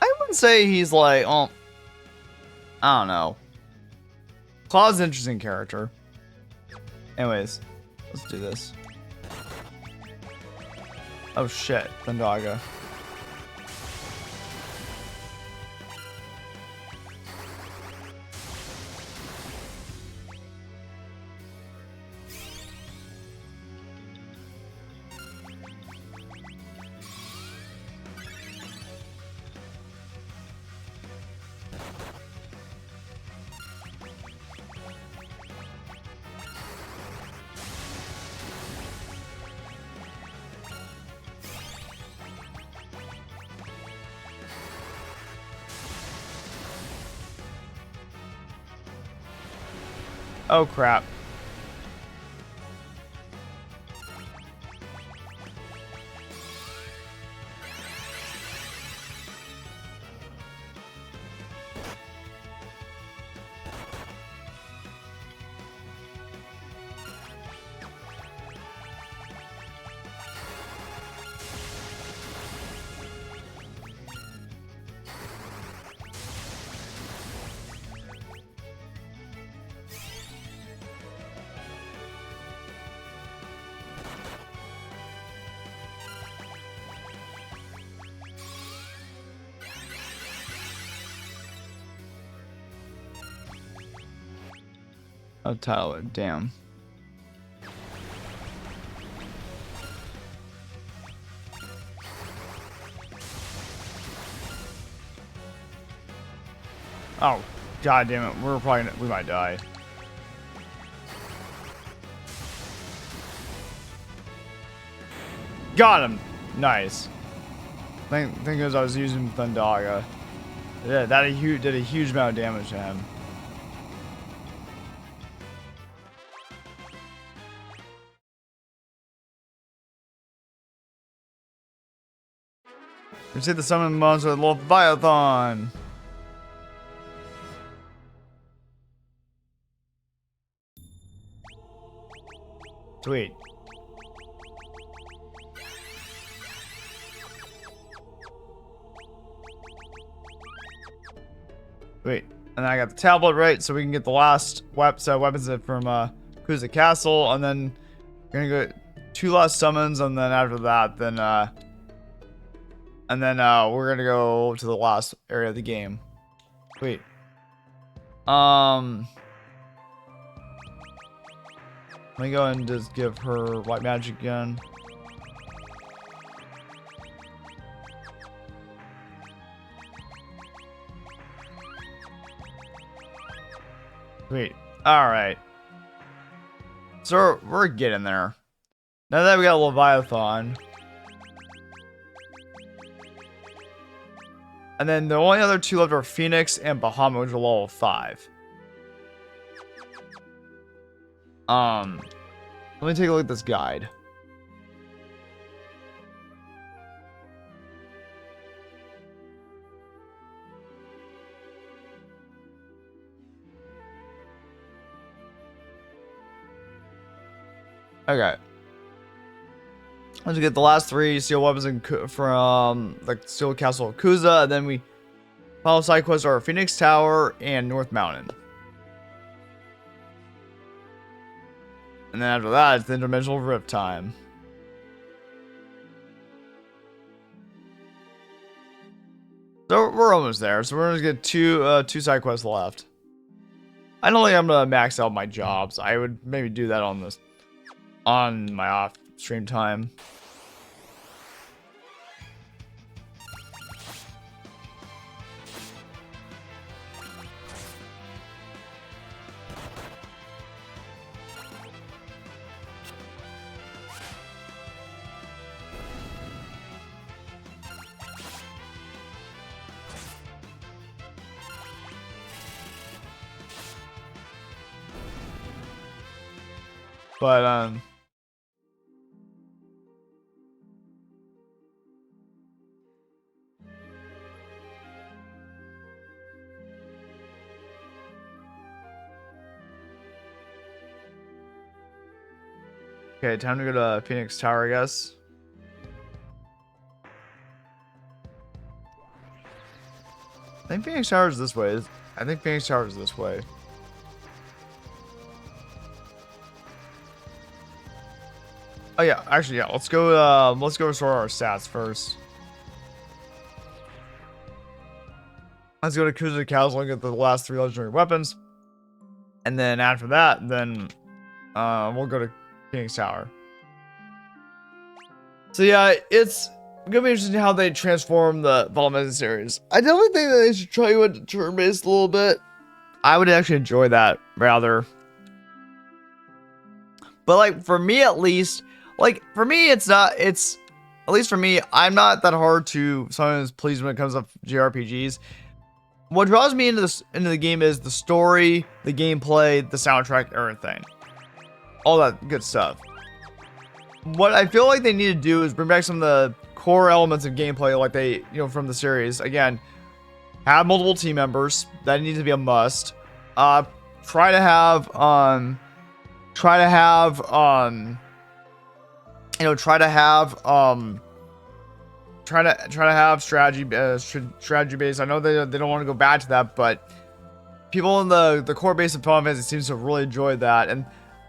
S1: I wouldn't say he's like, oh, I don't know. Cloud's an interesting character. Anyways, let's do this. Oh shit, Thundaga. Oh crap. Oh, Tyler, damn. Oh, god damn it. We might die. Got him. Nice. Thing is, I was using Thundaga. Yeah, that did a huge amount of damage to him. We see the summon monster with Leviathan. Sweet. Wait, and then I got the tablet right, so we can get the last set of weapons from Kuza Castle, and then we're gonna go 2 last summons, and then after that, then we're gonna go to the last area of the game. Wait. Let me go and just give her white magic again. Sweet. Alright. So we're getting there. Now that we got Leviathan. And then the only other 2 left are Phoenix and Bahamut, which are level 5. Let me take a look at this guide. Okay. Let's get the last 3 steel weapons from the Steel Castle of Kuza, and then final side quests are Phoenix Tower and North Mountain. And then after that, it's the Interdimensional Rift time. So we're almost there. So we're gonna get two side quests left. I don't think I'm gonna max out my jobs. I would maybe do that on my off stream time. But okay, time to go to Phoenix Tower, I guess. I think Phoenix Tower is this way. I think Phoenix Tower is this way. Oh yeah, actually yeah. Let's go restore our stats first. Let's go to Kuza Castle and get the last 3 legendary weapons. And then after that, then we'll go to Phoenix Tower. So yeah, it's gonna be interesting how they transform the Final Fantasy series. I definitely think that they should try to go turn-based a little bit. I would actually enjoy that rather. But like for me at least, like for me it's at least for me, I'm not that hard to sometimes please when it comes to JRPGs. What draws me into the game is the story, the gameplay, the soundtrack, everything. All that good stuff. What I feel like they need to do is bring back some of the core elements of gameplay like they, from the series. Again, have multiple team members. That needs to be a must. Try to have strategy base. I know they don't want to go back to that, but people in the core base of Final Fantasy seems to really enjoy that. And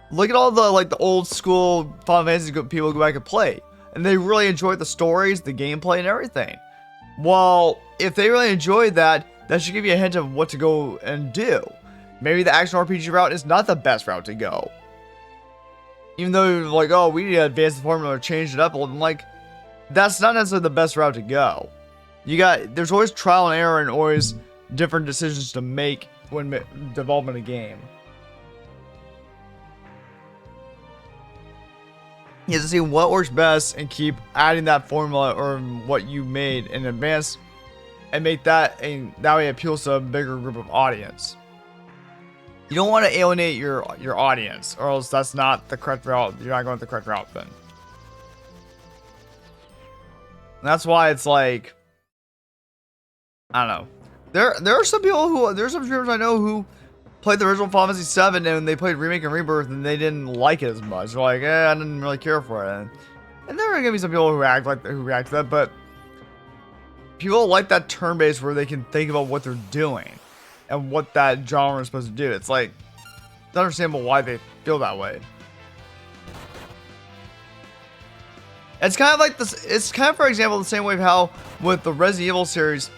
S1: look at all the old school Final Fantasy people go back and play, and they really enjoy the stories, the gameplay, and everything. Well, if they really enjoyed that, that should give you a hint of what to go and do. Maybe the action RPG route is not the best route to go. Even though like, oh, we need to advance the formula or change it up a little, like that's not necessarily the best route to go. There's always trial and error and always different decisions to make when developing a game. You have to see what works best and keep adding that formula or what you made in advance and make that, and that way it appeals to a bigger group of audience. You don't want to alienate your audience, or else that's not the correct route. You're not going the correct route then. And that's why it's like, I don't know. There are some people there's some streamers I know who played the original Final Fantasy 7 and they played Remake and Rebirth and they didn't like it as much. They're like, I didn't really care for it. And there are gonna be some people who react to that, but people like that turn-based where they can think about what they're doing and what that genre is supposed to do. It's like, it's understandable why they feel that way. It's kind of like this. It's kind of, for example, the same way of how with the Resident Evil series,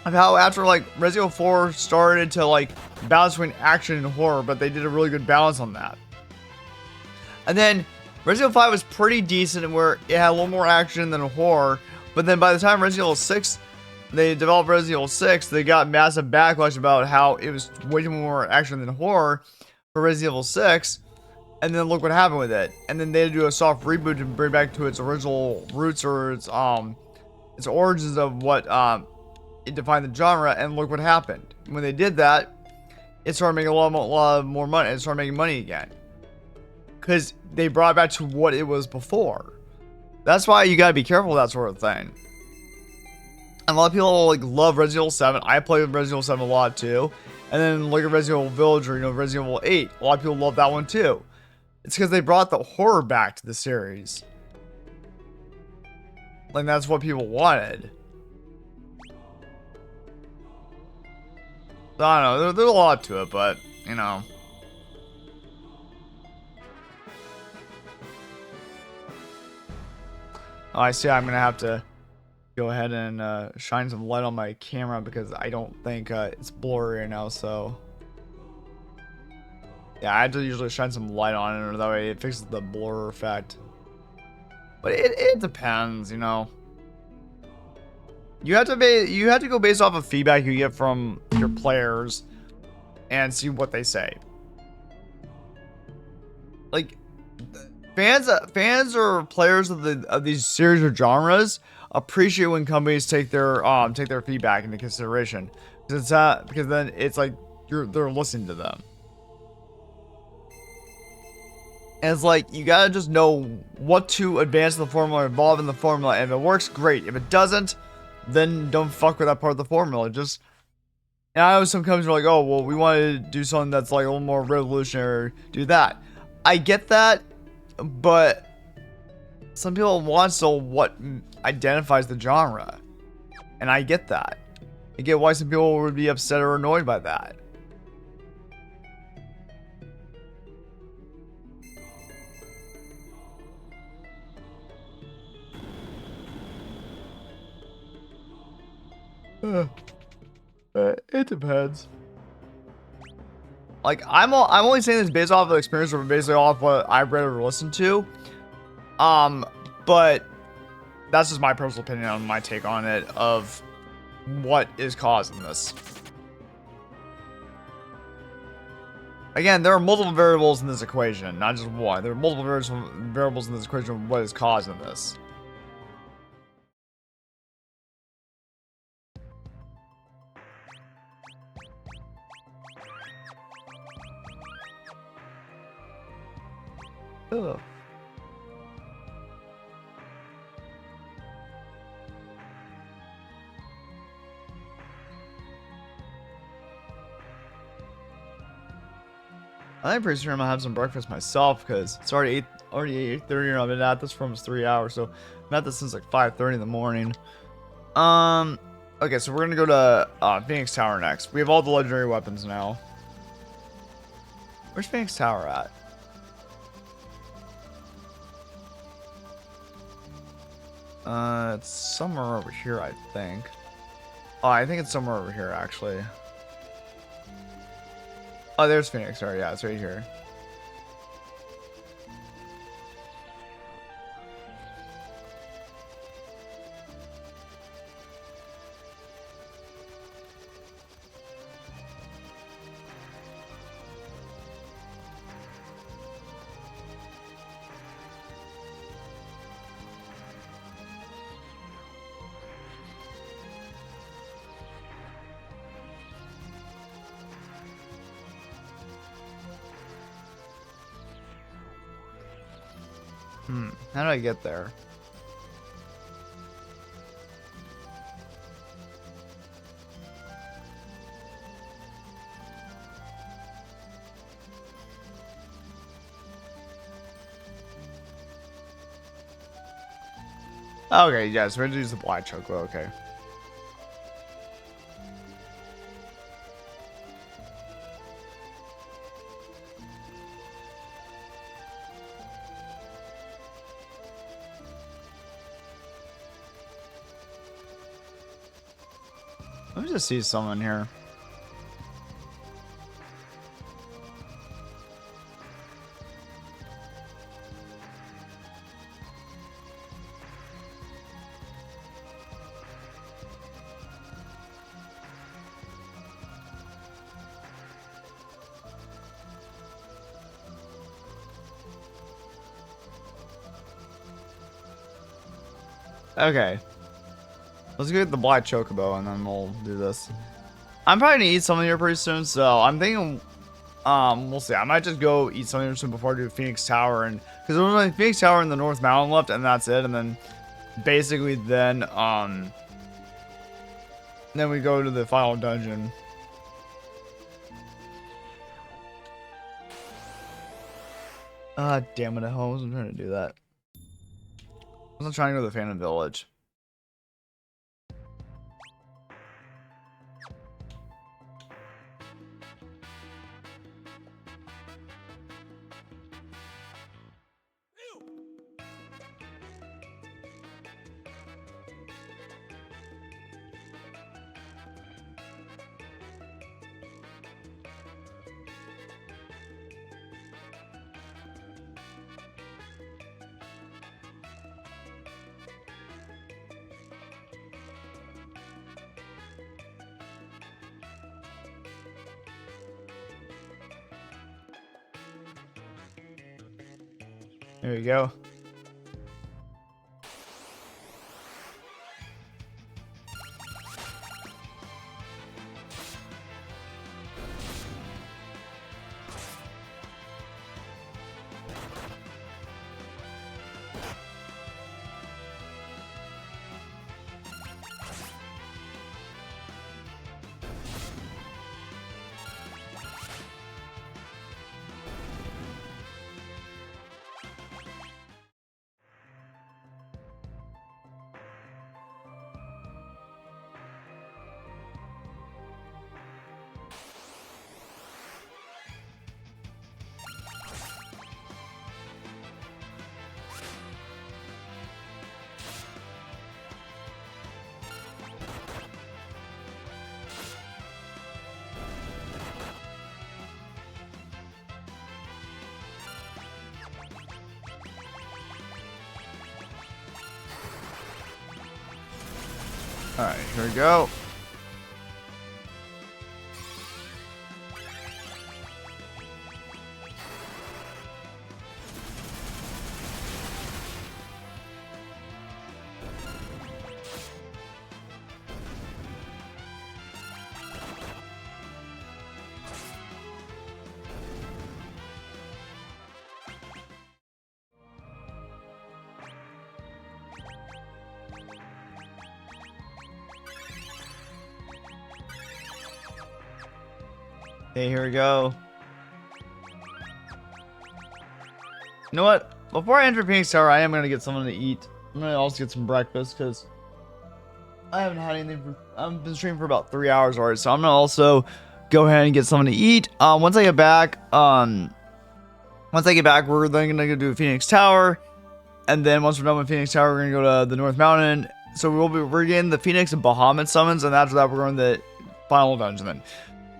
S1: of how after like Resident Evil 4 started to like balance between action and horror, but they did a really good balance on that. And then Resident Evil 5 was pretty decent, where it had a little more action than horror. But then by the time Resident Evil 6, they developed Resident Evil 6, they got massive backlash about how it was way more action than horror for Resident Evil 6. And then look what happened with it. And then they do a soft reboot to bring back to its original roots, or its origins of what it defined the genre, and look what happened. When they did that, it started making a lot more money. It started making money again. Because they brought it back to what it was before. That's why you gotta be careful with that sort of thing. And a lot of people like love Resident Evil 7. I play with Resident Evil 7 a lot too. And then look at Resident Evil Village or Resident Evil 8. A lot of people love that one too. It's because they brought the horror back to the series. Like that's what people wanted. So, I don't know. There's a lot to it, but you know. Oh, I see. I'm gonna have to go ahead and shine some light on my camera because I don't think it's blurry right now. So yeah, I have to usually shine some light on it, or that way it fixes the blur effect. But it depends, you know. You have to go based off of feedback you get from your players and see what they say. Like fans or players of these series or genres appreciate when companies take their feedback into consideration. Because then it's like they're listening to them. And it's like, you gotta just know what to advance the formula, evolve in the formula, and if it works, great. If it doesn't, then don't fuck with that part of the formula. Just, and I know some companies are like, oh, well, we want to do something that's like a little more revolutionary, do that. I get that, but some people want what identifies the genre. And I get that. I get why some people would be upset or annoyed by that. It depends. Like I'm only saying this based off of experience or basically off what I've read or listened to. But that's just my personal opinion on my take on it of what is causing this. Again, there are multiple variables in this equation, not just one. There are multiple variables in this equation of what is causing this. Ugh. I'm pretty sure I'm gonna have some breakfast myself because it's already 8:30 and I've been at this for almost 3 hours. So I'm at this since like 5:30 in the morning. Okay, so we're gonna go to Phoenix Tower next. We have all the legendary weapons now. Where's Phoenix Tower at? It's somewhere over here, I think. Oh, I think it's somewhere over here, actually. Oh, there's Phoenix Tower. Yeah, it's right here. How do I get there? Okay, yes, we're gonna use the black chocolate, okay. Let me just see someone here. Okay. Let's get the black chocobo and then we'll do this. I'm probably gonna eat something here pretty soon, so I'm thinking, we'll see. I might just go eat something soon before I do Phoenix Tower, and because there's only Phoenix Tower and the North Mountain left, and that's it. And then basically then we go to the final dungeon. Ah, damn it! I wasn't trying to do that. I wasn't trying to go to the Phantom Village. There you go. Alright, here we go. Hey, here we go. You know what? Before I enter Phoenix Tower, I am gonna get something to eat. I'm gonna also get some breakfast because I haven't had anything for. I've been streaming for about 3 hours already, so I'm gonna also go ahead and get something to eat. Once I get back, we're then gonna go do Phoenix Tower, and then once we're done with Phoenix Tower, we're gonna go to the North Mountain. So we're getting the Phoenix and Bahamut summons, and after that, we're going to the final dungeon then.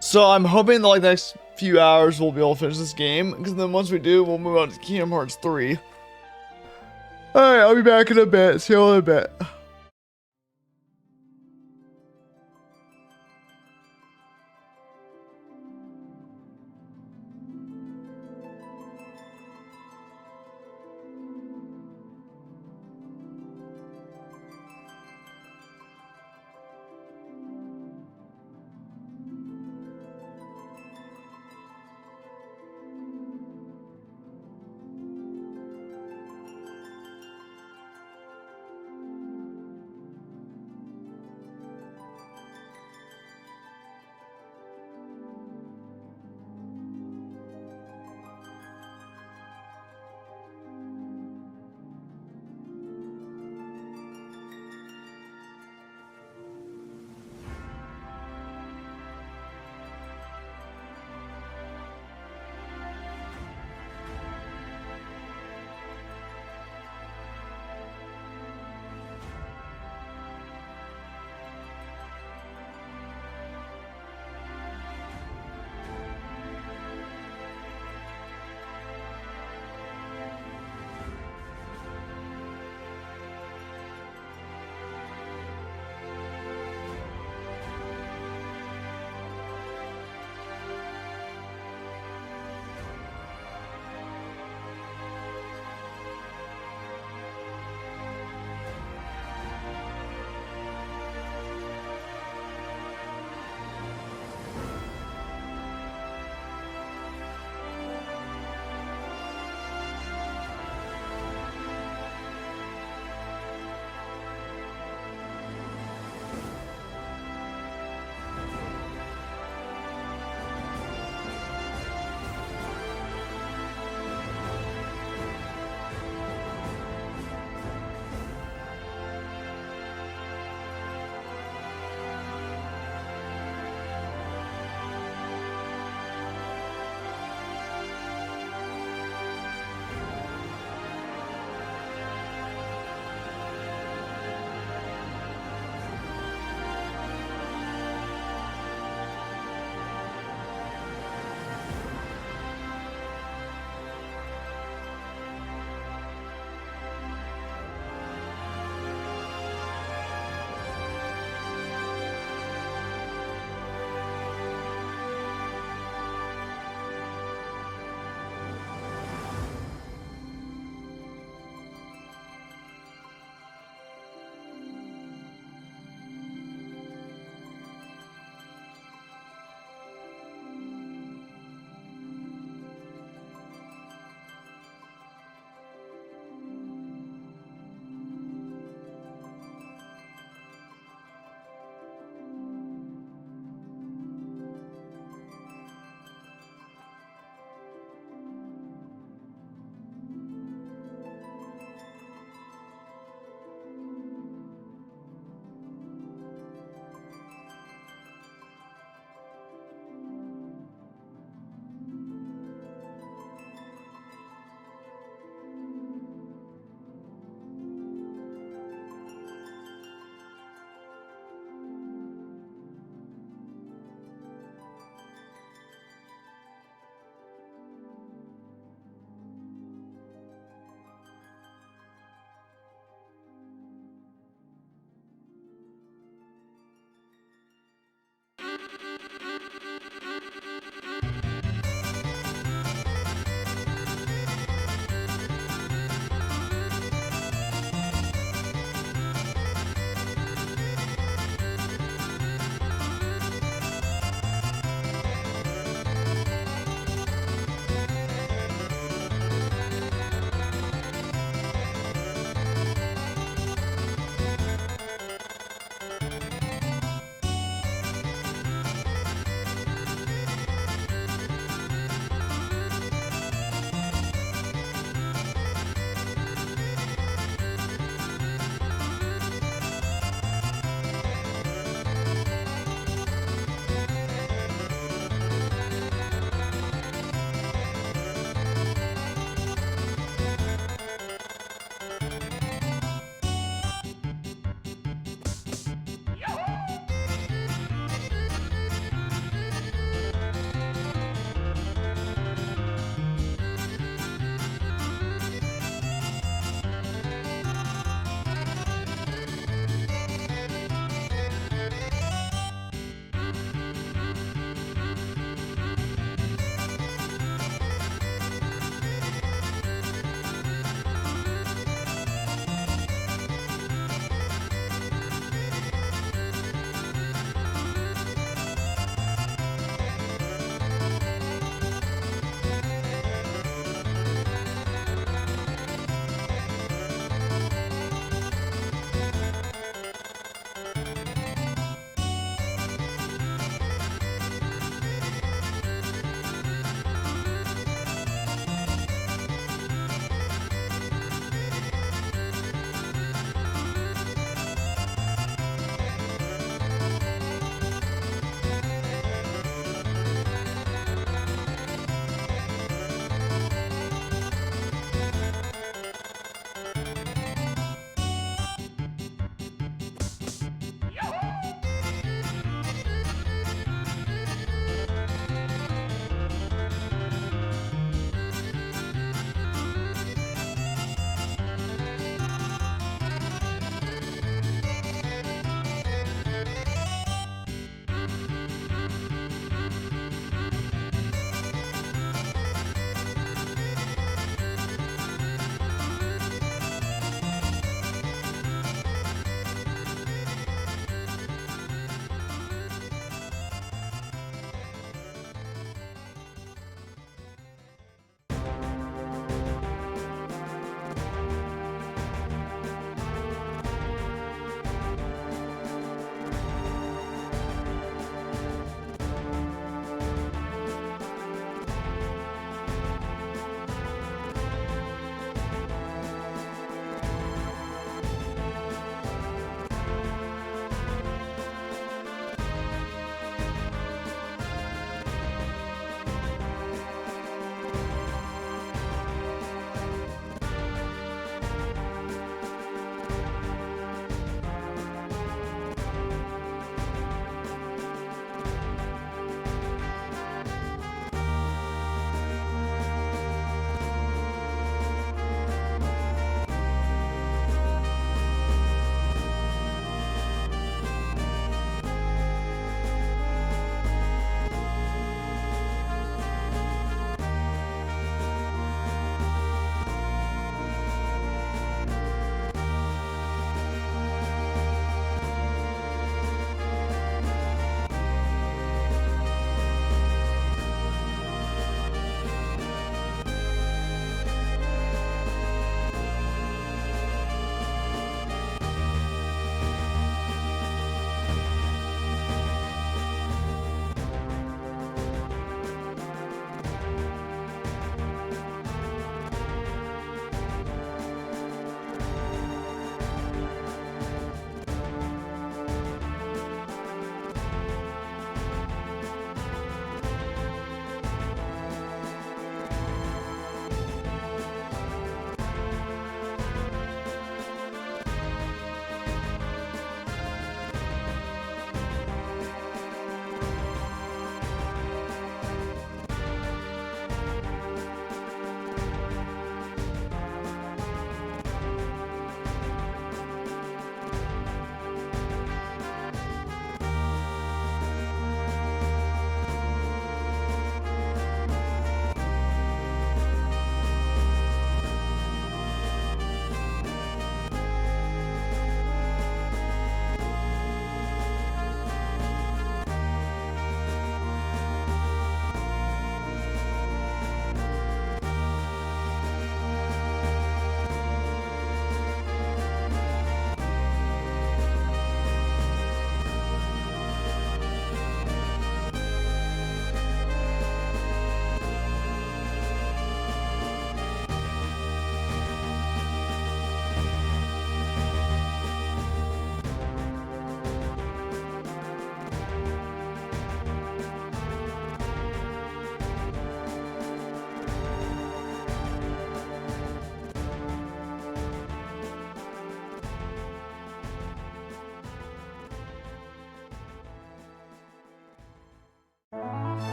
S1: So I'm hoping that like the next few hours we'll be able to finish this game, because then once we do, we'll move on to Kingdom Hearts 3. Alright, I'll be back in a bit. See you all in a bit.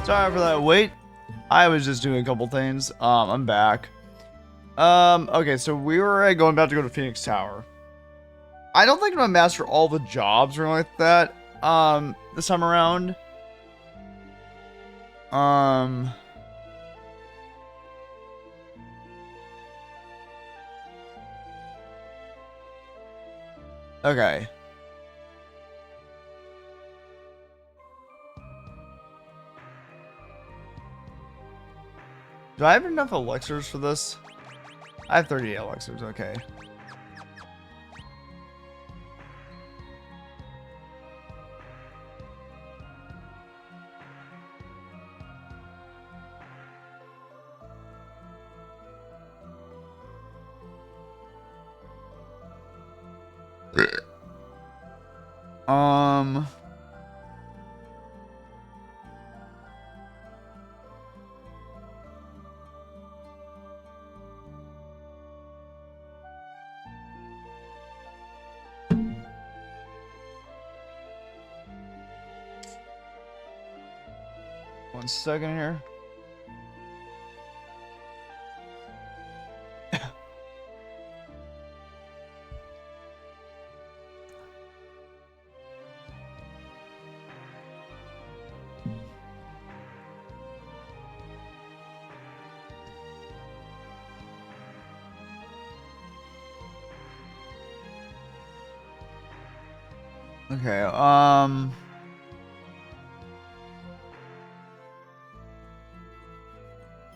S1: Sorry for that wait. I was just doing a couple things. I'm back. Okay, so we were about to go to Phoenix Tower. I don't think I'm gonna master all the jobs or anything like that. This time around. Okay. Do I have enough elixirs for this? I have 38 elixirs, okay. Um... One second here. Okay,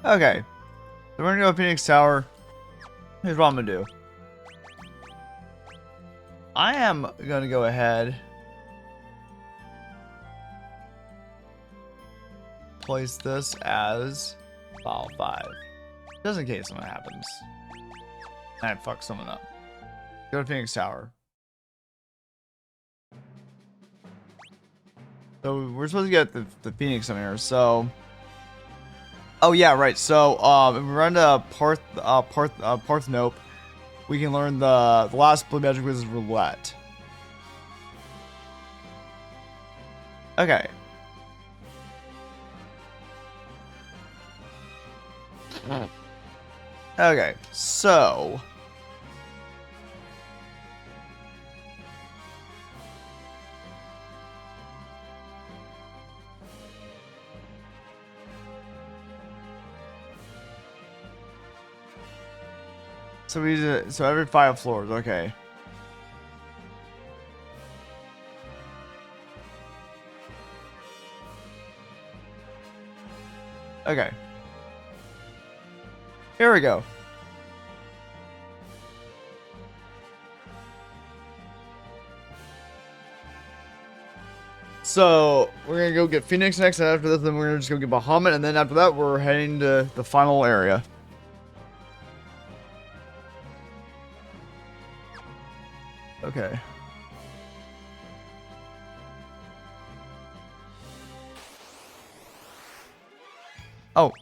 S1: okay. So we're gonna go to Phoenix Tower. Here's what I'm gonna do. I am gonna go ahead. Place this as file 5. Just in case something happens. And I fuck someone up. Go to Phoenix Tower. So we're supposed to get the Phoenix in here, so... Oh yeah, right, so if we run to Parthenope, we can learn the last Blue Magic Wizard's Roulette. Okay. Okay, so... So every 5 floors, okay. Okay. Here we go. So we're gonna go get Phoenix next, and after this, then we're gonna just go get Bahamut, and then after that, we're heading to the final area. Okay. Oh.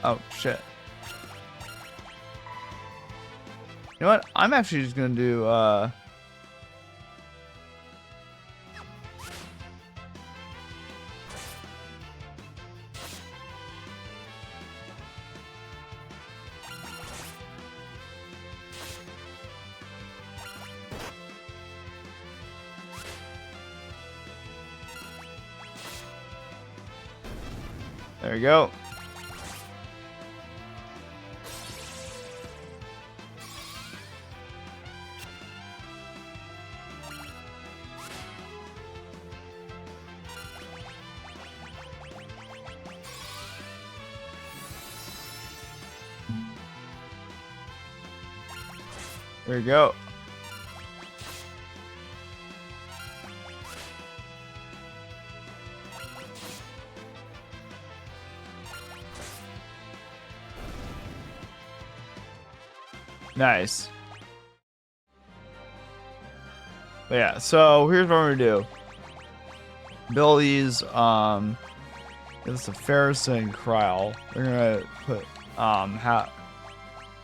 S1: Oh, shit. You know what? I'm actually just gonna do, there we go. There we go. Nice. But yeah, so here's what we're gonna do. Abilities, it's a Ferris and Kryl. We're gonna put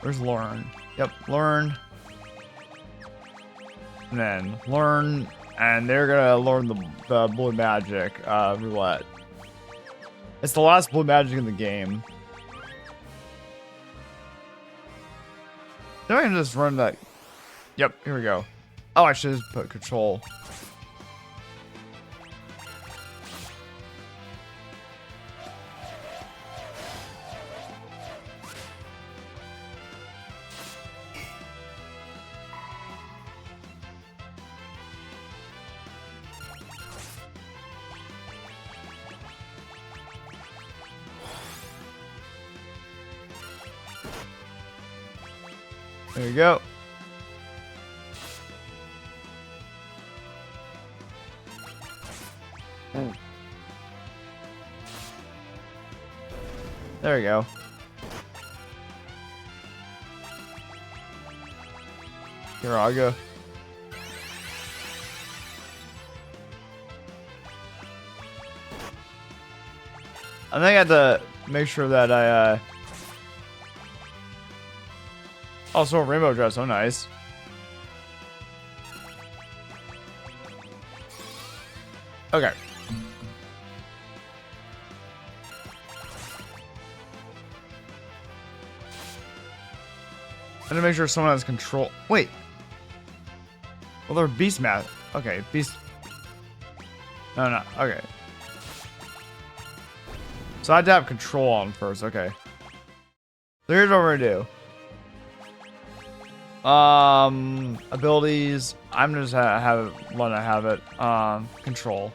S1: where's Learn? Yep, Learn. And then Learn and they're gonna learn the blue magic roulette. It's the last blue magic in the game. Then I can just run that. Yep, here we go. Oh, I should just put control. There you go. There we go. Here I go. I think I have to make sure that I also a rainbow dress, oh nice. Okay. I'm gonna make sure someone has control. Wait. Well, they're beast math. Okay, beast. No. Okay. So I had to have control on first. Okay. So here's what we're gonna do. Abilities. I'm just have it. Control.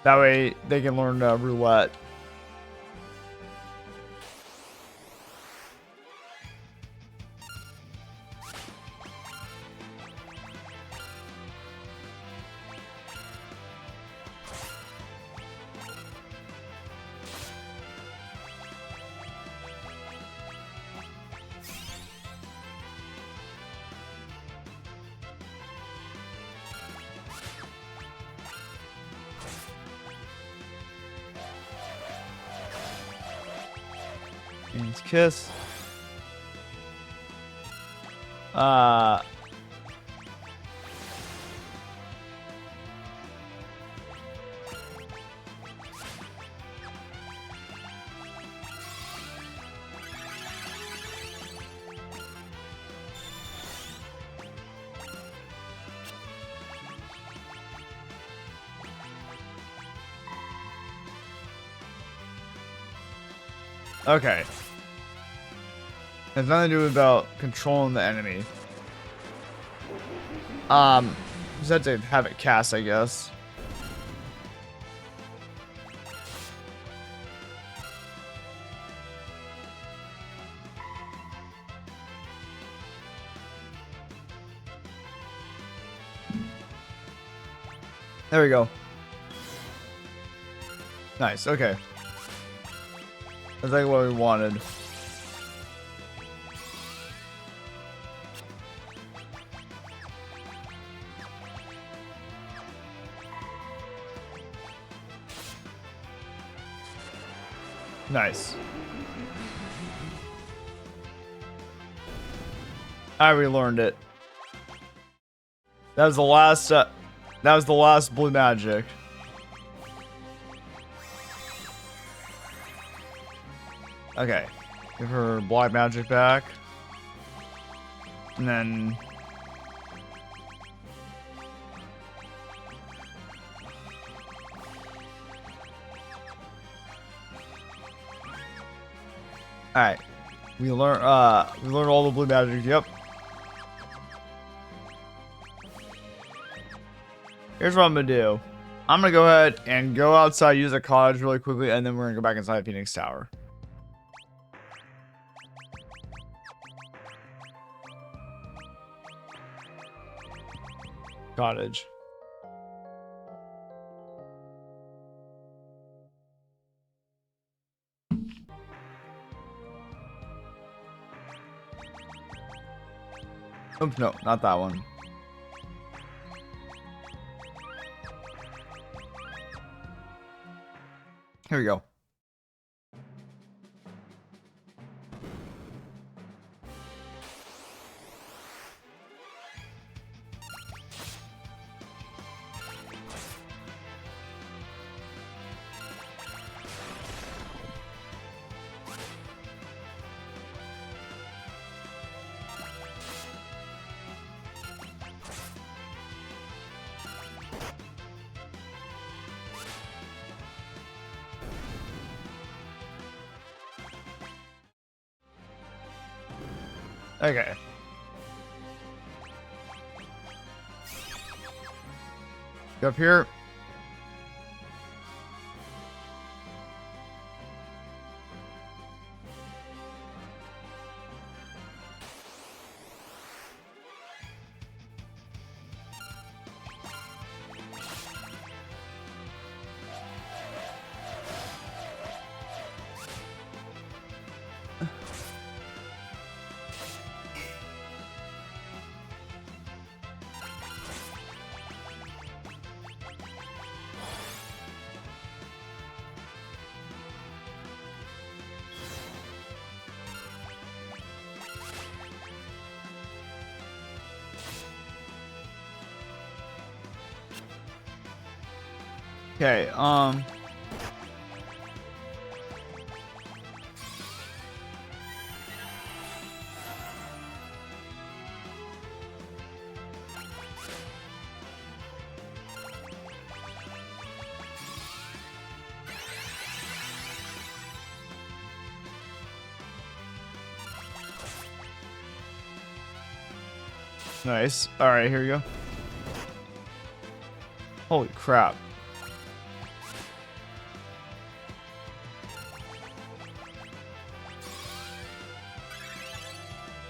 S1: That way they can learn roulette. Queen's Kiss. Okay. Has nothing to do about controlling the enemy. Just have to have it cast, I guess. There we go. Nice, okay. That's like what we wanted. Nice. I relearned it. That was the last. That was the last blue magic. Okay, give her black magic back, and then. All right, we learned all the blue magic. Yep. Here's what I'm gonna do. I'm gonna go ahead and go outside, use a cottage really quickly, and then we're gonna go back inside Phoenix Tower. Cottage. Oops, no, not that one. Here we go. Okay. Go up here. Okay, nice. Alright, here we go. Holy crap.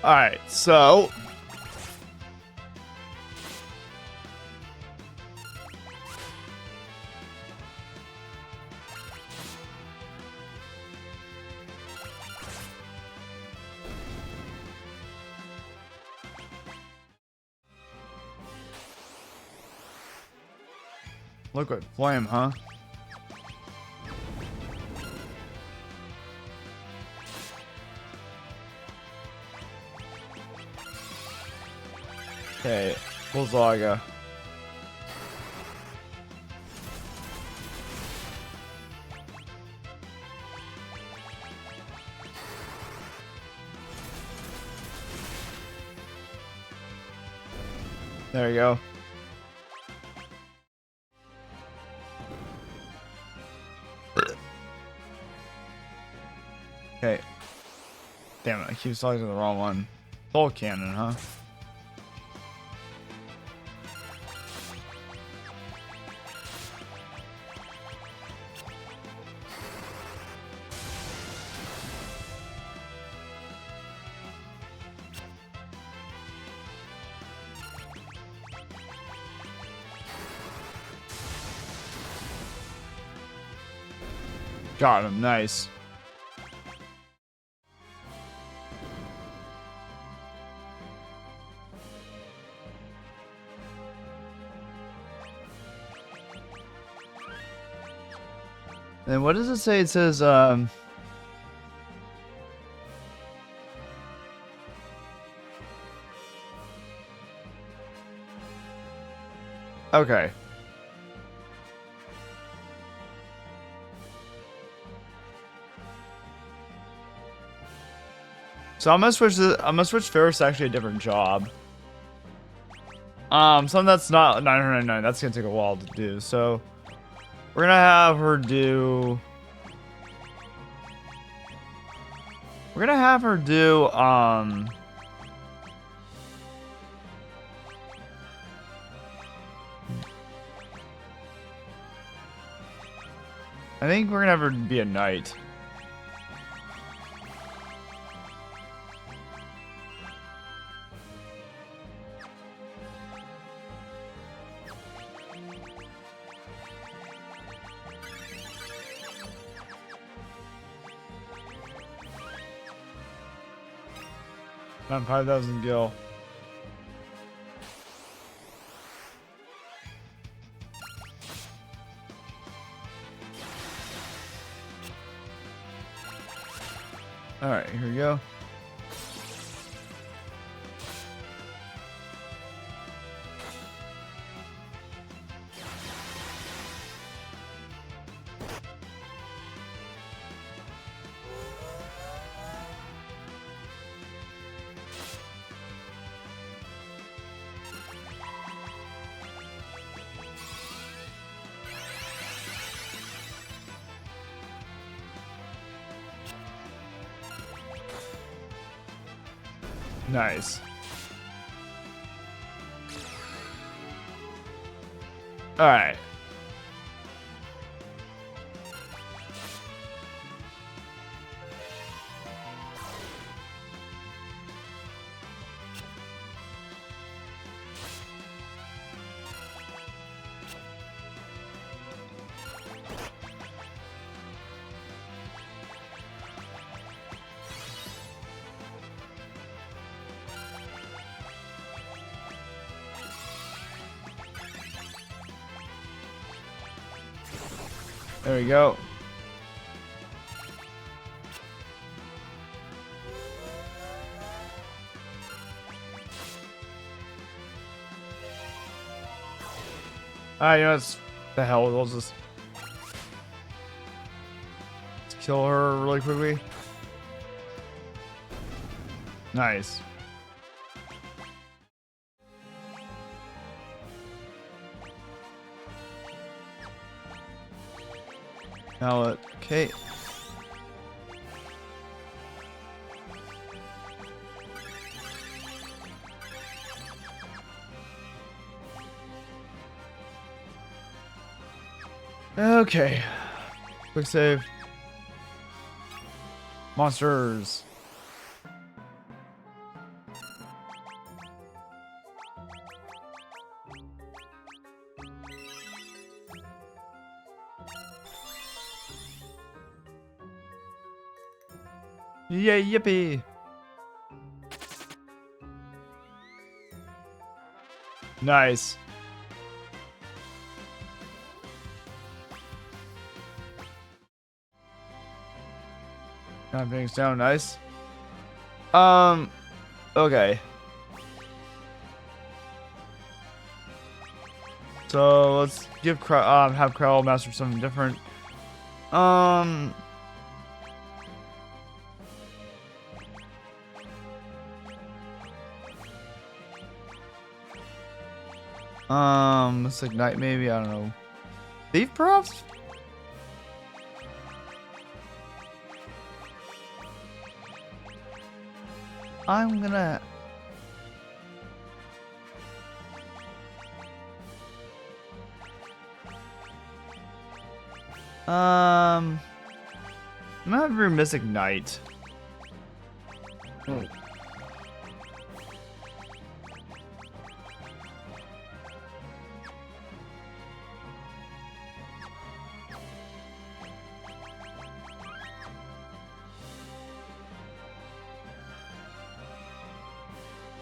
S1: Alright, so liquid flame, huh? Okay, Bullsaga. There you go. Okay. Damn it, I keep selecting the wrong one. Soul Cannon, huh? Got him, nice. And what does it say? It says, okay. So I'm gonna switch Ferris to actually a different job. Something that's not 999. That's gonna take a while to do. So we're gonna have her do. We're gonna have her do. I think we're gonna have her be a knight. Around 5,000 gil. Alright, here we go. Nice. All right. There we go. Alright, you know what's the hell? We'll just let's kill her really quickly. Nice. Now, okay. Okay. Quick save. Monsters. Yay, yippee. Nice. Not things down, nice. Okay. So let's give have Krell master something different. Let's ignite maybe, I don't know. Thief perhaps? I'm gonna I'm gonna have her miss ignite. Oh.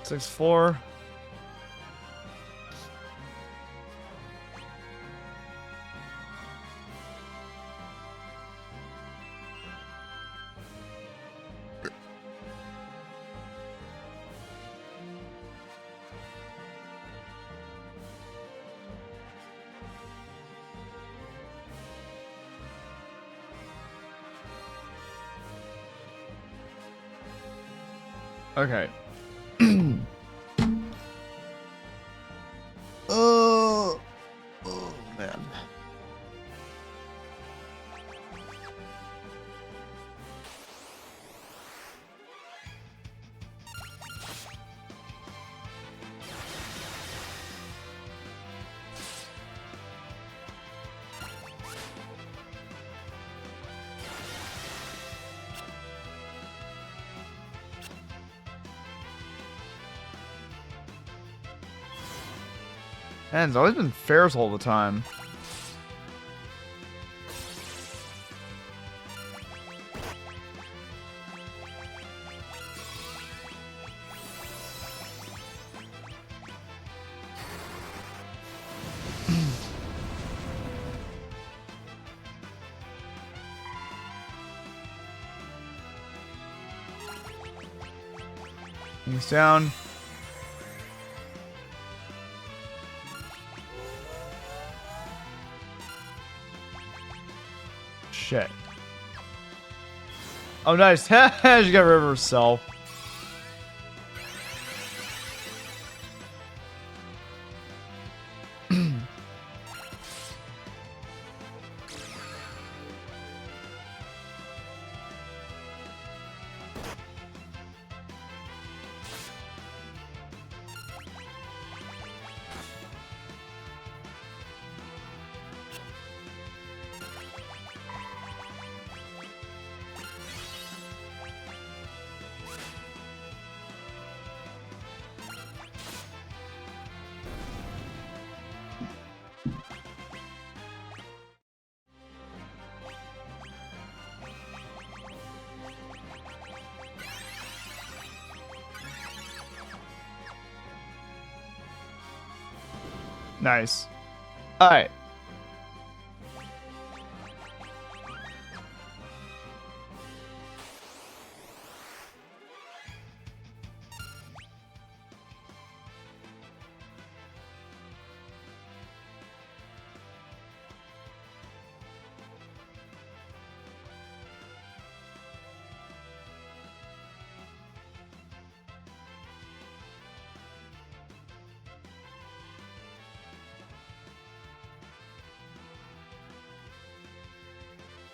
S1: Six, 4. Okay. Oh man. Man, it's always been Ferris all the time. He's down. Shit. Oh, nice. She got rid of herself. Nice. All right.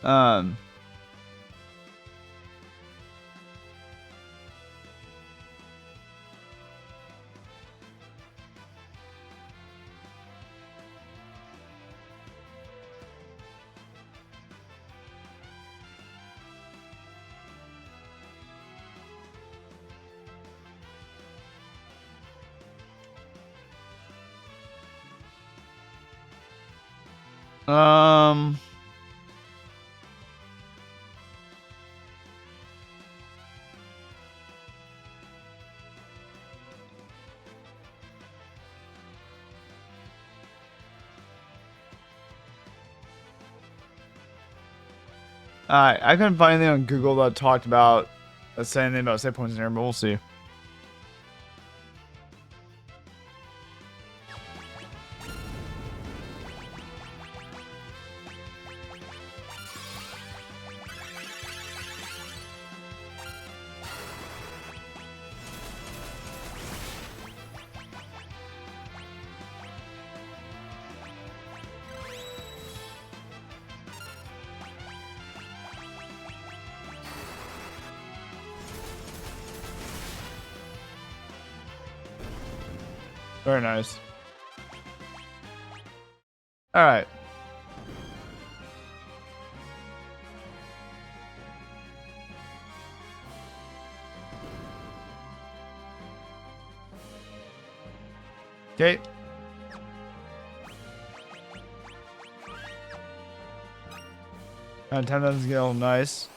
S1: Um. Um. Alright, I couldn't find anything on Google that talked about saying anything about save points in here, but we'll see. Very nice. Alright. Okay. And 10,000 skill, nice.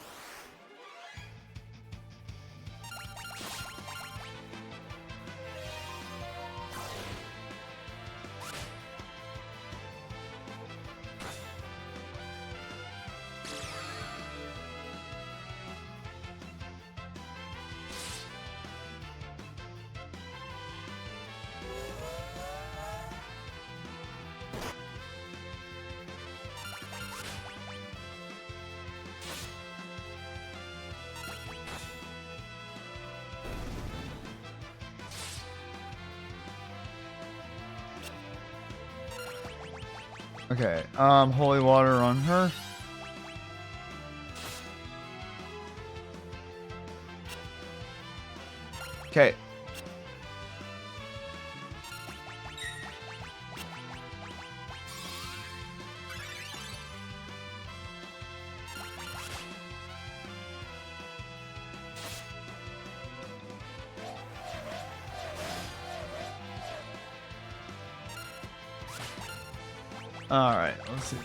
S1: Okay, holy water on her. Okay. Alright, let's see.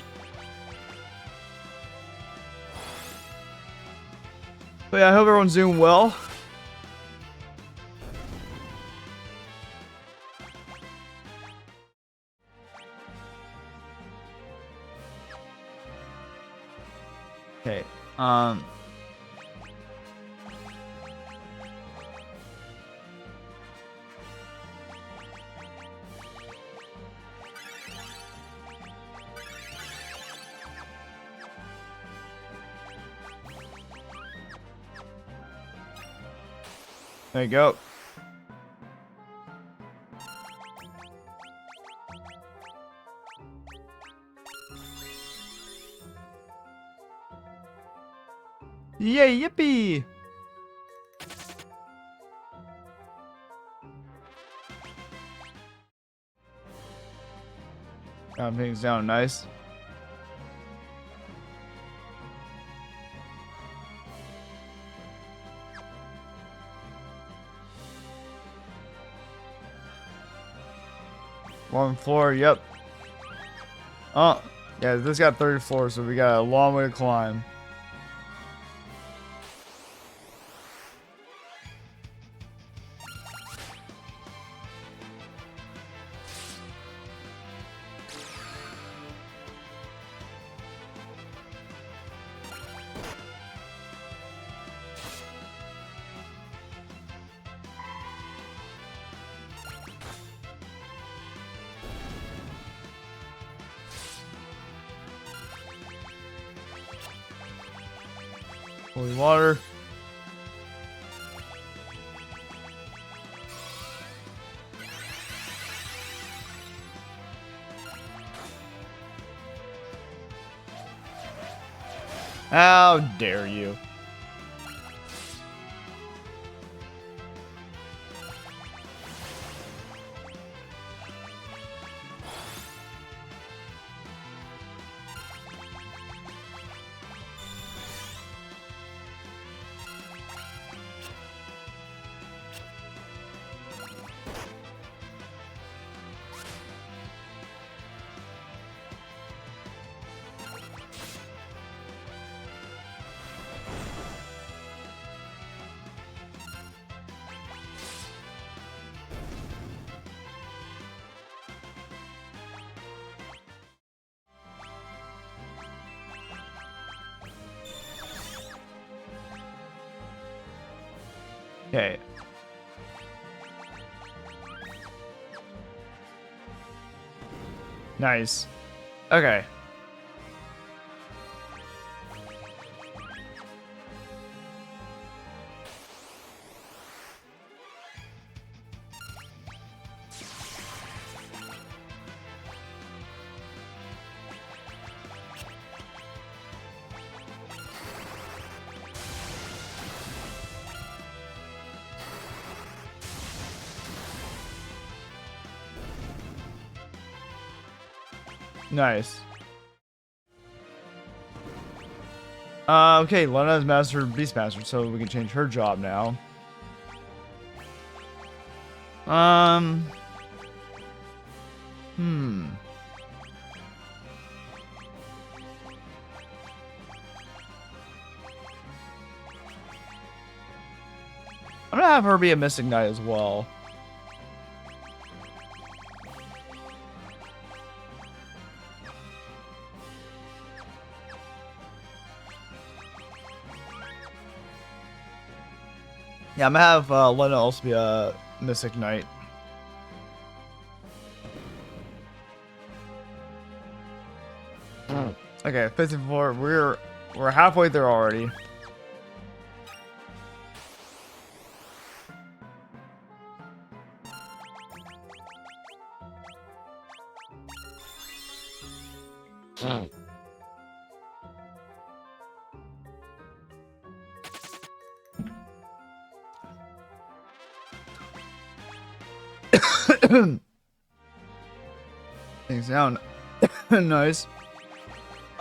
S1: But yeah, I hope everyone's doing well. Okay, there you go. Yay, yippee! Calm things down, nice. One floor, yep. Oh, yeah, this got 30 floors, so we got a long way to climb. Holy water. How dare you? Okay. Nice. Okay. Nice. Okay, Lena's master Beastmaster, so we can change her job now. I'm gonna have her be a Mystic Knight as well. Yeah, I'm gonna have Lena also be a Mystic Knight. Okay, 54. We're halfway there already. Things sound nice.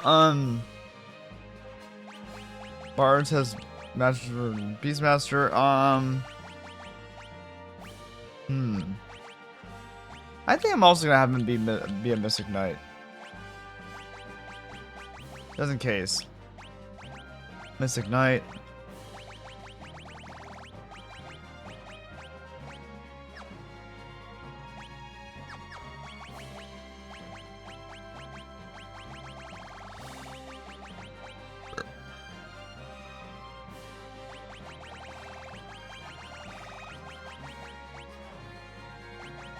S1: Barnes has Master Beastmaster. I think I'm also gonna have him be a Mystic Knight. Just in case. Mystic Knight.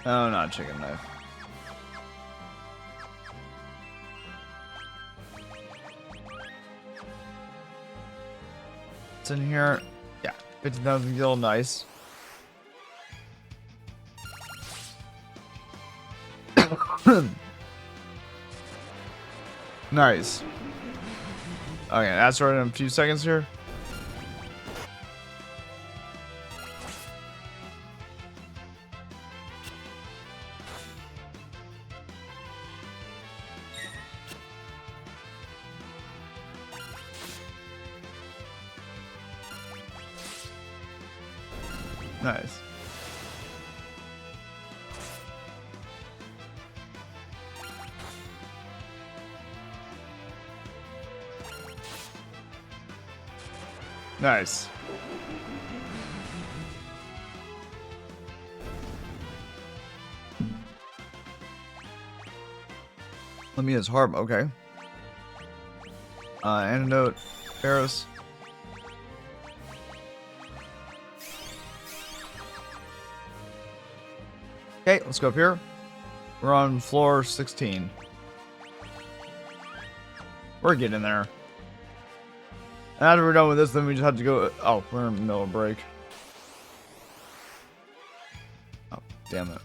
S1: Oh, not chicken knife. It's in here. Yeah, 50,000 gil, nice. Nice. Okay, that's right in a few seconds here. Nice. Nice. Let me his harp, okay. Antidote, Pharaohs. Okay, let's go up here. We're on floor 16. We're getting there. And after we're done with this, then we just have to go. Oh, we're in the middle of break. Oh, damn it.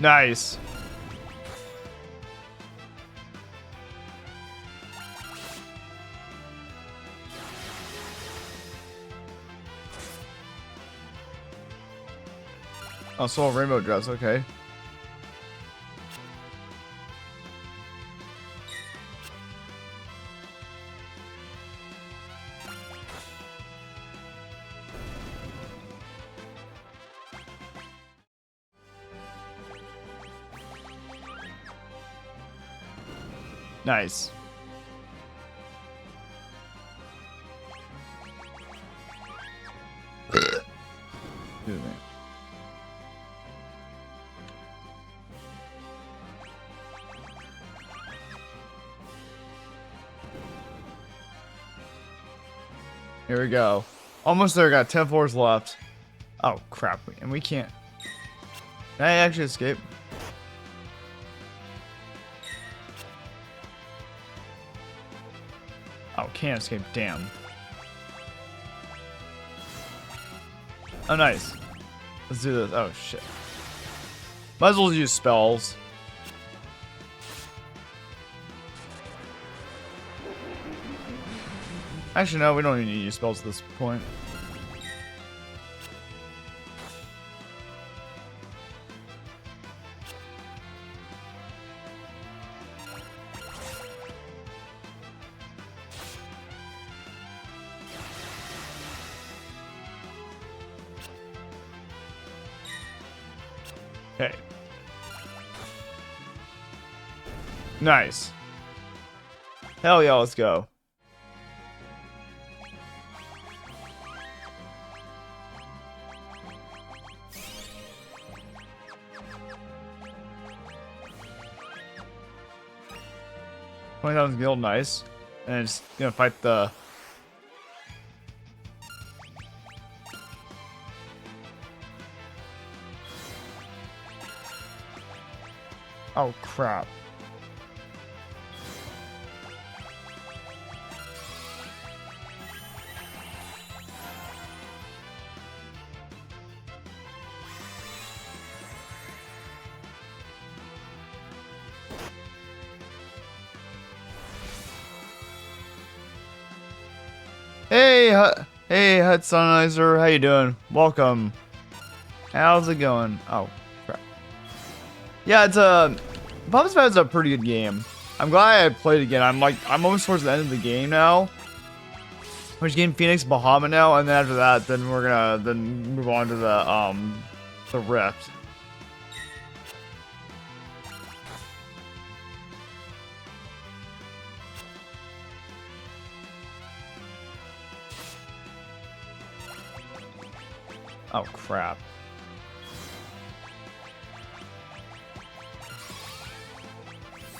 S1: Nice. Oh, so a rainbow dress, okay. Nice. Excuse me. Here we go. Almost there, got 10 floors left. Oh, crap. And we can't. Can I actually escape? Oh, can't escape. Damn. Oh, nice. Let's do this. Oh, shit. Might as well use spells. Actually, no, we don't even need to use spells at this point. Okay. Nice. Hell yeah, let's go. $20,000 guild, nice. And it's gonna fight the. Oh crap. Hey, Hudsonizer, how you doing? Welcome. How's it going? Oh, crap. Yeah, it's FF5 is a pretty good game. I'm glad I played again. I'm almost towards the end of the game now. We're just getting Phoenix Bahamut now, and then after that, then we're gonna move on to the Rift. Oh crap.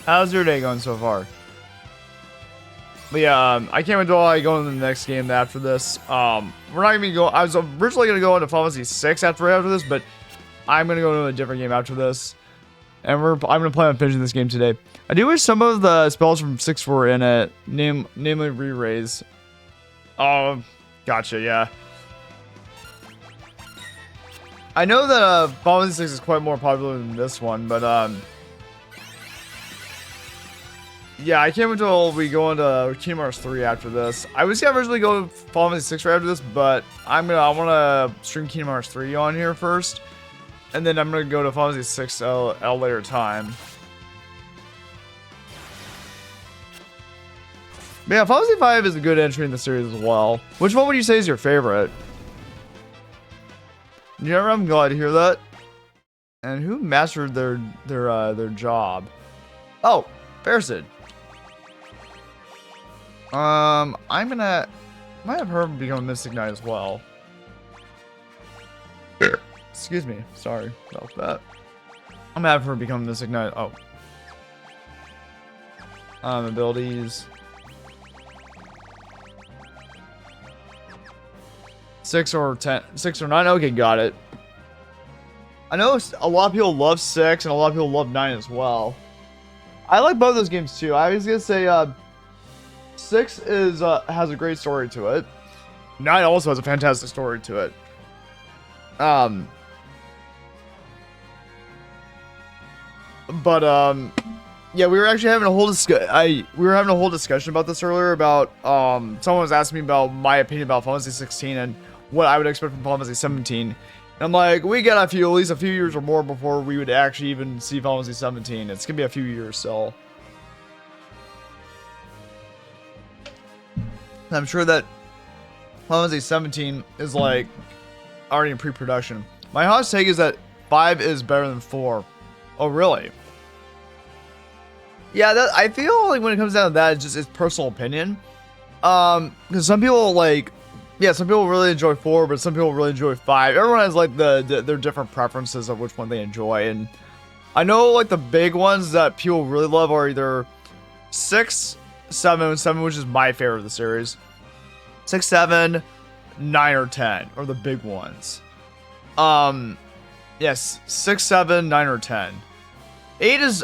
S1: How's your day going so far? But yeah, I can't wait until I go into the next game after this. We're not gonna go. I was originally gonna go into Final Fantasy 6 after this, but I'm gonna go into a different game after this. And I'm gonna plan on finishing this game today. I do wish some of the spells from 6 were in it, namely re-raise. Oh, gotcha. Yeah. I know that Final Fantasy 6 is quite more popular than this one, but yeah, I can't wait until we go into Kingdom Hearts 3 after this. I was gonna originally go Final Fantasy 6 right after this, but I wanna stream Kingdom Hearts 3 on here first, and then I'm gonna go to Final Fantasy 6 at a later time. But yeah, Final Fantasy 5 is a good entry in the series as well. Which one would you say is your favorite? I'm glad to hear that. And who mastered their job? Oh, Sid. Might have her become a Mystic Knight as well. Excuse me. Sorry about that. I'm gonna have her become a Mystic Knight. Oh. Abilities. 6 or 10. 6 or 9. Okay, got it. I know a lot of people love 6 and a lot of people love 9 as well. I like both those games too. I was gonna say 6 has a great story to it. 9 also has a fantastic story to it. Yeah, we were actually having a whole discussion about this earlier about someone was asking me about my opinion about Final Fantasy 16 and what I would expect from Final Fantasy 17. And I'm like, we got at least a few years or more before we would actually even see Final Fantasy 17. It's gonna be a few years still. I'm sure that Final Fantasy 17 is like already in pre-production. My hot take is that 5 is better than 4. Oh, really? Yeah, I feel like when it comes down to that, it's personal opinion. Because some people some people really enjoy 4, but some people really enjoy 5. Everyone has like their different preferences of which one they enjoy, and I know like the big ones that people really love are either 6, 7, which is my favorite of the series. 6, 7, 9, or 10 are the big ones. Yes, 6, 7, 9, or 10. 8 is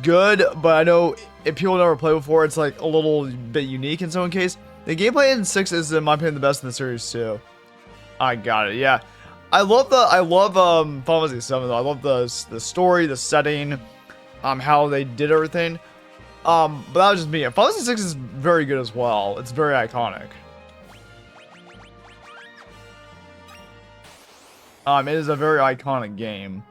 S1: good, but I know if people never played before, it's like a little bit unique in some case. The gameplay in 6 is, in my opinion, the best in the series too. I got it. Yeah, I love Final Fantasy 7 though. I love the story, the setting, how they did everything. But that was just me. Final Fantasy 6 is very good as well. It's very iconic. It is a very iconic game.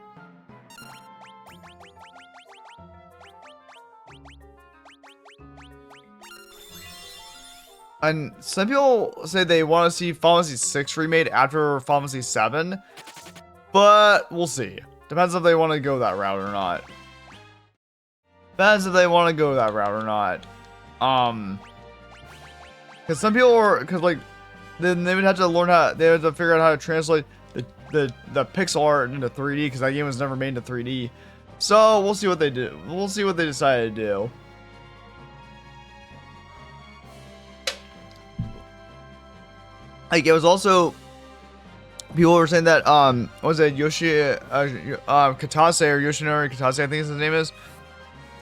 S1: And some people say they want to see Final Fantasy 6 remade after Final Fantasy 7, but we'll see. Depends if they want to go that route or not. Depends if they want to go that route or not. Because some people are, then they would have to they have to figure out how to translate the pixel art into 3D, because that game was never made into 3D. So we'll see what they do. We'll see what they decide to do. Like, it was also, people were saying that what was it, Katase or Yoshinori Katase, I think his name is,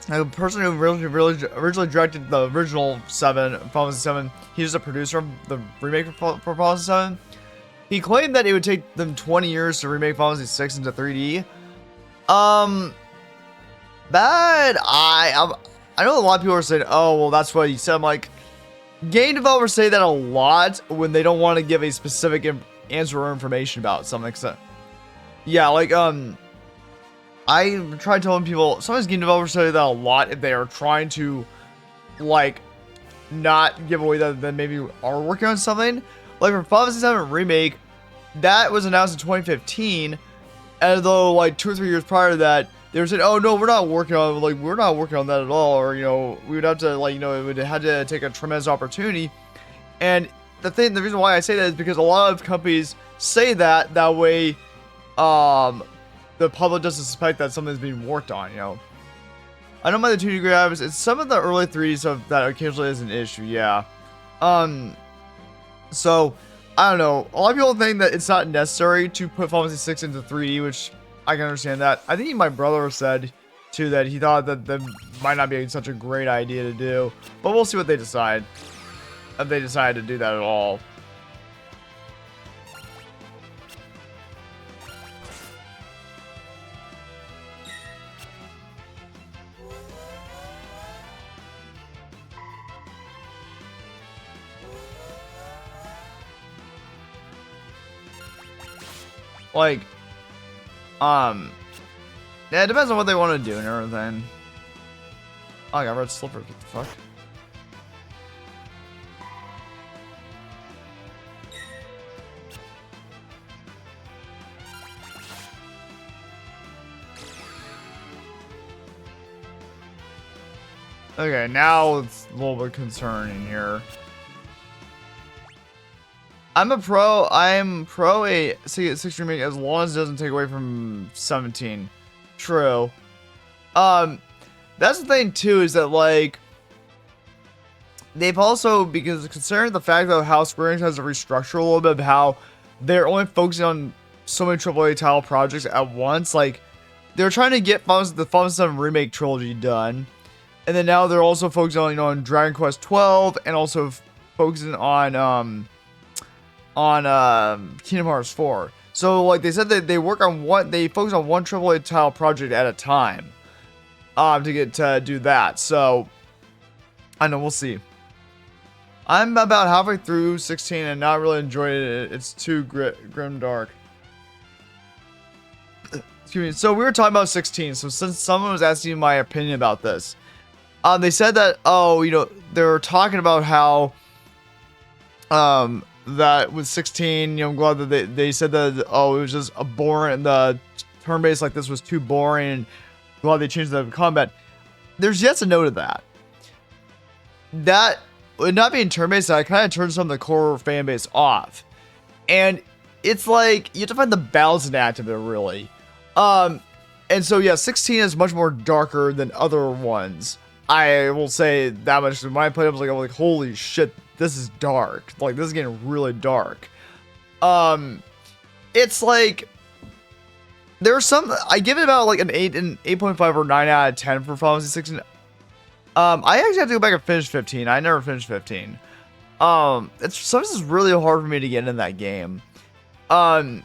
S1: the person who originally directed the original Final Fantasy 7. He was a producer of the remake for Final Fantasy 7. He claimed that it would take them 20 years to remake Final Fantasy 6 into 3D. That I know a lot of people are saying, oh well, that's what he said. I'm like, game developers say that a lot when they don't want to give a specific answer or information about something. So, yeah, like I tried telling people, sometimes game developers say that a lot if they are trying to like not give away that they maybe are working on something. Like for Final Fantasy 7 remake, that was announced in 2015, and though like 2 or 3 years prior to that, they were saying, "Oh no, we're not working on that at all," or we would have to it would have to take a tremendous opportunity. And the reason why I say that is because a lot of companies say that way, the public doesn't suspect that something's being worked on. I don't mind the 2D graphics. It's some of the early 3D stuff that occasionally is an issue. Yeah. So I don't know. A lot of people think that it's not necessary to put Final Fantasy 6 into 3D, which I can understand that. I think my brother said too that he thought that might not be such a great idea to do, but we'll see what they decide. If they decide to do that at all. Like, yeah, it depends on what they want to do and everything. Oh, I got red slippers. What the fuck? Okay, now it's a little bit concerning here. I'm pro a 6 remake as long as it doesn't take away from 17. True. That's the thing too, is that like they've also, because considering the fact of how Square Enix has to restructure a little bit of how they're only focusing on so many AAA title projects at once, like they're trying to get the Final 7 remake trilogy done, and then now they're also focusing on, on Dragon Quest 12 and also focusing on Kingdom Hearts 4. So like they said that they focus on one AAA title project at a time to get to do that. So I know, we'll see. I'm about halfway through 16 and not really enjoying it. It's too grim dark. Excuse me. So we were talking about 16. So since someone was asking my opinion about this, they said that, they were talking about how that with 16, I'm glad that they said that, it was just a boring, the turn-based like this was too boring, and glad they changed the combat. There's yet to know to that. That, not being turn-based, I kind of turned some of the core fan base off. And it's like, you have to find the balancing act of it, really. And so, yeah, 16 is much more darker than other ones. I will say that much. When I played it, I was like, holy shit, this is dark. Like, this is getting really dark. It's like, there's some, I give it about like an 8.5 or 9 out of 10 for Final Fantasy 16. I actually have to go back and finish 15. I never finished 15. It's sometimes really hard for me to get in that game. And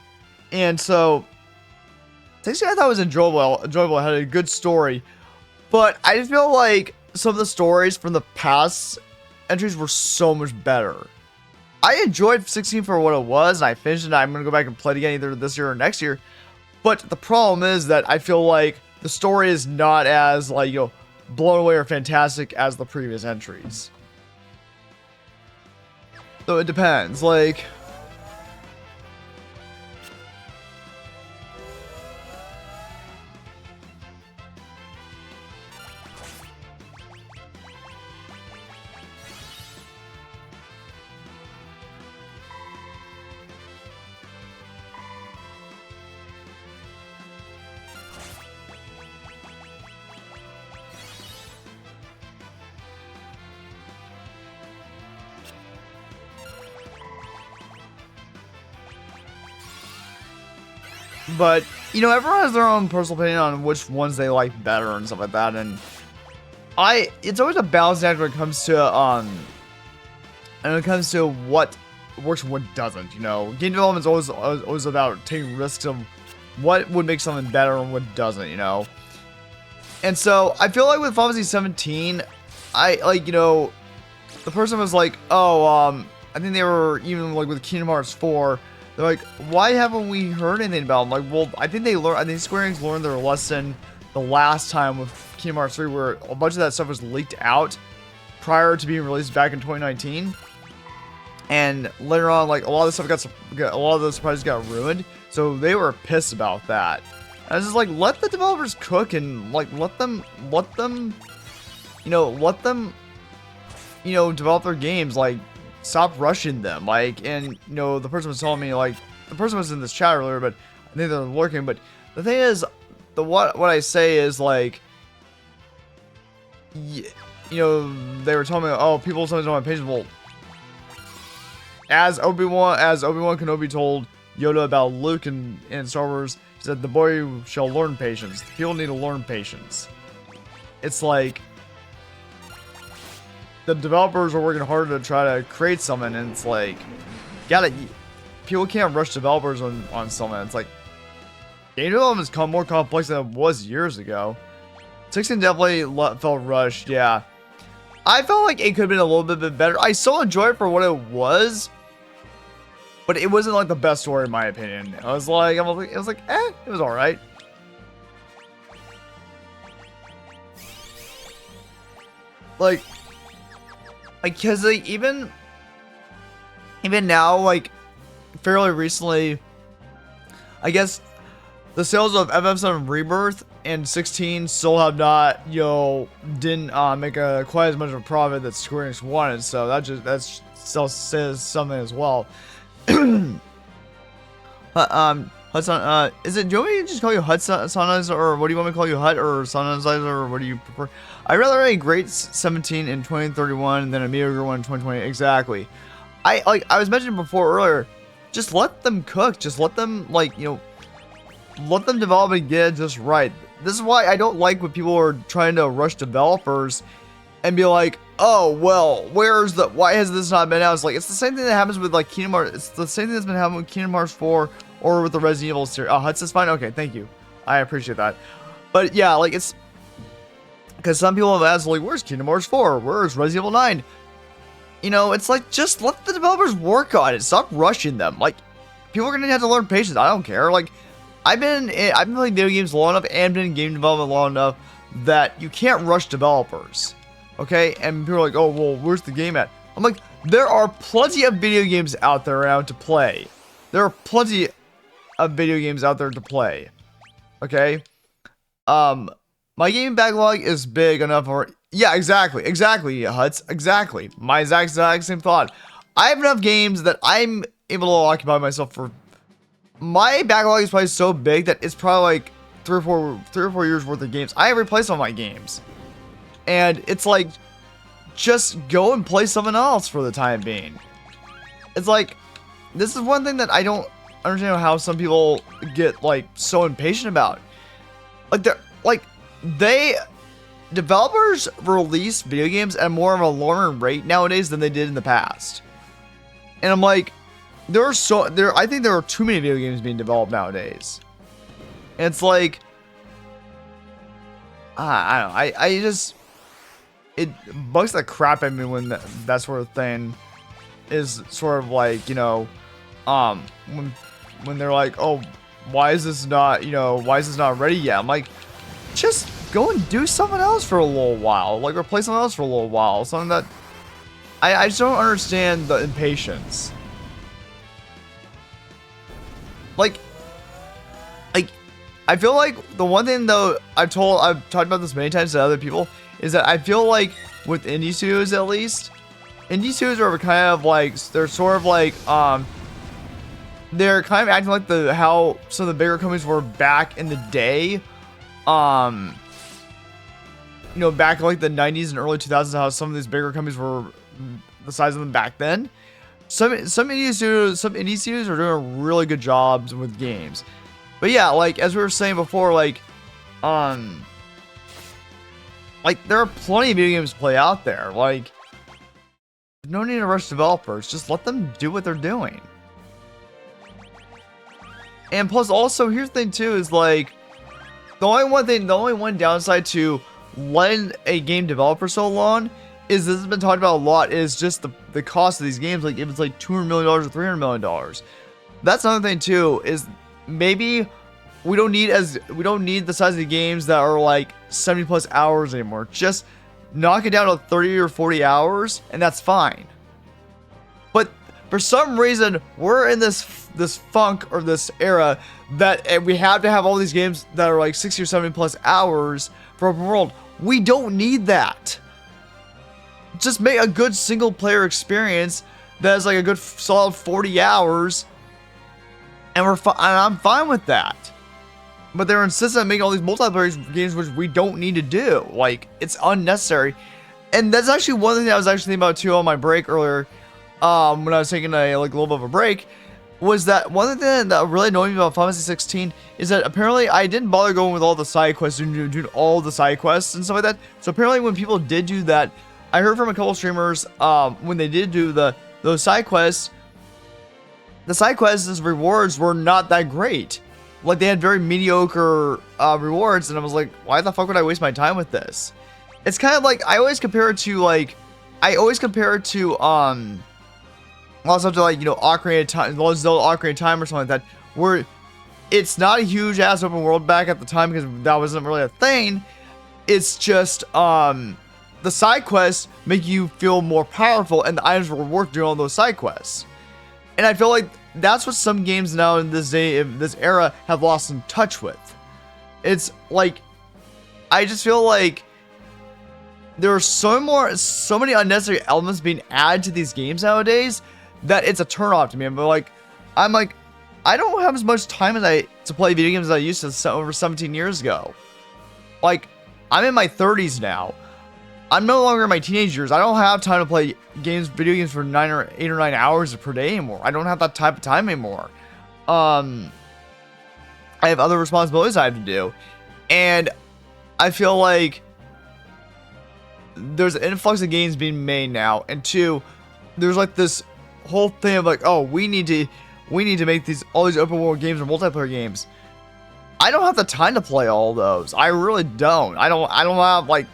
S1: so 16 I thought was enjoyable. It had a good story, but I just feel like some of the stories from the past entries were so much better. I enjoyed 16 for what it was, and I finished it. I'm gonna go back and play it again either this year or next year. But the problem is that I feel like the story is not as like, blown away or fantastic as the previous entries. So it depends, like. But, everyone has their own personal opinion on which ones they like better and stuff like that. And it's always a balancing act when it comes to, what works and what doesn't, Game development is always about taking risks of what would make something better and what doesn't, And so, I feel like with Final Fantasy 17, the person was like, I think they were even like with Kingdom Hearts 4, they're like, why haven't we heard anything about them? Like, well, I think Square Enix learned their lesson the last time with Kingdom Hearts 3, where a bunch of that stuff was leaked out prior to being released back in 2019. And later on, like, a lot of the surprises got ruined. So they were pissed about that. I was just like, let the developers cook and like let them develop their games. Like, stop rushing them. Like, and the person was telling me, like, the person was in this chat earlier, but I think they're lurking. But the thing is, what I say is like, they were telling me, people sometimes don't have patience. Well, as Obi-Wan Kenobi told Yoda about Luke in Star Wars, he said, the boy shall learn patience. People need to learn patience. It's like, the developers are working hard to try to create something, and it's like, people can't rush developers on something. It's like, game development is more complex than it was years ago. 16 definitely felt rushed, yeah. I felt like it could have been a little bit better. I still enjoyed it for what it was, but it wasn't like the best story in my opinion. It was like, it was alright. Because like, even now, like, fairly recently, I guess the sales of FF7 Rebirth and 16 still have not, didn't make quite as much of a profit that Square Enix wanted. So that still says something as well. Hudson, is it? Do you want me to just call you Hudson, or what do you want me to call you, Hut or Sunnizer, or what do you prefer? I'd rather a great 17 in 2031 than a mediocre one in 2020. Exactly. I was mentioning before earlier. Just let them cook. Just let them let them develop and get it just right. This is why I don't like when people are trying to rush developers and be like, oh, well, why has this not been out? It's like, it's the same thing that happens with like Kingdom Hearts. It's the same thing that's been happening with Kingdom Hearts 4 or with the Resident Evil series. Oh, Hudson's fine? Okay, thank you. I appreciate that. But yeah, like it's, because some people have asked, like, where's Kingdom Hearts 4? Where's Resident Evil 9? It's like, just let the developers work on it. Stop rushing them. Like, people are going to have to learn patience. I don't care. Like, I've been playing video games long enough and been in game development long enough that you can't rush developers. Okay? And people are like, oh, well, where's the game at? I'm like, there are plenty of video games out there around to play. There are plenty of video games out there to play. Okay? My game backlog is big enough for... Yeah, exactly, Huts, exactly. My exact same thought. I have enough games that I'm able to occupy myself for... My backlog is probably so big that it's probably like 3 or 4 years worth of games. I have replaced all my games. And it's like, just go and play something else for the time being. It's like, this is one thing that I don't understand how some people get like so impatient about. Developers release video games at more of an alarming rate nowadays than they did in the past. And I'm like, I think there are too many video games being developed nowadays. And it's like, I don't know, it bugs the crap at me when that sort of thing is sort of like, when they're like, oh, why is this not ready yet? I'm like, just go and do something else for a little while. Like, replace something else for a little while. Something that I just don't understand the impatience. Like, I feel like the one thing though I've talked about this many times to other people is that I feel like with indie studios at least, indie studios are kind of like, they're sort of like they're kind of acting like how some of the bigger companies were back in the day. Back in like the 90s and early 2000s, how some of these bigger companies were the size of them back then. Some indie studios are doing really good jobs with games. But yeah, like as we were saying before, like there are plenty of video games to play out there. Like, no need to rush developers. Just let them do what they're doing. And plus, also, here's the thing too: is like the only one downside to letting a game develop for so long is, this has been talked about a lot, is just the cost of these games. Like, if it's like $200 million or $300 million, that's another thing too. Is maybe we don't need the size of the games that are like 70 plus hours anymore. Just knock it down to 30 or 40 hours, and that's fine. But for some reason, we're in this funk or this era that we have to have all these games that are like 60 or 70 plus hours for open world. We don't need that. Just make a good single player experience that is like a good solid 40 hours, and I'm fine with that. But they're insistent on making all these multiplayer games, which we don't need to do. Like, it's unnecessary. And that's actually one thing that I was actually thinking about too on my break earlier, when I was taking a little bit of a break, was that one thing that really annoyed me about Final Fantasy 16 is that apparently I didn't bother going with all the side quests and doing all the side quests and stuff like that. So apparently when people did do that, I heard from a couple streamers, when they did do those side quests, the side quests as rewards were not that great. Like, they had very mediocre rewards, and I was like, why the fuck would I waste my time with this? It's kind of like, I always compare it to also to like, Ocarina of Time, Zelda Ocarina of Time or something like that, where it's not a huge ass open world back at the time because that wasn't really a thing. It's just the side quests make you feel more powerful, and the items were worth doing all those side quests. And I feel like that's what some games now in this day, in this era, have lost in touch with. It's like, I just feel like there are so many unnecessary elements being added to these games nowadays that it's a turnoff to me. I'm like, I don't have as much time to play video games as I used to over 17 years ago. Like, I'm in my 30s now. I'm no longer in my teenage years. I don't have time to play video games for 8 or 9 hours per day anymore. I don't have that type of time anymore. I have other responsibilities I have to do. And I feel like there's an influx of games being made now. And two, there's like this whole thing of like, oh, we need to make all these open world games or multiplayer games. I don't have the time to play all those. I really don't. I don't have like,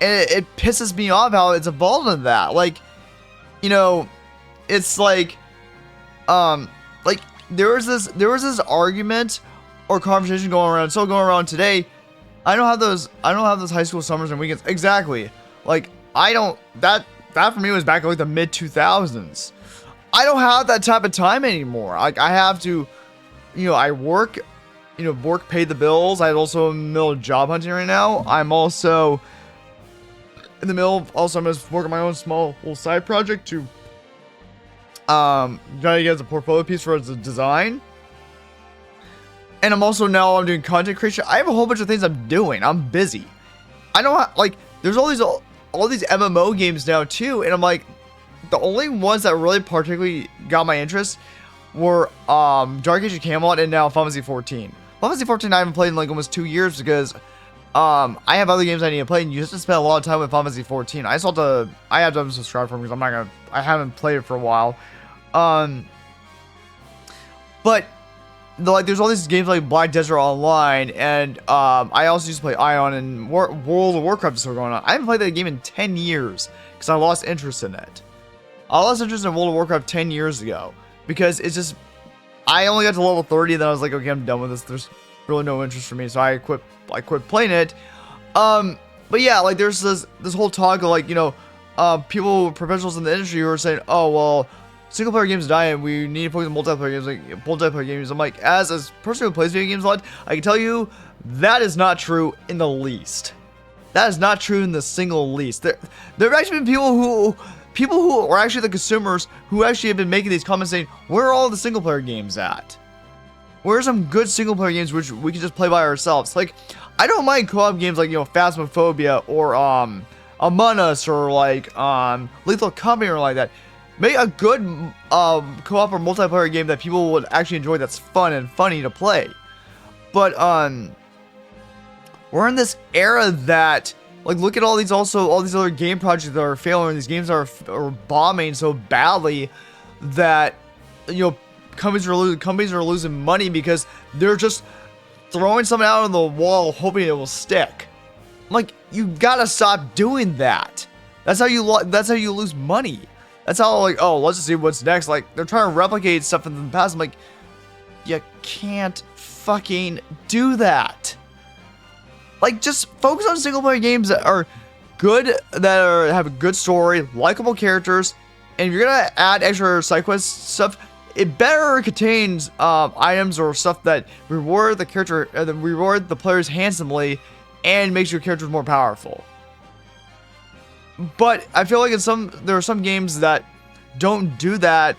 S1: and it pisses me off how it's evolved into that. Like, you know, it's like there was this argument or conversation going around today. I don't have those high school summers and weekends. Exactly. Like, that for me was back in like the mid 2000s. I don't have that type of time anymore. Like, I have to, I work, work pay the bills. I'm also in the middle of job hunting right now. I'm also in the middle of, I'm just working my own small little side project to try to get as a portfolio piece for as a design. And I'm doing content creation. I have a whole bunch of things I'm doing. I'm busy. I don't have, like, there's all these MMO games now too, and I'm like, the only ones that really particularly got my interest were Dark Age of Camelot and now Final Fantasy 14. Final Fantasy 14 I haven't played in like almost 2 years because I have other games I need to play, and you have to spend a lot of time with Final Fantasy 14. I have to unsubscribe from it because I haven't played it for a while. But there's all these games like Black Desert Online, and I also used to play Ion and World of Warcraft is still going on. I haven't played that game in 10 years because I lost interest in it. I lost interest in World of Warcraft 10 years ago because it's just, I only got to level 30, then I was like, okay, I'm done with this. There's really no interest for me, so I quit playing it. But yeah, like there's this whole talk of like, people, professionals in the industry who are saying, oh, well, single player games die and we need to focus on multiplayer games. I'm like, as a person who plays video games a lot, I can tell you that is not true in the least. That is not true in the single least. There have actually been people who are actually the consumers who actually have been making these comments saying, where are all the single player games at? Where are some good single player games which we can just play by ourselves? Like, I don't mind co-op games like, Phasmophobia or Among Us or like Lethal Company or like that. Make a good co-op or multiplayer game that people would actually enjoy, that's fun and funny to play. But we're in this era that, like, look at all these other game projects that are failing. These games are bombing so badly that companies are losing money because they're just throwing something out on the wall hoping it will stick. I'm like, you gotta stop doing that. That's how you lose money. That's how, like, oh, let's just see what's next. Like, they're trying to replicate stuff in the past. I'm like, you can't fucking do that. Like, just focus on single player games that are good, have a good story, likable characters, and if you're gonna add extra side quest stuff, it better contains items or stuff that reward the character, reward the players handsomely, and makes your characters more powerful. But I feel like there are some games that don't do that,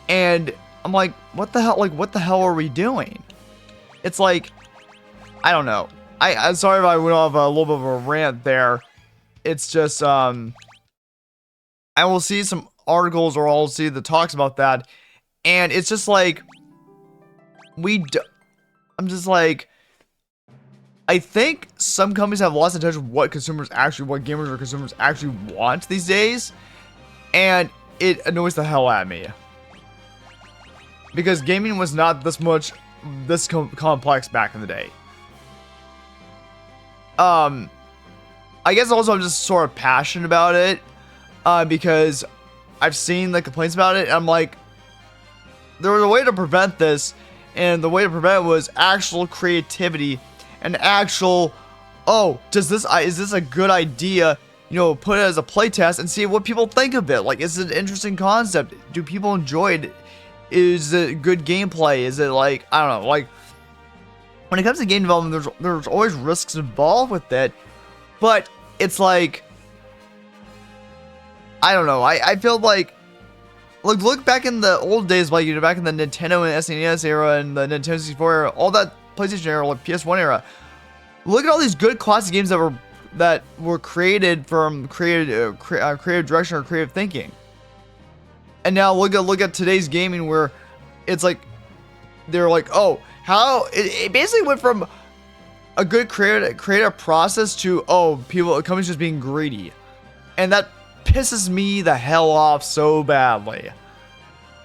S1: and I'm like, what the hell? Like, what the hell are we doing? It's like, I don't know. I'm sorry if I went off a little bit of a rant there. It's just, I will see some articles or I'll see the talks about that, and it's just like, I'm just like, I think some companies have lost in touch with what gamers or consumers actually want these days, and it annoys the hell out of me. Because gaming was not this complex back in the day. I guess also I'm just sort of passionate about it, because I've seen the complaints about it, and I'm like, there was a way to prevent this, and the way to prevent it was actual creativity and actual, oh, is this a good idea? Put it as a playtest and see what people think of it. Like, is it an interesting concept? Do people enjoy it? is it good gameplay? Is it like, I don't know, like when it comes to game development, there's always risks involved with it, but it's like, I don't know. I feel like, look back in the old days, like, you know, back in the Nintendo and SNES era and the Nintendo 64 era, all that PlayStation era, like PS1 era. Look at all these good classic games that were created from creative direction or creative thinking. And now look at today's gaming, where it's like they're like, oh, how it basically went from a good creative process to, oh, companies just being greedy, and that pisses me the hell off so badly.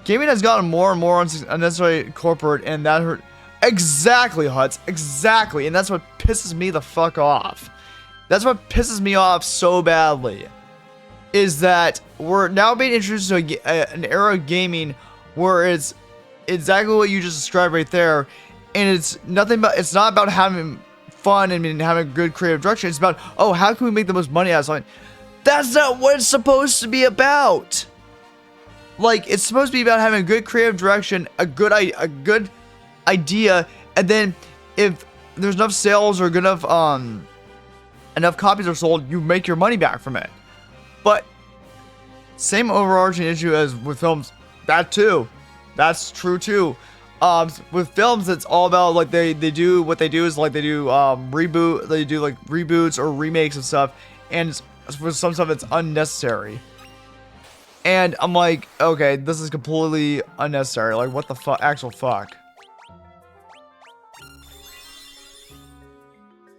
S1: Gaming has gotten more and more unnecessarily corporate, and that hurt. Exactly, Huts. Exactly, and that's what pisses me the fuck off. That's what pisses me off so badly. Is that we're now being introduced to an era of gaming where it's exactly what you just described right there, and it's nothing but, it's not about having fun and having good creative direction. It's about, oh, how can we make the most money out of something? That's not what it's supposed to be about. Like, it's supposed to be about having a good creative direction, a good idea, and then if there's enough sales or good enough copies are sold, you make your money back from it. But same overarching issue as with films, that too, that's true too. With films, it's all about, like, they do what they do is, like, they do reboots or remakes and stuff, and for some stuff it's unnecessary. And I'm like, okay, this is completely unnecessary. Like, what the actual fuck?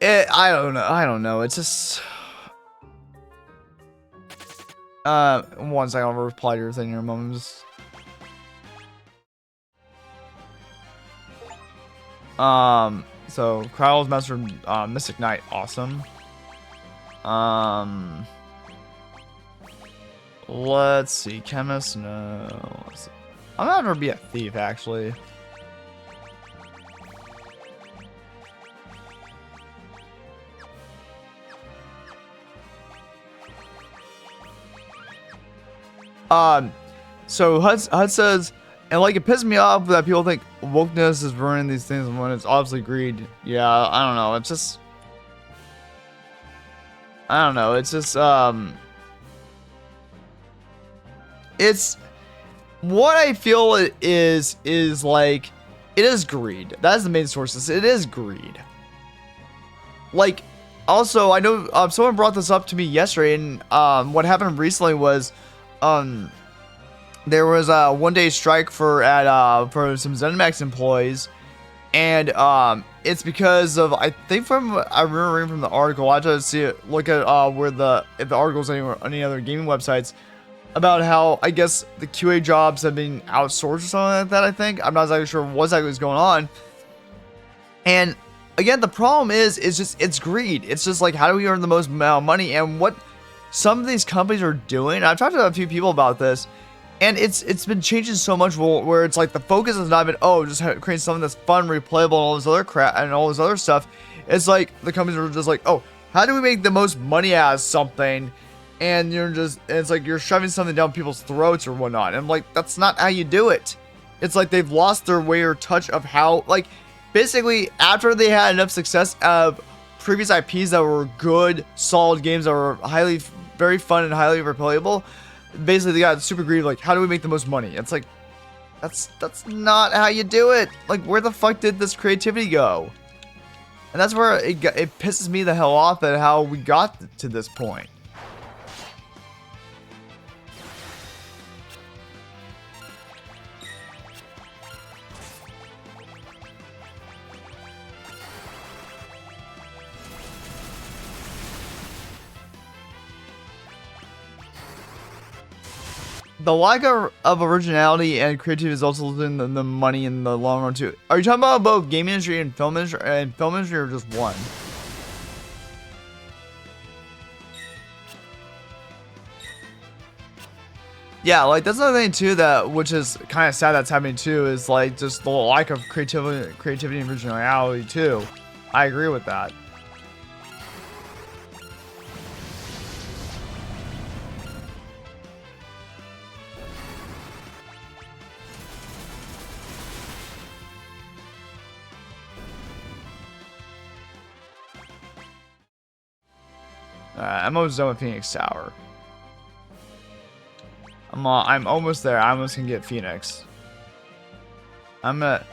S1: I don't know. It's just, one second, I'll reply to your thing in a moment. So Kryle's Master, Mystic Knight, awesome. Let's see, Chemist, no. I'm not gonna be a thief, actually. So Hud says, and like, it pisses me off that people think wokeness is ruining these things when it's obviously greed. Yeah, I don't know. It's just, I don't know. It's just, it's what I feel it is like, it is greed. That is the main source. It is greed. Like, also, I know someone brought this up to me yesterday, and what happened recently was, there was a one-day strike for some ZeniMax employees, and it's because of, I think I remember reading from the article. I had to see it, look at if the article's anywhere, any other gaming websites, about how, I guess, the QA jobs have been outsourced or something like that. I think, I'm not exactly sure what exactly was going on. And again, the problem is, it's greed. It's just like, how do we earn the most amount of money? And what some of these companies are doing, I've talked to a few people about this, and it's been changing so much, where it's like the focus has not been, oh, just create something that's fun, replayable, and all this other crap and all this other stuff. It's like the companies are just like, oh, how do we make the most money out of something? And it's like you're shoving something down people's throats or whatnot. And I'm like, that's not how you do it. It's like they've lost their way or touch of how, like, basically, after they had enough success of previous IPs that were good, solid games that were very fun and highly replayable, basically they got super greedy, like, how do we make the most money? It's like, that's not how you do it. Like, where the fuck did this creativity go? And that's where it pisses me the hell off at how we got to this point. The lack of originality and creativity is also losing the money in the long run too. Are you talking about both game industry and film industry, or just one? Yeah, like, that's another thing too, which is kind of sad that's happening too, is like just the lack of creativity and originality too. I agree with that. I'm almost done with Phoenix Tower. I'm almost there. I almost can get Phoenix. I'm at.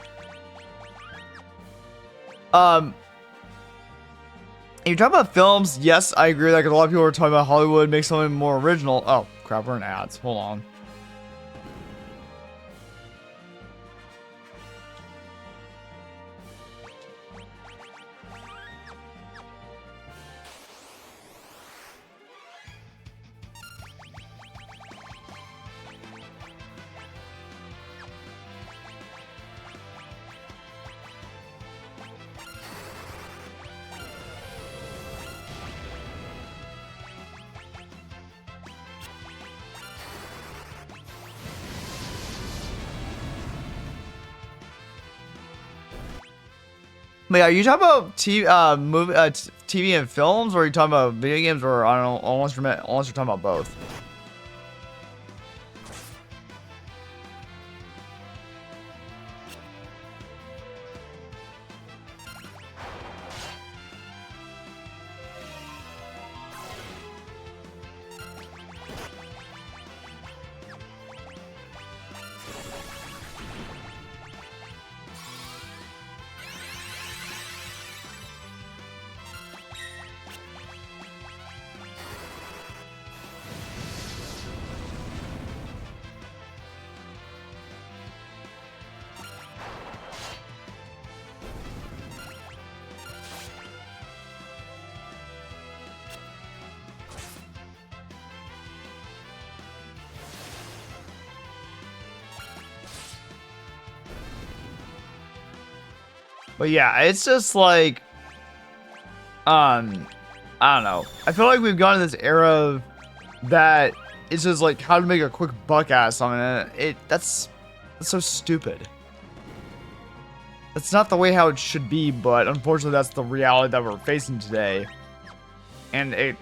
S1: If you talk about films, yes, I agree. Like a lot of people are talking about Hollywood make something more original. Oh crap, we're in ads. Hold on. But yeah, are you talking about TV and films, or are you talking about video games, or I don't know, unless you're talking about both? But yeah, it's just like, I don't know. I feel like we've gone to this era of that it's just like how to make a quick buck out of something. And that's so stupid. That's not the way how it should be, but unfortunately that's the reality that we're facing today. And it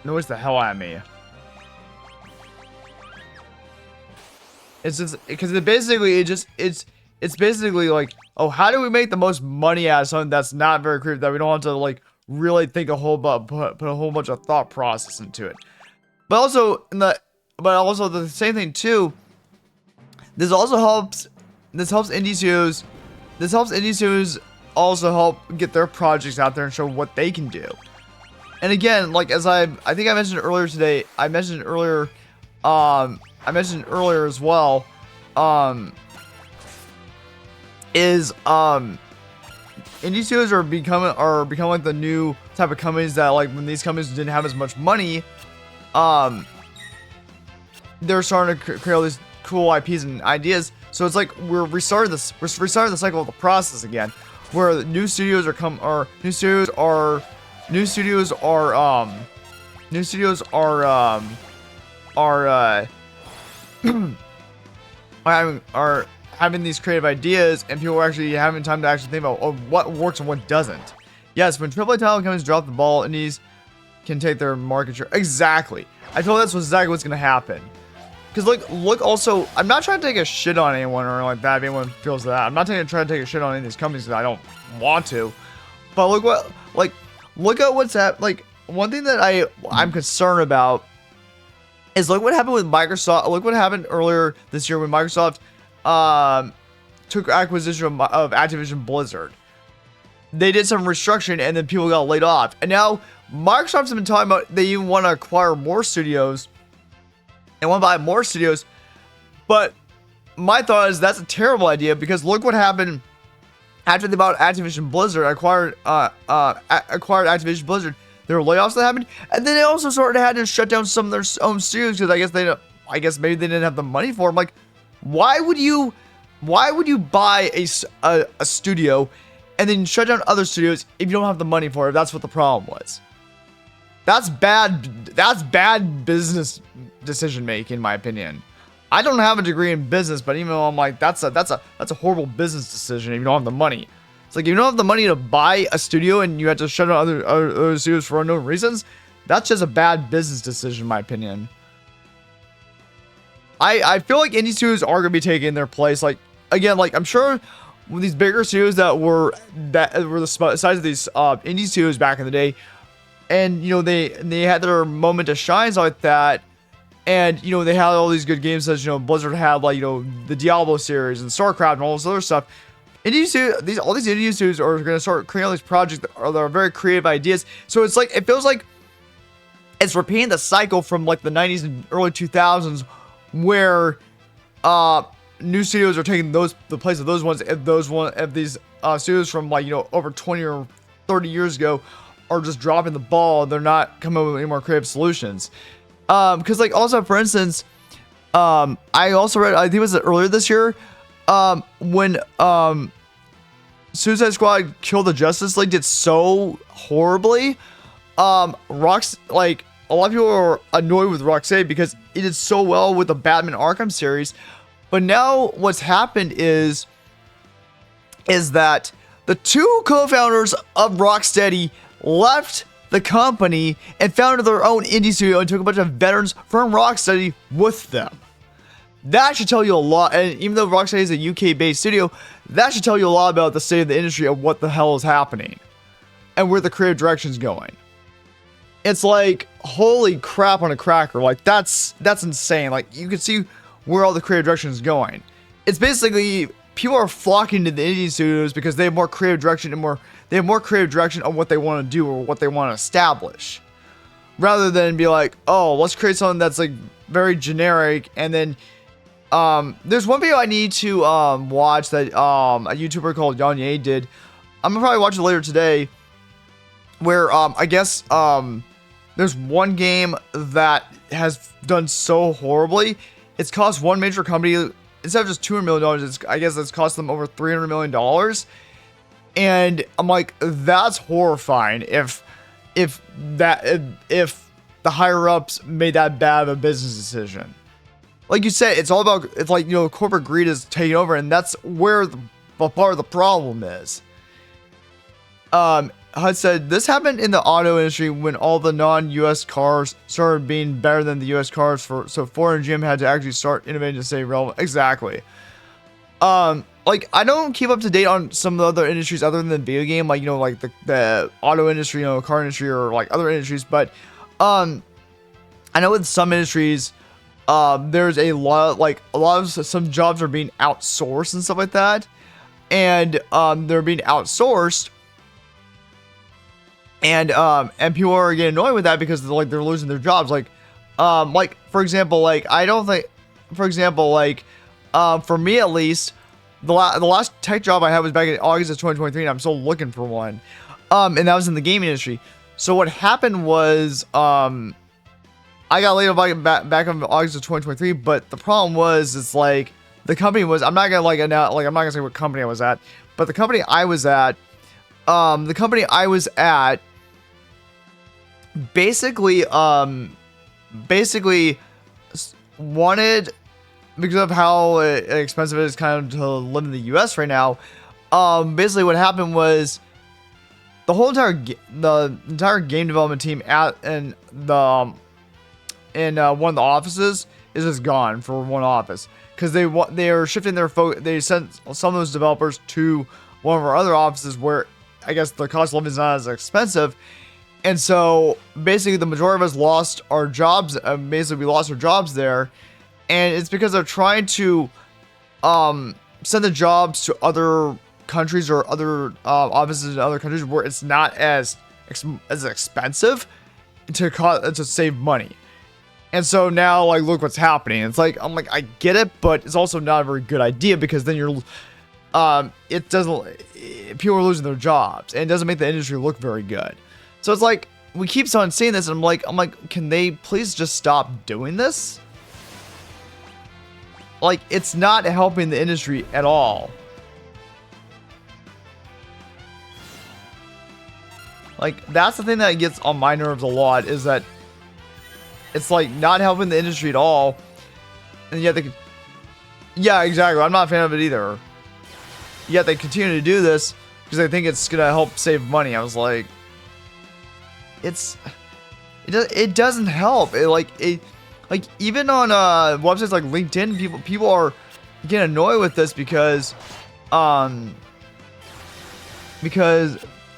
S1: annoys the hell out of me. It's just because it's basically like, oh, how do we make the most money out of something that's not very creative, that we don't have to like really think put a whole bunch of thought process into it. But also the same thing too. This helps indie studios. This helps indie studios also help get their projects out there and show what they can do. And again, like as I think I mentioned earlier today, I mentioned earlier as well, indie studios are becoming like the new type of companies that, like, when these companies didn't have as much money, they're starting to create all these cool IPs and ideas. So it's like we're restarting the cycle of the process again, where new studios are having these creative ideas, and people are actually having time to actually think about what works and what doesn't. Yes, when AAA title companies drop the ball, indies can take their market share. Exactly. I feel that's exactly what's gonna happen. Because look. Also, I'm not trying to take a shit on anyone or like that. If anyone feels that, I'm not trying to take a shit on any of these companies because I don't want to. But look at what's happened. Like, one thing that I'm concerned about is look what happened with Microsoft. Look what happened earlier this year when Microsoft took acquisition of Activision Blizzard. They did some restructuring and then people got laid off. And now Microsoft's been talking about they even want to acquire more studios and want to buy more studios. But my thought is that's a terrible idea, because look what happened after they bought Activision Blizzard, acquired Activision Blizzard. There were layoffs that happened, and then they also sort of had to shut down some of their own studios because I guess maybe they didn't have the money for them. Like, why would you buy a studio and then shut down other studios if you don't have the money for it? That's what the problem was. That's bad business decision making, in my opinion. I don't have a degree in business, but even though I'm like, that's a horrible business decision if you don't have the money. It's like, if you don't have the money to buy a studio and you have to shut down other studios for unknown reasons, that's just a bad business decision, in my opinion. I feel like indie studios are gonna be taking their place. Like, again, like, I'm sure with these bigger studios that were the size of these indie studios back in the day, and you know they had their moment to shine like that, and you know they had all these good games such, you know, Blizzard had like, you know, the Diablo series and StarCraft and all this other stuff. All these indie studios are going to start creating all these projects that are very creative ideas. So it's like, it feels like it's repeating the cycle from like the 90s and early 2000s, where new studios are taking the place of those ones. If these studios from like, you know, over 20 or 30 years ago are just dropping the ball, they're not coming up with any more creative solutions. Because like, also for instance, I also read, I think it was earlier this year, when Suicide Squad Kill the Justice League did so horribly, like a lot of people are annoyed with Rocksteady because it did so well with the Batman Arkham series. But now what's happened is that the two co-founders of Rocksteady left the company and founded their own indie studio and took a bunch of veterans from Rocksteady with them. That should tell you a lot. And even though Rocksteady is a UK-based studio, that should tell you a lot about the state of the industry, of what the hell is happening and where the creative direction is going. It's like, holy crap on a cracker. Like, that's insane. Like, you can see where all the creative direction is going. It's basically, people are flocking to the indie studios because they have more creative direction and they have more creative direction on what they want to do or what they want to establish, rather than be like, oh, let's create something that's like very generic. And then there's one video I need to watch that a YouTuber called Yanye did. I'm gonna probably watch it later today, where I guess there's one game that has done so horribly. It's cost one major company, instead of just $200 million, I guess it's cost them over $300 million. And I'm like, that's horrifying if the higher ups made that bad of a business decision. Like you said, it's all about, it's like, you know, corporate greed is taking over, and that's where the part of the problem is. HUD said, this happened in the auto industry when all the non-US cars started being better than the US cars, so Ford and GM had to actually start innovating to stay relevant. Exactly. Like, I don't keep up to date on some of the other industries other than the video game, like, you know, like the auto industry, you know, car industry, or like other industries, but I know in some industries there's a lot of some jobs are being outsourced and stuff like that, and they're being outsourced. And people are getting annoyed with that because they're losing their jobs. Like for example, like I don't think, for example, like for me at least, the last tech job I had was back in August of 2023, and I'm still looking for one. And that was in the gaming industry. So what happened was I got laid off back in August of 2023, but the problem was, it's like the company was, I'm not gonna say what company I was at, but the company I was at, basically wanted, because of how expensive it is kind of to live in the US right now, basically what happened was the entire game development team in one of the offices is just gone for one office, because they are shifting their focus. They sent some of those developers to one of our other offices where I guess the cost of living is not as expensive. And so basically the majority of us lost our jobs. Basically we lost our jobs there, and it's because they're trying to send the jobs to other countries or other offices in other countries where it's not as expensive to save money. And so now, like, look what's happening. It's like, I'm like, I get it, but it's also not a very good idea, because then people are losing their jobs, and it doesn't make the industry look very good. So it's like, we keep on seeing this, and I'm like, can they please just stop doing this? Like, it's not helping the industry at all. Like, that's the thing that gets on my nerves a lot, is that it's like not helping the industry at all, and yet yeah, exactly. I'm not a fan of it either. Yet they continue to do this because they think it's gonna help save money. I was like, it doesn't help. Like even on websites like LinkedIn, people are getting annoyed with this because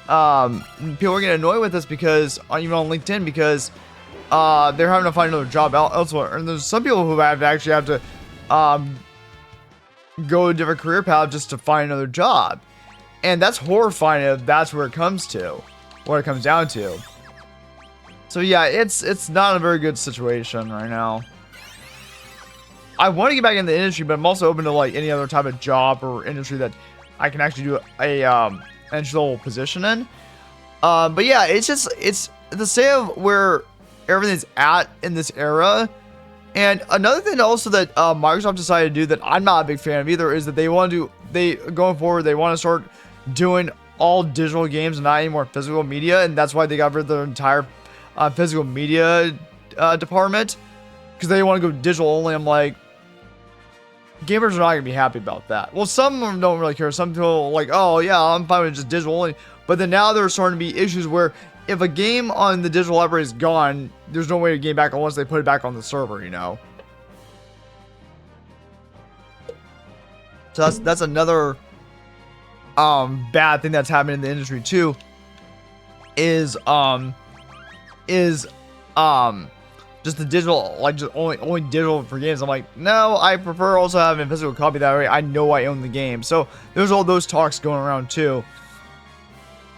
S1: people are getting annoyed with this because even on LinkedIn because they're having to find another job elsewhere, and there's some people who actually have to go a different career path just to find another job, and that's horrifying if that's where it comes to, what it comes down to. So yeah, it's not a very good situation right now. I want to get back in the industry, but I'm also open to like any other type of job or industry that I can actually do a entry-level position in. But yeah, it's the state of where everything's at in this era. And another thing also that Microsoft decided to do that I'm not a big fan of either is that going forward, they want to start doing all digital games and not any more physical media, and that's why they got rid of their entire physical media department, because they want to go digital only. I'm like, gamers are not gonna be happy about that. Well, some of them don't really care. Some people are like, oh yeah, I'm fine with just digital only. But then now there's starting to be issues where if a game on the digital library is gone, there's no way to get back unless they put it back on the server, you know. So that's another bad thing that's happening in the industry too. Is just the digital, like just only digital for games. I'm like, no, I prefer also having a physical copy, that way I know I own the game. So there's all those talks going around too,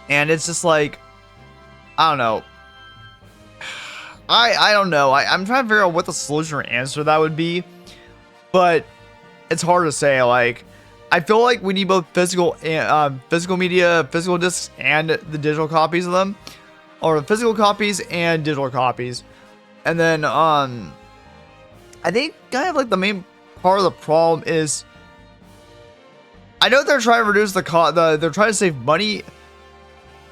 S1: and it's just like, I don't know. I don't know. I'm trying to figure out what the solution or answer that would be, but it's hard to say. Like, I feel like we need both physical and physical media, physical discs, and the digital copies of them, or the physical copies and digital copies. And then I think kind of like the main part of the problem is, I know they're trying to reduce the cost. They're trying to save money.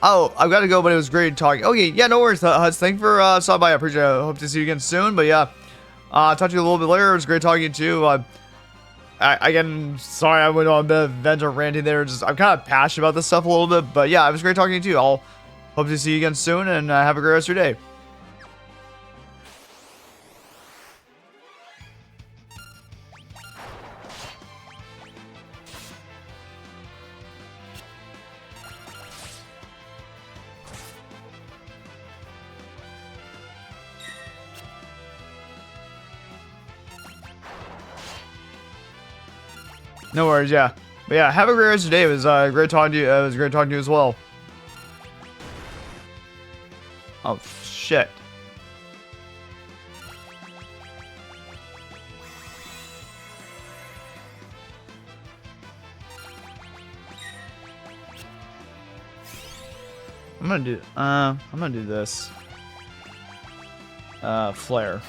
S1: Oh, I've got to go, but it was great talking. Okay, yeah, no worries, Huts. Thanks for stopping by. I appreciate it. I hope to see you again soon. But yeah, talk to you a little bit later. It was great talking to you. Again, sorry I went on a bit of venture ranting there. I'm kind of passionate about this stuff a little bit. But yeah, it was great talking to you. I'll hope to see you again soon, and have a great rest of your day. No worries, yeah. But yeah, have a great rest of your day. It was great talking to you. It was great talking to you as well. Oh, shit. I'm gonna do this. Flare.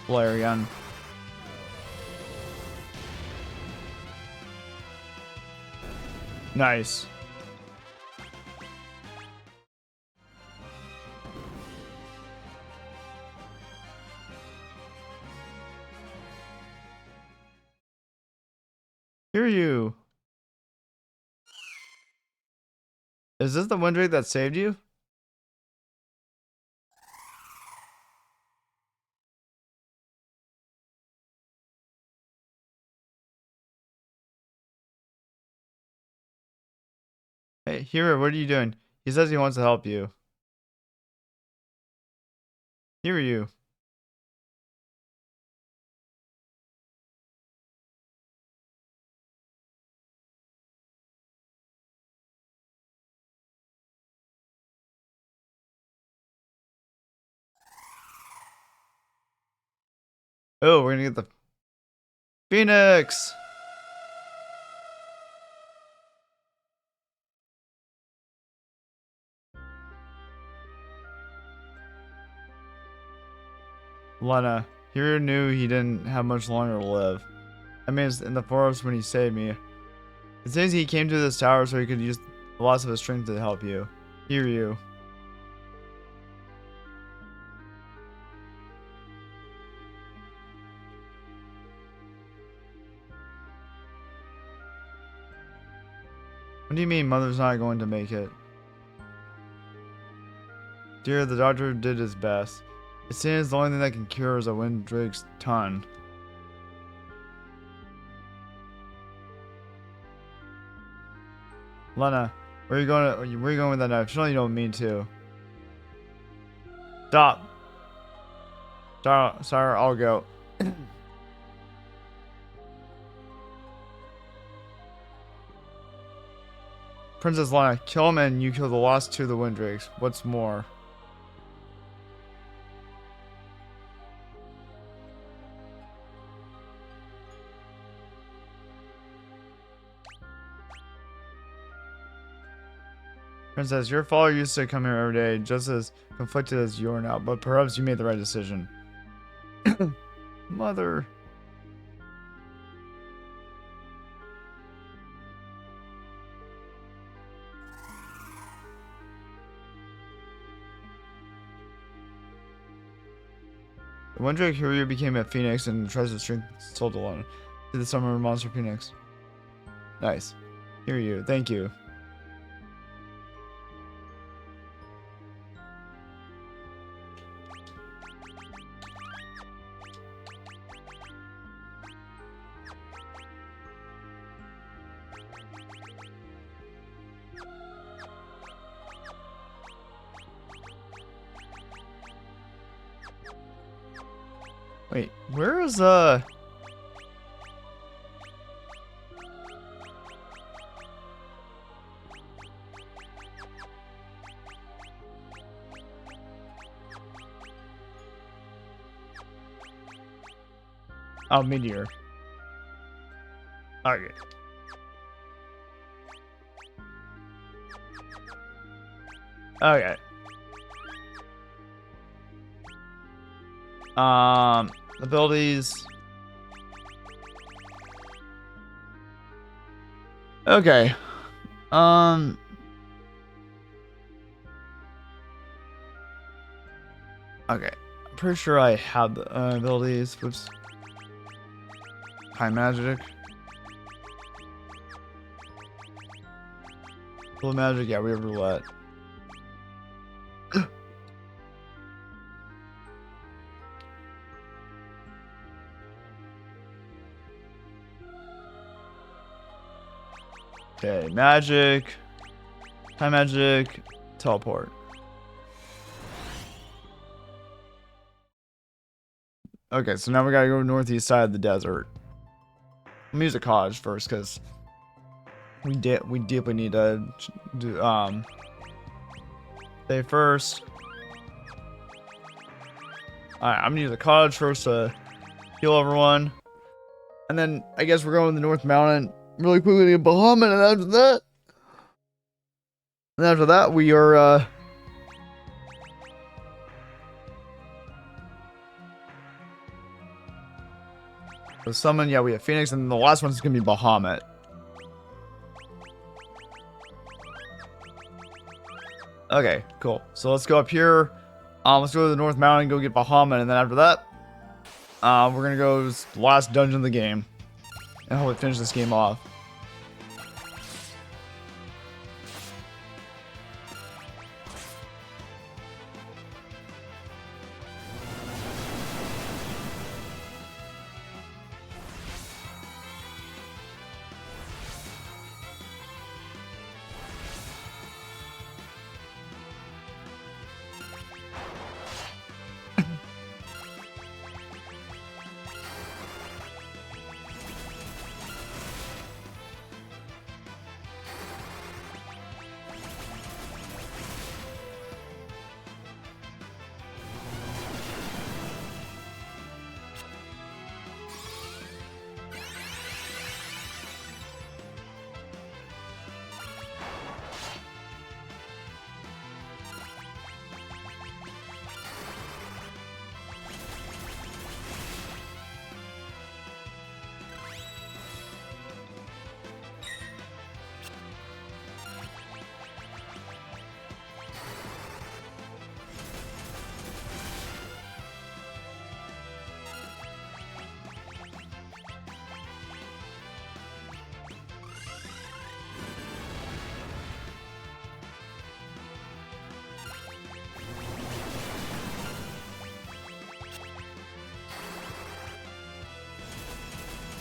S1: Flare again. Nice. Hear you. Is this the one drink that saved you? Hey, Hero, what are you doing? He says he wants to help you. Hear you. Oh, we're gonna get the Phoenix. Lena, Hero knew he didn't have much longer to live. I mean, it's in the forest when he saved me. It says he came to this tower so he could use lots of his strength to help you. Hear you. What do you mean Mother's not going to make it? Dear, the doctor did his best. It seems the only thing that can cure is a wind drake's ton. Lena, where are you going? Where are you going with that knife? Surely you don't mean to. Stop. Sorry, I'll go. Princess Lena, kill him and you kill the last two of the Windrakes. What's more? Princess, your father used to come here every day, just as conflicted as you are now, but perhaps you made the right decision. Mother. The Windrake Hero became a phoenix and tries to shrink soul alone to the summer monster phoenix. Nice. Hear you. Thank you. Wait, where is oh, Meteor. Okay. Okay. Abilities. Okay. Okay. I'm pretty sure I have the abilities. Whoops. High magic. Blue magic, yeah, we have roulette. Okay, magic, high magic, teleport. Okay, so now we gotta go northeast side of the desert. I'm gonna use a cottage first, cause we deeply need to do stay first. Alright, I'm gonna use a cottage first to heal everyone, and then I guess we're going to the North Mountain really quickly to get Bahamut, and after that we are the summon. Yeah, we have Phoenix, and the last one's gonna be Bahamut. Okay, cool. So let's go up here. Let's go to the North Mountain and go get Bahamut, and then after that, we're gonna go to the last dungeon of the game, and hopefully finish this game off.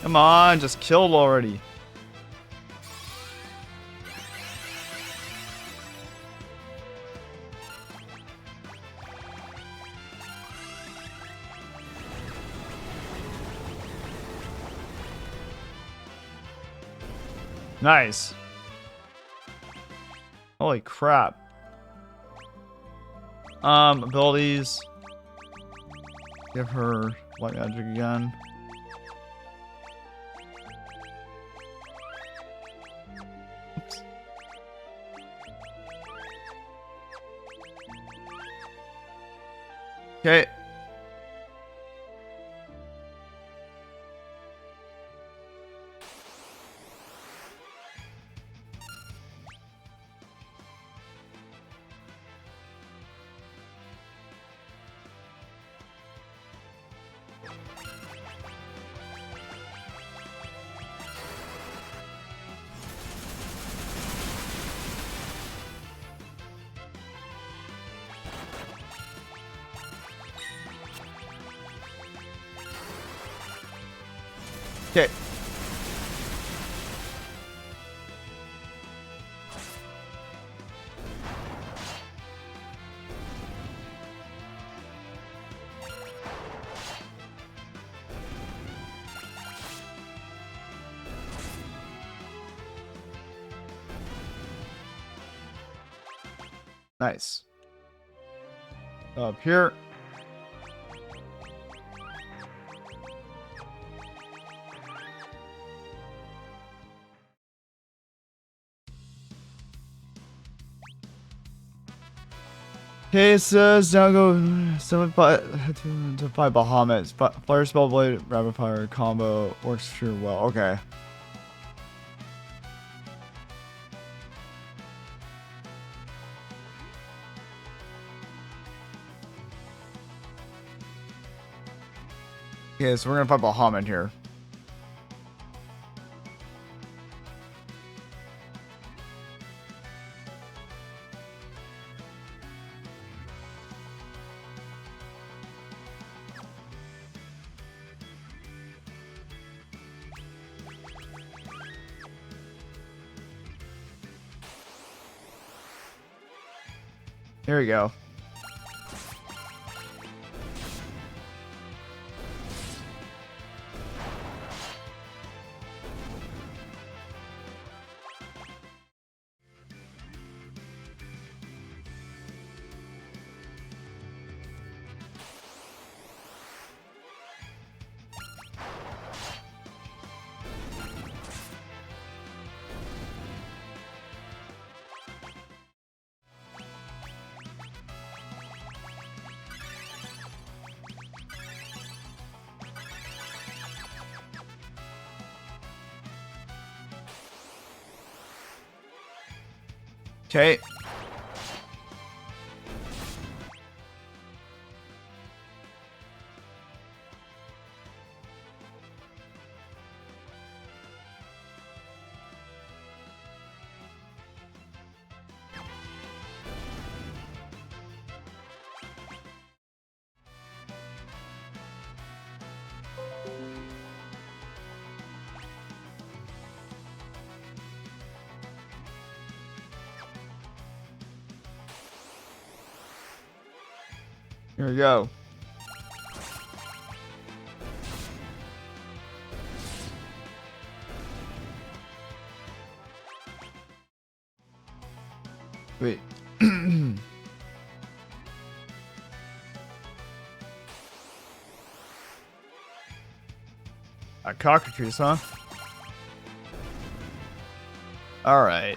S1: Come on, just killed already. Nice. Holy crap. Abilities. Give her white magic again. Oops. Okay. Okay. Nice. Up here. Okay, it says now go to fight Bahamut. Fire spell blade rapid fire combo works sure well. Okay. Okay, so we're gonna fight Bahamut here. Here we go. Okay. Here we go. Wait. A cockatrice, huh? All right.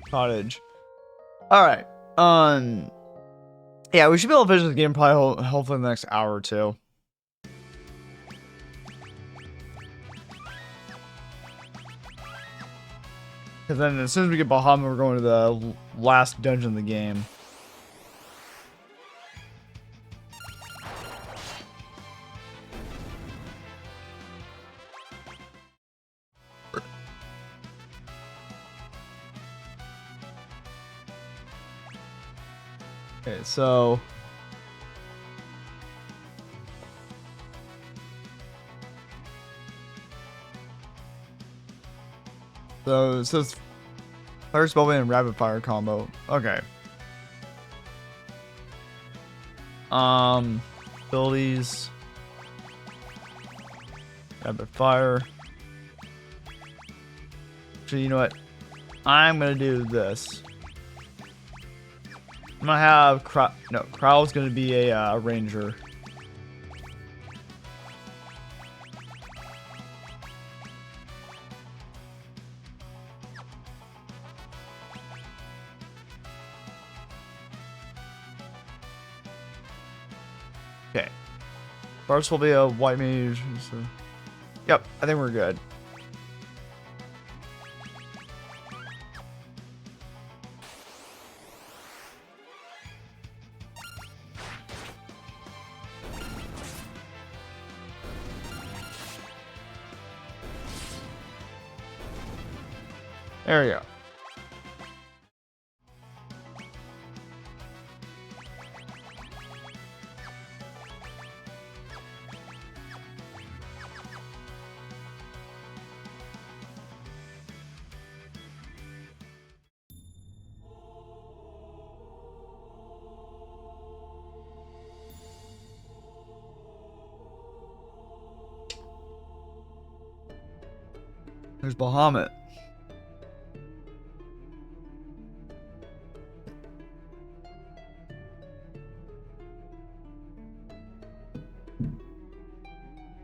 S1: Cottage. All right. Yeah, we should be able to finish this game probably hopefully in the next hour or two. Because then as soon as we get Bahamut, we're going to the last dungeon of the game. Okay, so it says Fire Spell and Rapid Fire combo. Okay. Abilities. Rapid Fire. Actually, you know what? I'm gonna do this. I'm gonna have Crowl's gonna be a ranger. Okay. Bart's will be a white mage. So. Yep, I think we're good. There we go. There's Bahamut.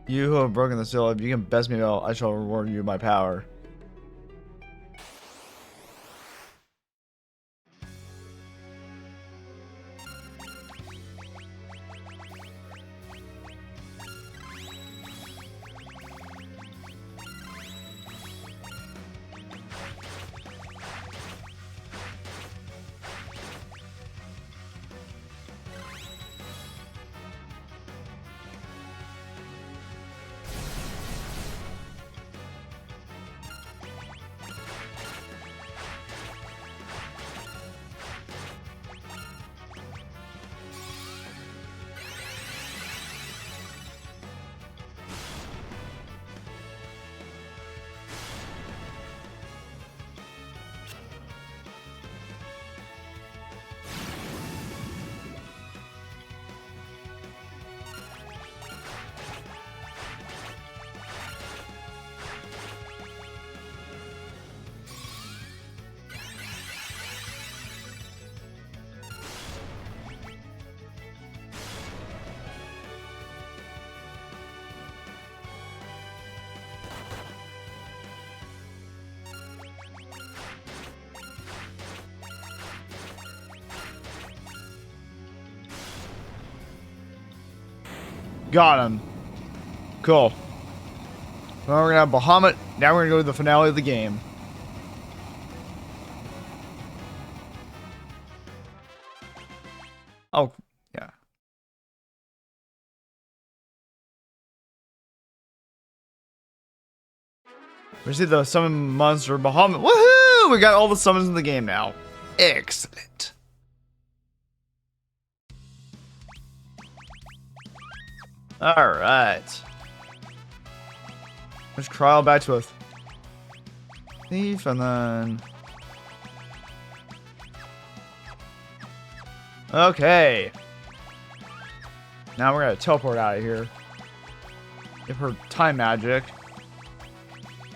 S1: You who have broken the seal, if you can best me well, I shall reward you my power. Got him. Cool. Well, we're gonna have Bahamut. Now we're gonna go to the finale of the game. Oh, yeah. We see the summon monster Bahamut. Woohoo! We got all the summons in the game now. Excellent. Alright. Let's trial back to a thief and then. Okay. Now we're gonna teleport out of here. Give her time magic.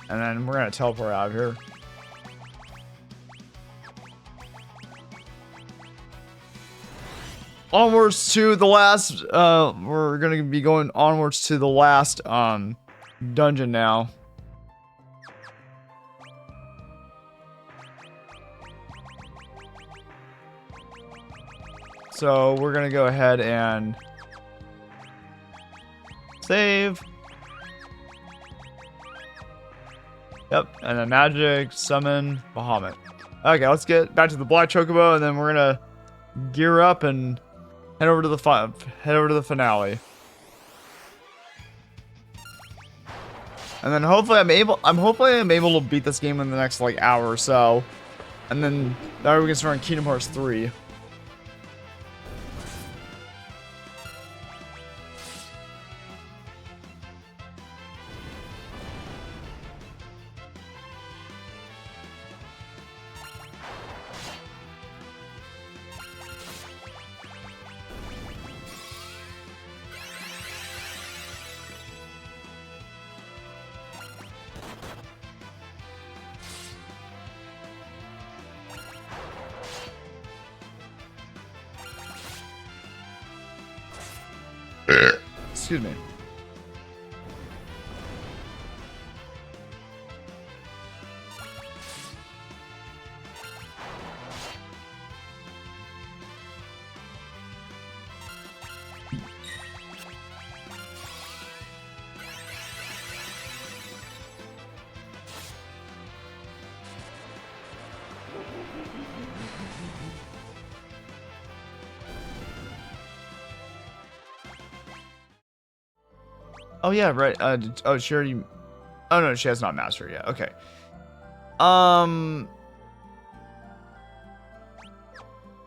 S1: And then we're gonna teleport out of here. Onwards to the last, we're gonna be going onwards to the last, dungeon now. So we're gonna go ahead and save. Yep, and a magic summon Bahamut. Okay, let's get back to the Black Chocobo, and then we're gonna gear up and head over to the finale. And then hopefully I'm able to beat this game in the next like hour or so. And then that way we can start on Kingdom Hearts 3. Excuse me. Oh yeah, right. Oh, she already. Oh no, she has not mastered yet. Okay.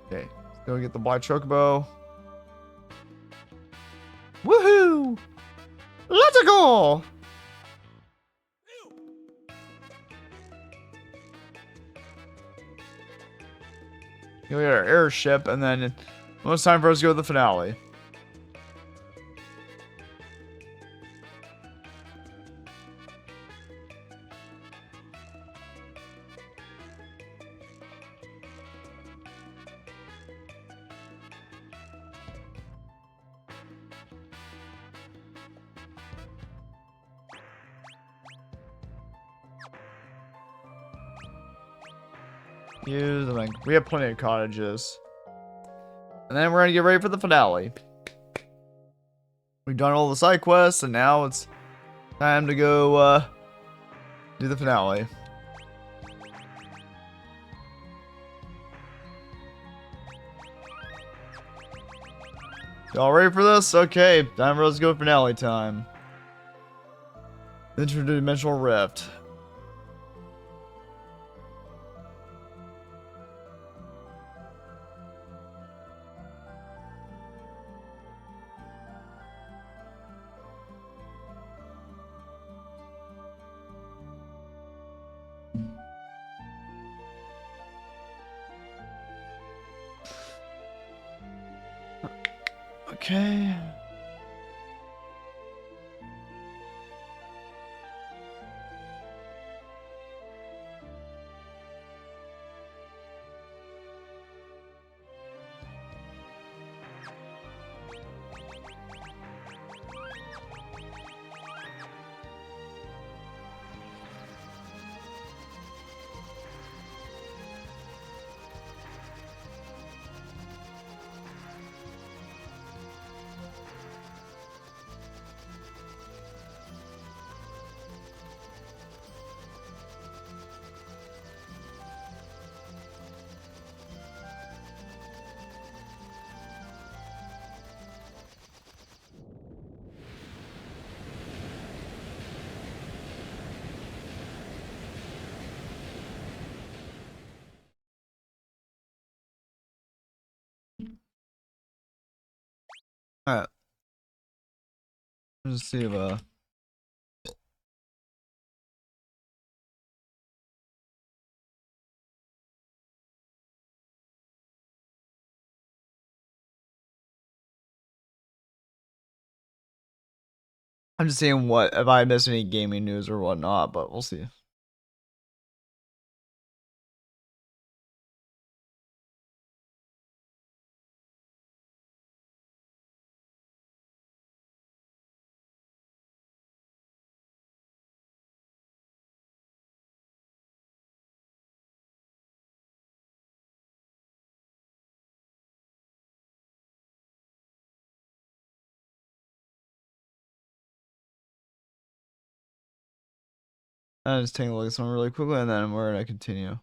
S1: Okay, let's go get the Black Chocobo. Woohoo! Let's go! We got our airship, and then it's time for us to go to the finale. We have plenty of cottages. And then we're gonna get ready for the finale. We've done all the side quests, and now it's time to go do the finale. Y'all ready for this? Okay, time for us to go finale time. Interdimensional Rift. Okay. Alright. Let's see if I'm just seeing what if I miss any gaming news or whatnot, but we'll see. I'm just taking a look at something really quickly, and then we're gonna continue.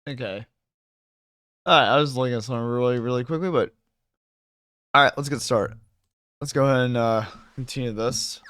S1: Okay. Alright, I was looking at something really quickly, but alright, let's get started. Let's go ahead and continue this.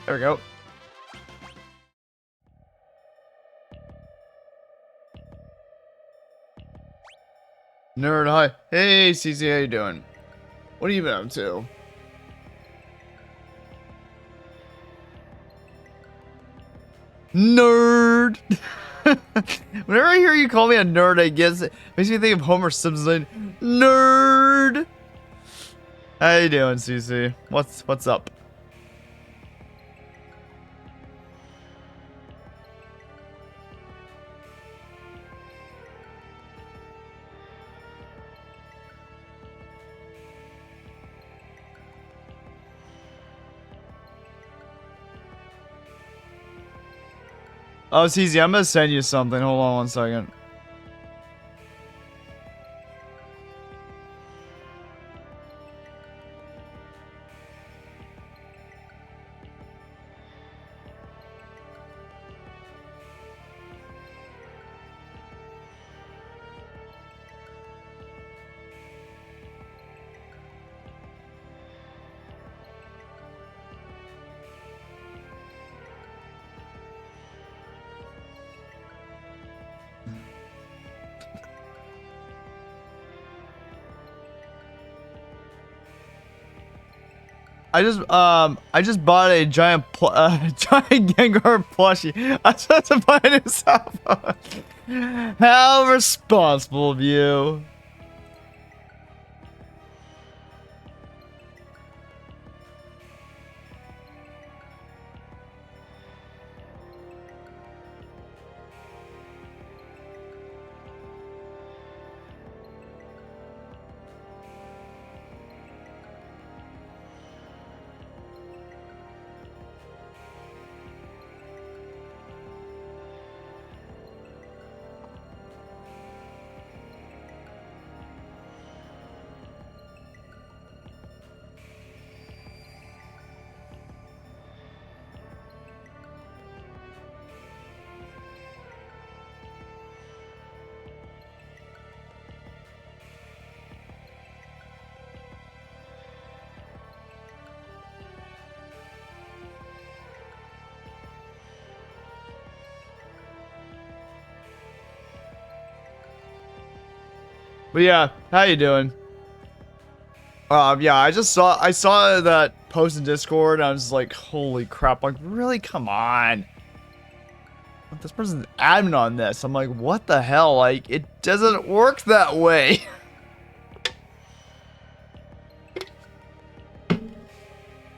S1: There we go. Nerd, hi. Hey, CC, how you doing? What have you been up to? Nerd! Whenever I hear you call me a nerd, I guess it makes me think of Homer Simpson. Nerd! How you doing, CC? What's up? Oh, it's easy. I'm gonna send you something. Hold on 1 second. I just bought a giant giant Gengar plushie. I just have to buy a new cell phone. How responsible of you. But yeah, how you doing? Yeah, I saw that post in Discord, and I was just like, holy crap! Like, really? Come on. This person's admin on this. I'm like, what the hell? Like, it doesn't work that way.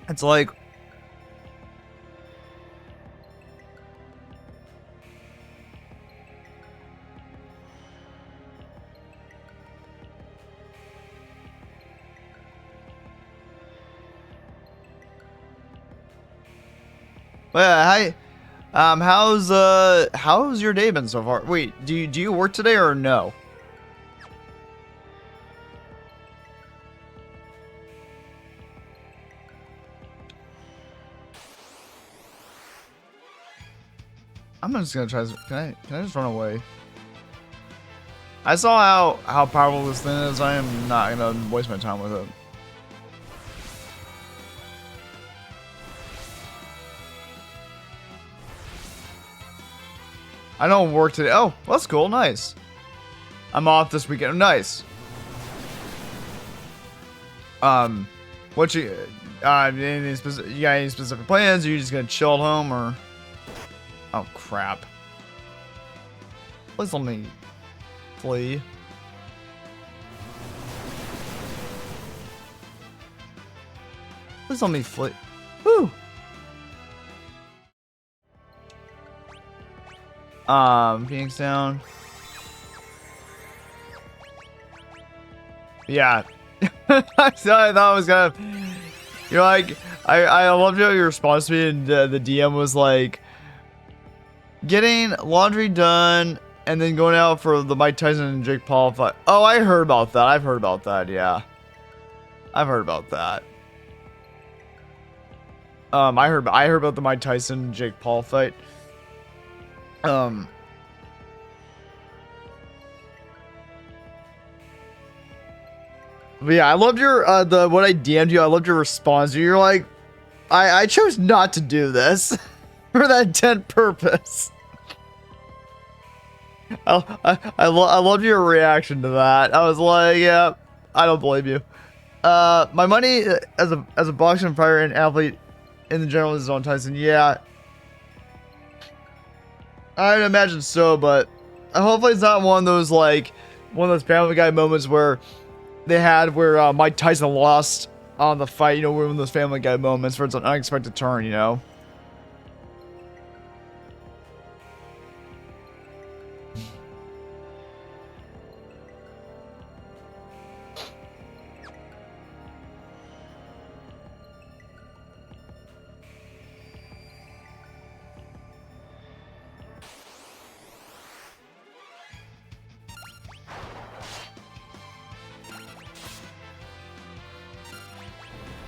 S1: It's like, well, hi. How's your day been so far? Wait, do you work today or no? I'm just gonna try. Can I just run away? I saw how powerful this thing is. I am not gonna waste my time with it. I don't work today. Oh, well, that's cool. Nice. I'm off this weekend. Nice. What you you got any specific plans? Are you just gonna chill at home or? Oh crap. Please let me flee. Please let me flee. Woo. Phoenix down. Yeah. I thought it was gonna. You're like, I loved how your response to me, and the DM was like, getting laundry done and then going out for the Mike Tyson and Jake Paul fight. Oh, I heard about that. I've heard about that. Yeah, I've heard about that. I heard about the Mike Tyson and Jake Paul fight. But yeah, I loved your what I DM'd you. I loved your response. You're like, I chose not to do this for that intent purpose. I loved your reaction to that. I was like, yeah, I don't blame you. My money as a boxing fighter and athlete in the general is on Tyson. Yeah, I'd imagine so, but hopefully it's not one of those Family Guy moments where they had where Mike Tyson lost on the fight. You know, one of those Family Guy moments where it's an unexpected turn. You know.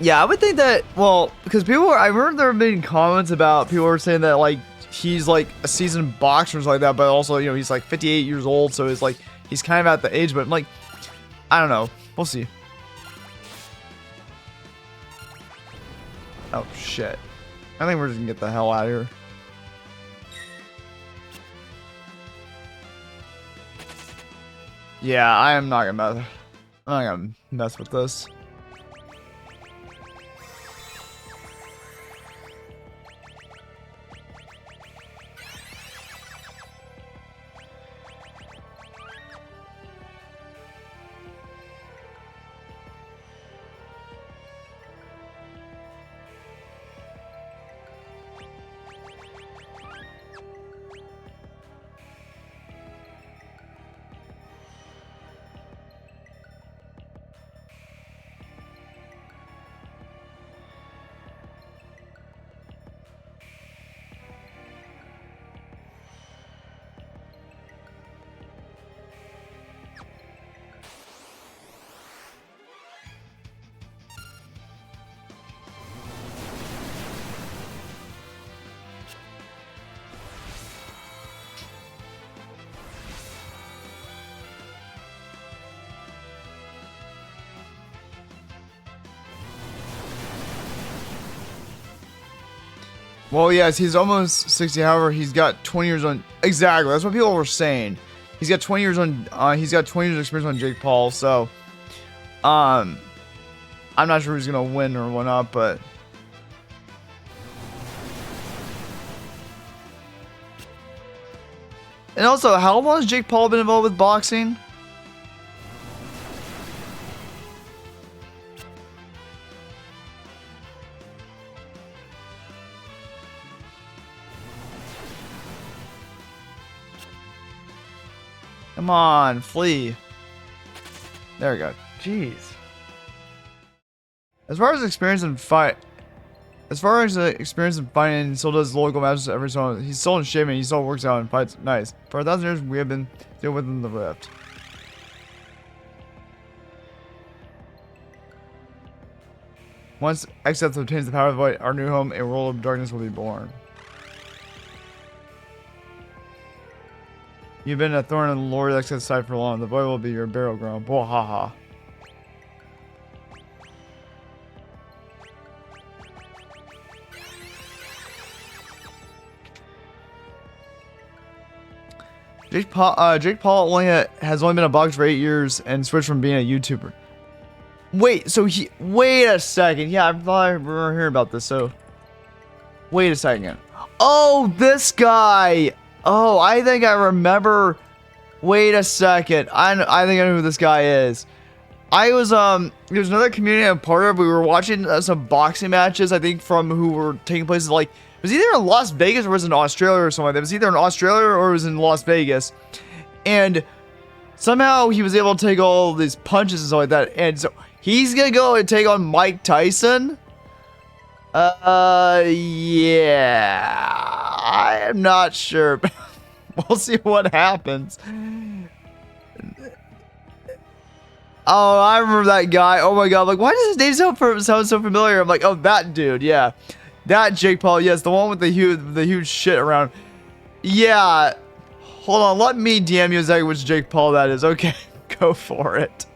S1: Yeah, I would think that, well, because I remember there have been comments about people were saying that, like, he's, like, a seasoned boxer or something like that, but also, you know, he's, like, 58 years old, so it's, like, he's kind of at the age, but, like, I don't know. We'll see. Oh, shit. I think we're just gonna get the hell out of here. Yeah, I'm not gonna mess with this. Well, yes, he's almost 60. However, he's got 20 years on. Exactly. That's what people were saying. He's got 20 years on. He's got 20 years experience on Jake Paul. So, I'm not sure who's gonna win or whatnot, but. And also, how long has Jake Paul been involved with boxing? Come on, flee. There we go. Jeez. As far as experience in fighting, he still does local matches every so on. He's still in shape and he still works out and fights nice. For 1,000 years, we have been still within the rift. Once Xeth obtains the power of the void, our new home, a world of darkness will be born. You've been a thorn in the Lord Xeth's side for long. The void will be your burial ground. Bwahaha. Jake Paul has only been a boxer for 8 years and switched from being a YouTuber. Wait, so wait a second. Yeah, I thought I remember hearing about this. So, wait a second. Oh, this guy. Oh, I think I remember. Wait a second. I think I know who this guy is. There was another community I'm part of. We were watching some boxing matches. I think from who were taking place like. It was either in Las Vegas or was in Australia or something like that. It was either in Australia or it was in Las Vegas. And somehow he was able to take all these punches and stuff like that. And so he's going to go and take on Mike Tyson. Yeah. I am not sure. We'll see what happens. Oh, I remember that guy. Oh my god. Like, why does his name sound so familiar? I'm like, oh, that dude. Yeah. That Jake Paul, yes, the one with the huge shit around. Yeah. Hold on, let me DM you exactly which Jake Paul that is. Okay, go for it.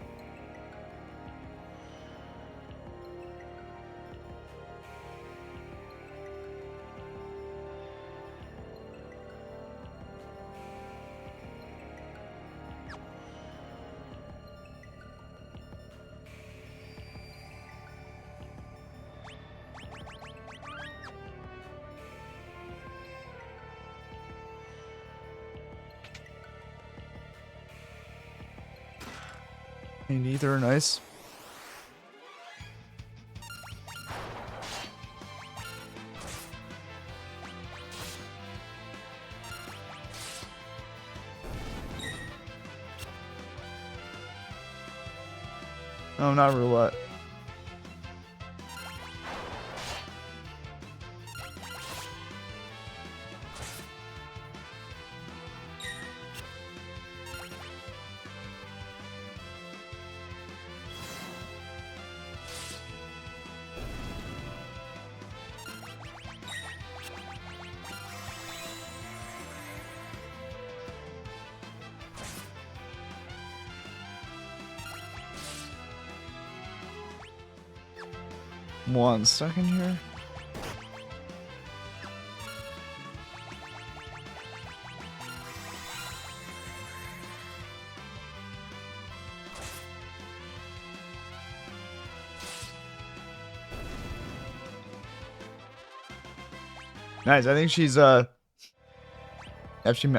S1: And ether, nice. Oh, not roulette. One second here. Nice. I think she's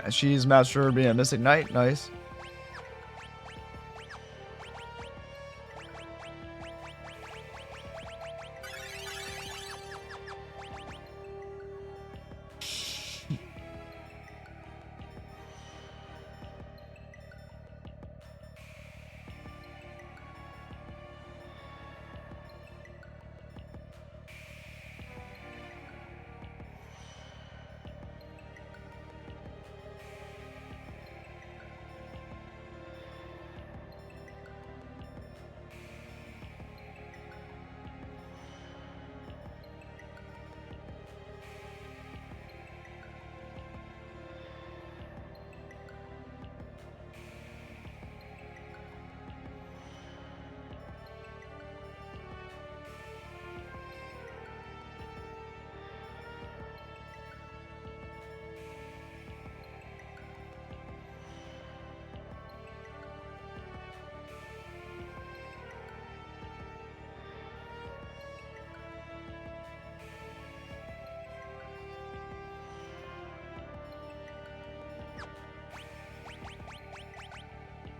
S1: she's master being a Mystic Knight. Nice.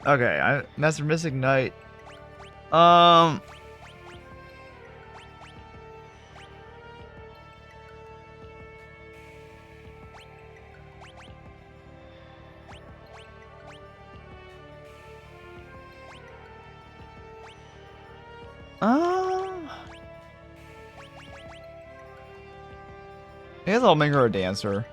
S1: Okay, Master Mystic Knight. I guess I'll make her a dancer.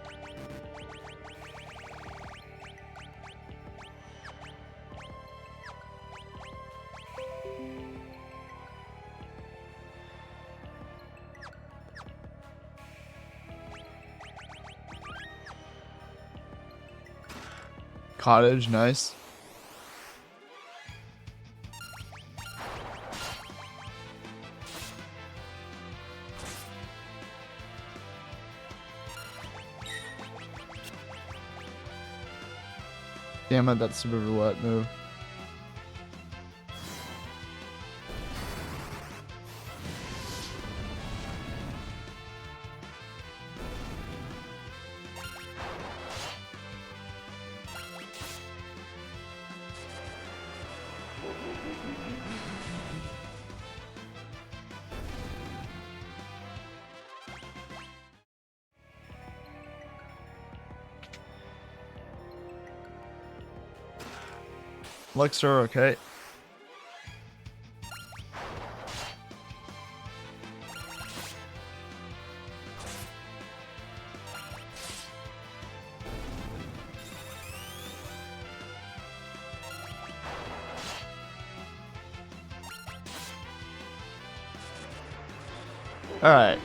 S1: Cottage, nice. Damn it, that super roulette move. Elixir, okay. All right.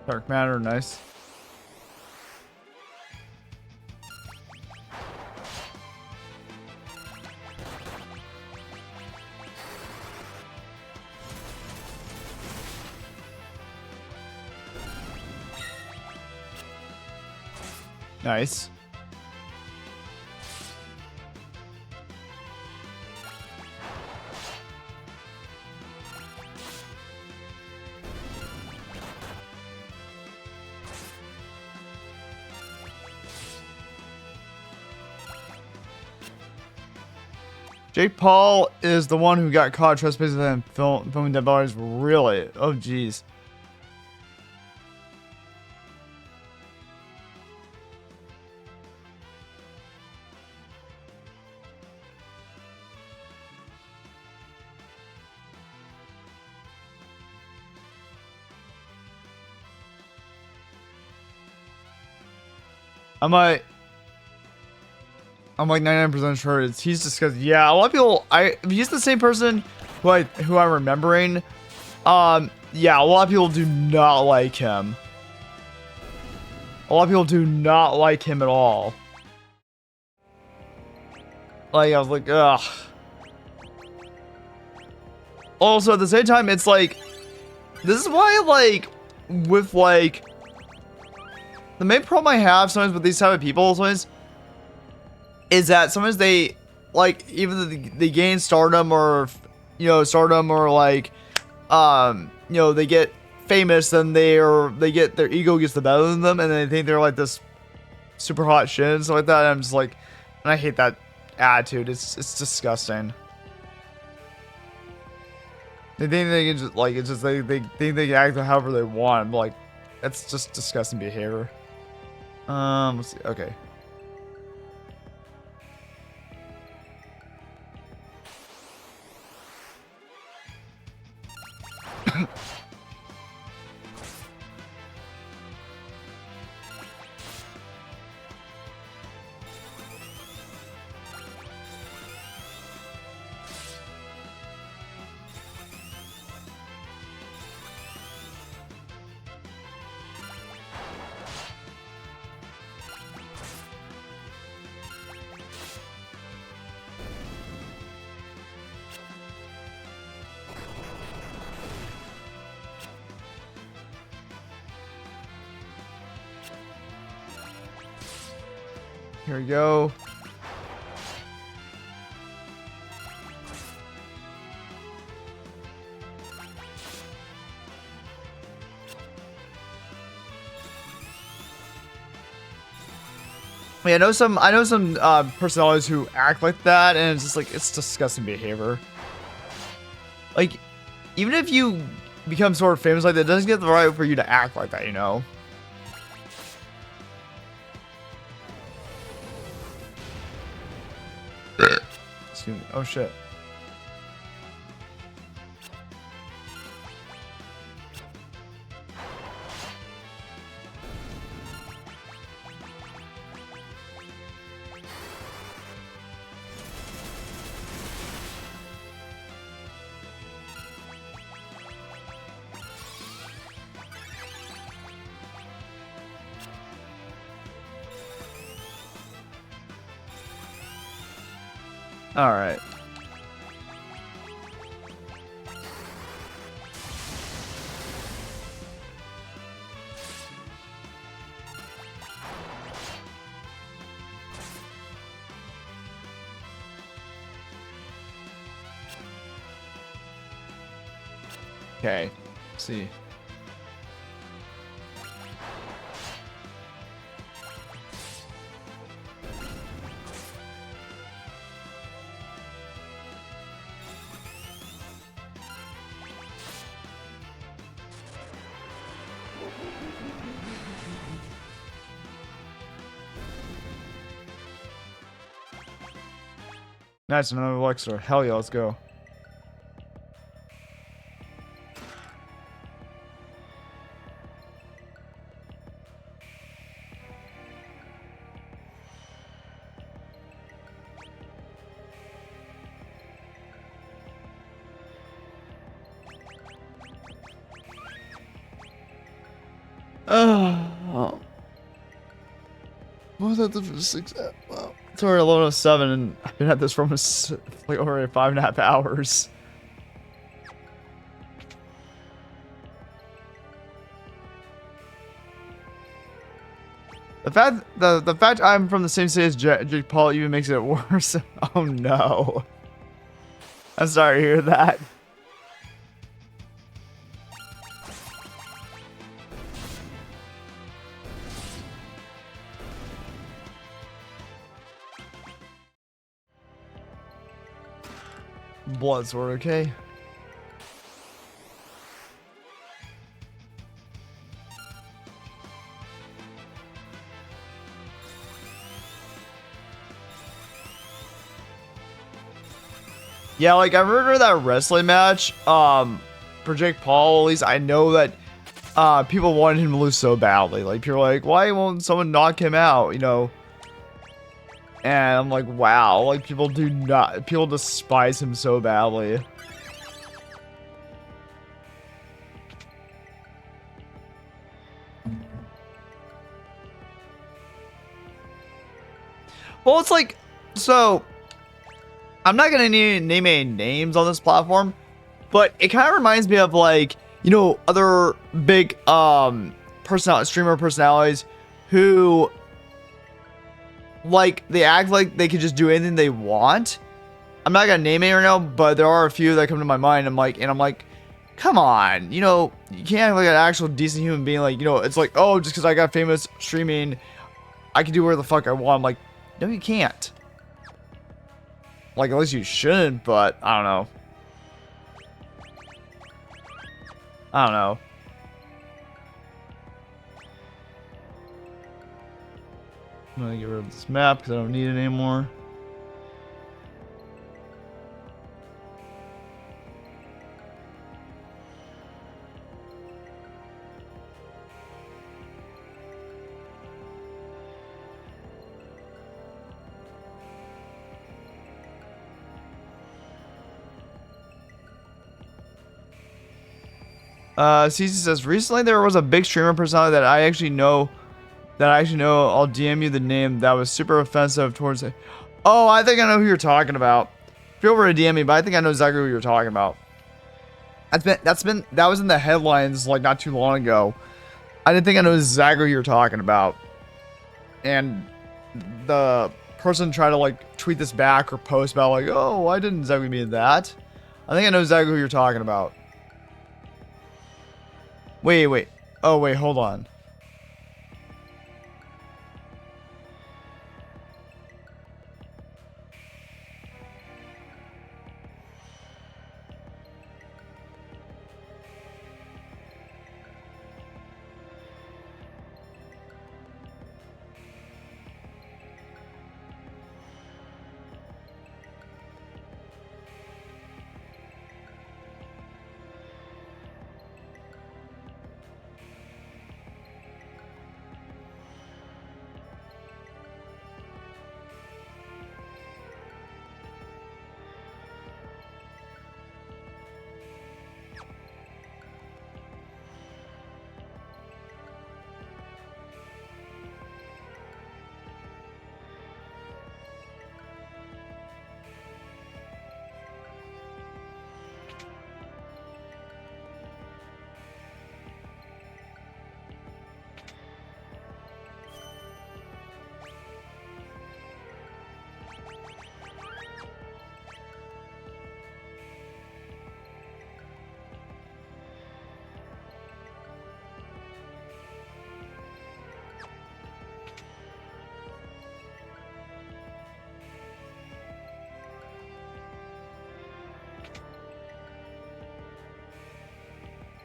S1: Dark matter, nice. Nice. Jake Paul is the one who got caught trespassing and filming dead bodies. Really? Oh, jeez. I'm like 99% sure he's disgusting. Yeah, a lot of people. If he's the same person who I'm remembering. Yeah, a lot of people do not like him. A lot of people do not like him at all. Like I was like, ugh. Also, at the same time, it's like, this is why like with like the main problem I have sometimes with these type of people sometimes is that sometimes they like even they gain stardom or stardom or like they get famous, then they get their ego gets the better than them, and they think they're like this super hot shit and stuff like that. And I'm just like, and I hate that attitude. It's disgusting. They think they can just like, it's just they think they can act however they want. I'm like, that's just disgusting behavior. Let's see. Okay. Here we go. I know some personalities who act like that, and it's just like it's disgusting behavior. Like, even if you become sort of famous like that, it doesn't get the right for you to act like that, you know? Excuse me. Oh shit. All right. Okay. Let's see. Nice, another elixir. Hell yeah, let's go. Oh. What was that? The 6? Well, it's already 11:07, and I've been at this for almost like already 5.5 hours. The fact I'm from the same city as Jake Paul even makes it worse. Oh no. I'm sorry to hear that. Bloodsword, okay? Yeah, like I remember that wrestling match, for Jake Paul, at least I know that people wanted him to lose so badly. Like people were like, why won't someone knock him out, you know? And I'm like, wow, like people despise him so badly. Well, it's like, so I'm not gonna name any names on this platform, but it kind of reminds me of like, you know, other big streamer personalities who like they act like they could just do anything they want. I'm not gonna name any right now, but there are a few that come to my mind. I'm like, come on, you know, you can't act like an actual decent human being. Like, you know, it's like, oh, just because I got famous streaming, I can do whatever the fuck I want. I'm like, no, you can't. Like, at least you shouldn't, but I don't know. I don't know. I'm gonna get rid of this map because I don't need it anymore. CC says, recently there was a big streamer personality that I actually know, I'll DM you the name, that was super offensive towards it. Oh, I think I know who you're talking about. Feel free to DM me, but I think I know exactly who you're talking about. That was in the headlines like not too long ago. I didn't think I know exactly who you're talking about. And the person tried to like tweet this back or post about like, oh, I didn't exactly mean that. I think I know exactly who you're talking about. Wait. Oh, wait, hold on.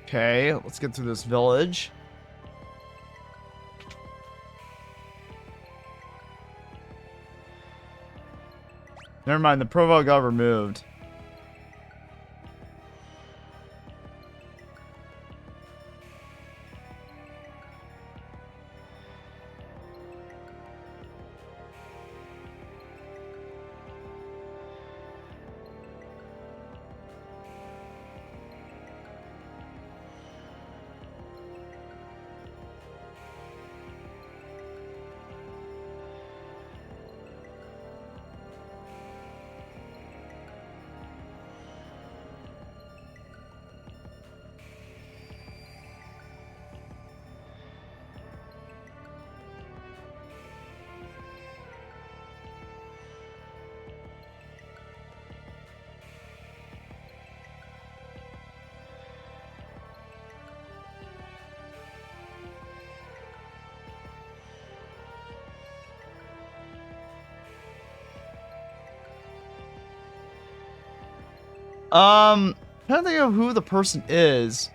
S1: Okay, let's get through this village. Never mind, the provo got removed. Trying to think of who the person is.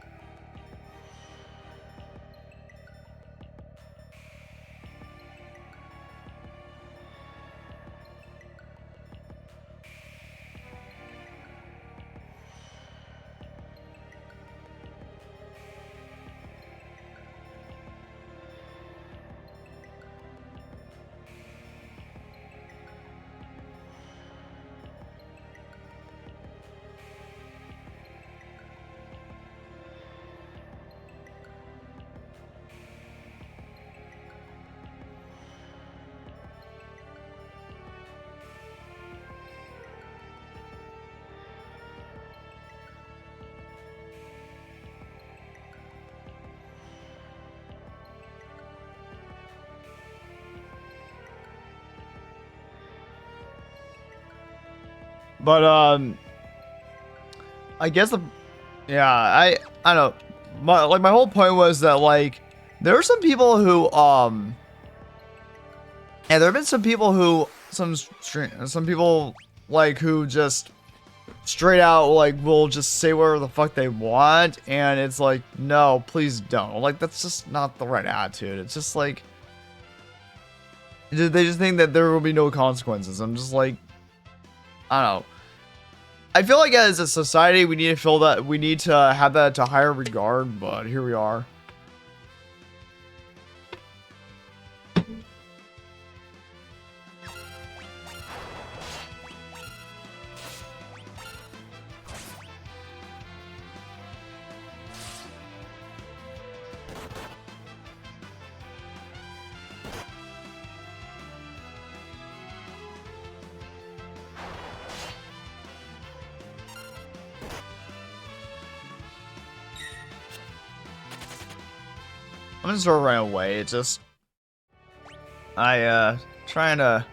S1: But I guess yeah, I don't know. My whole point was that like there are some people who and there have been some people who some people like who just straight out like will just say whatever the fuck they want, and it's like, no, please don't. Like, that's just not the right attitude. It's just like they just think that there will be no consequences. I'm just like, I don't know. I feel like as a society we need to feel that we need to have that to higher regard, but here we are. I'm gonna start running away. It's just trying to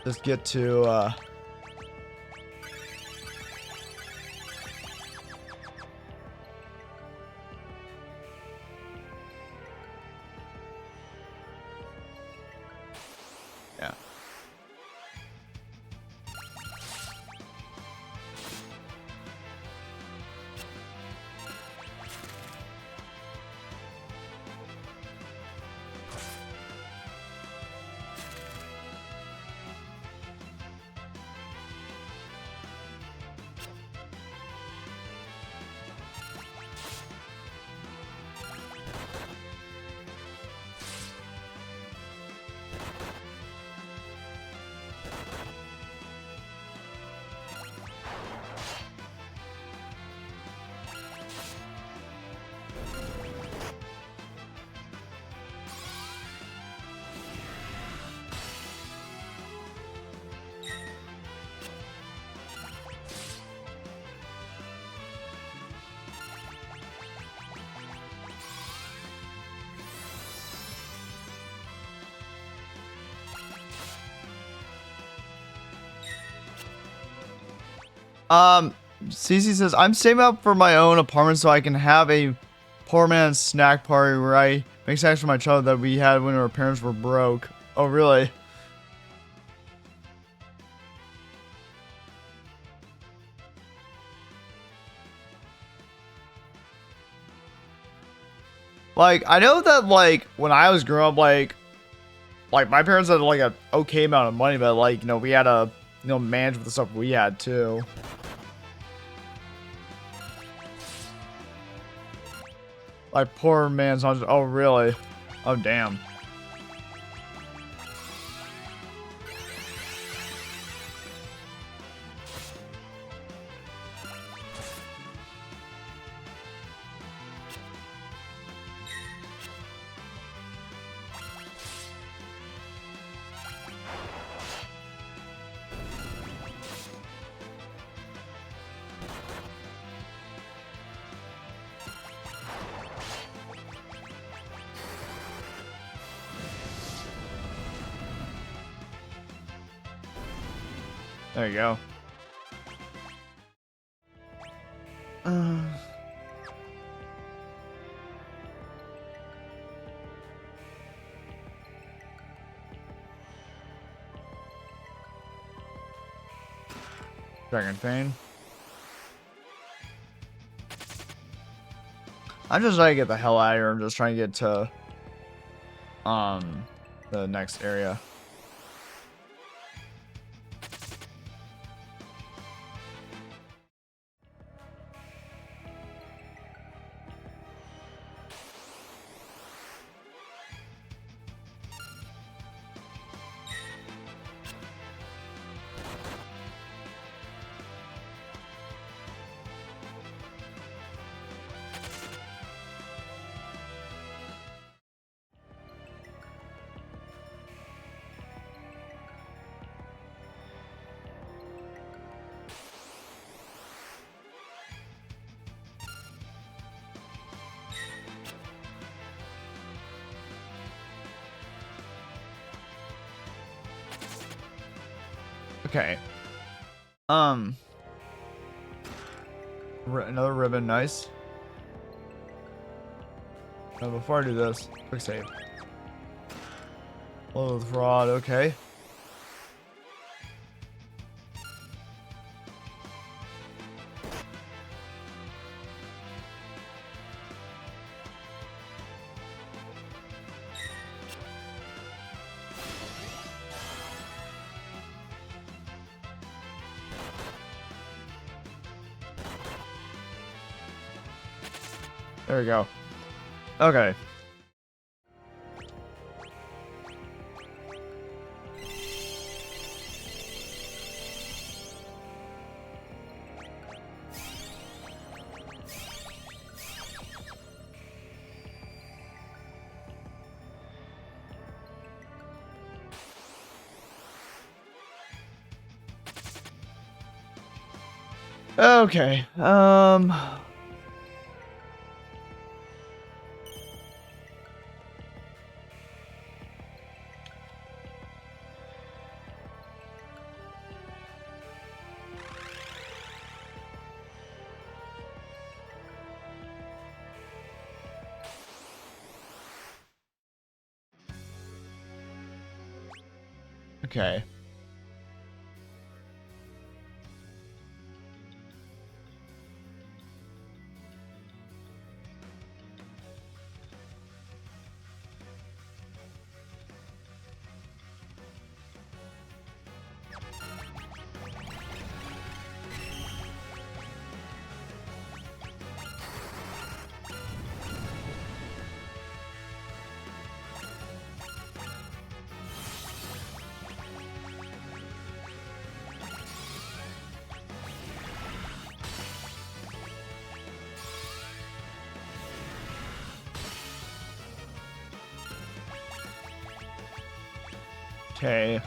S1: just get to yeah. Cece says, I'm saving up for my own apartment so I can have a poor man's snack party where I make snacks for my child that we had when our parents were broke. Oh, really? Like, I know that, like, when I was growing up, like my parents had, like, a okay amount of money, but, like, you know, we had to, you know, manage with the stuff we had, too. Like, poor man's 100. Oh, really? Oh, damn. There you go. Dragon Fane. I'm just trying to get the hell out of here. I'm just trying to get to the next area. Okay. Another ribbon, nice. Now before I do this, quick save. Clothes rod, okay. There we go. Okay. Okay. Okay. Okay.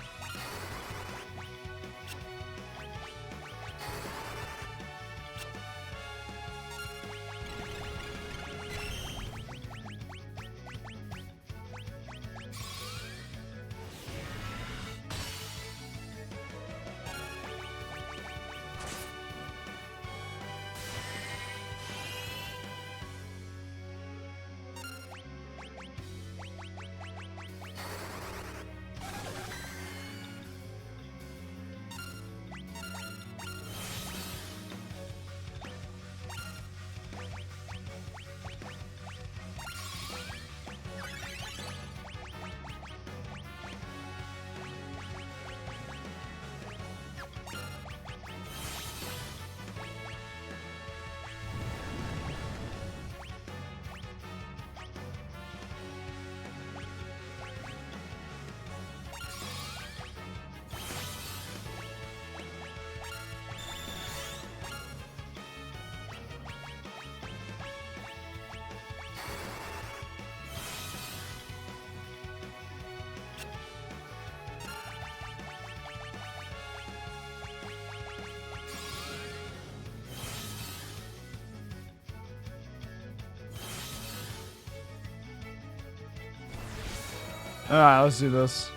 S1: Alright, let's do this.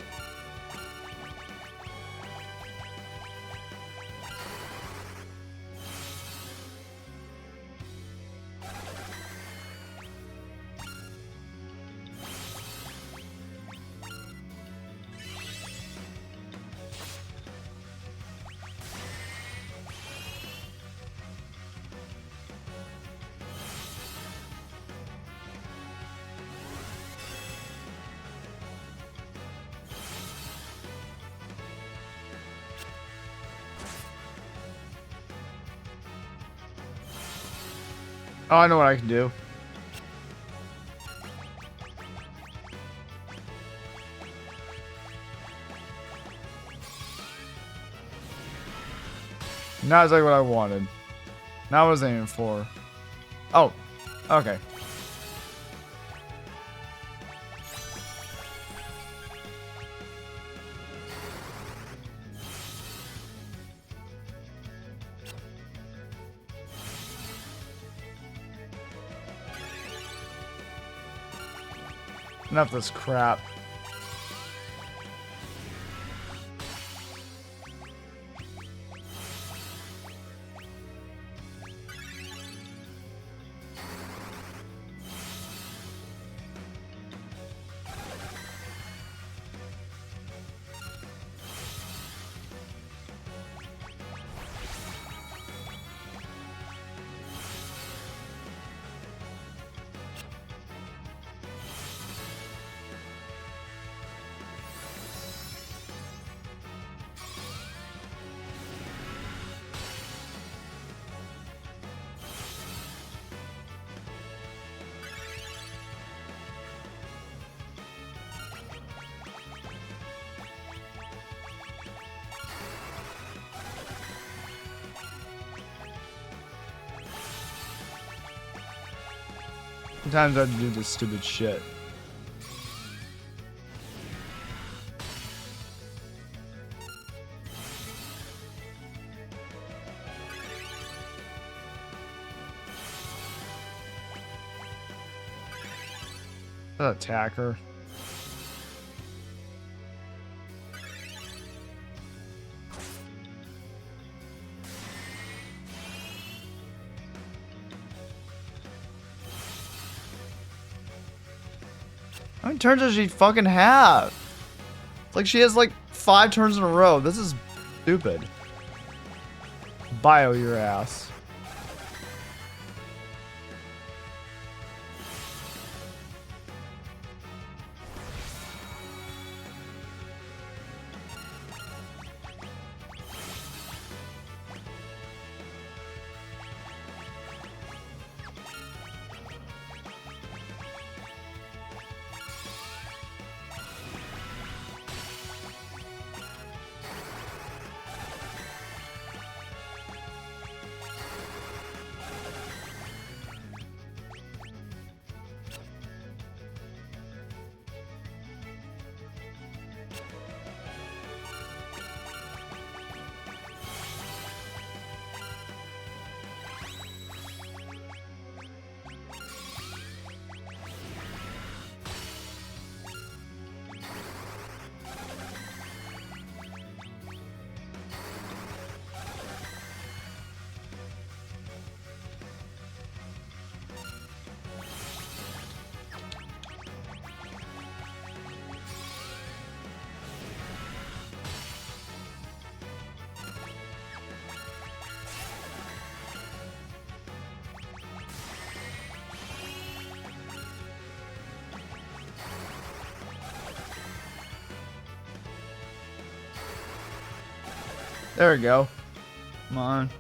S1: Oh, I know what I can do. Not exactly what I wanted. Not what I was aiming for. Oh, okay. Enough of this crap. Sometimes I have to do this stupid shit. Attacker. How many turns does she fucking have? It's like she has like 5 turns in a row. This is stupid. Bio your ass. There we go. Come on.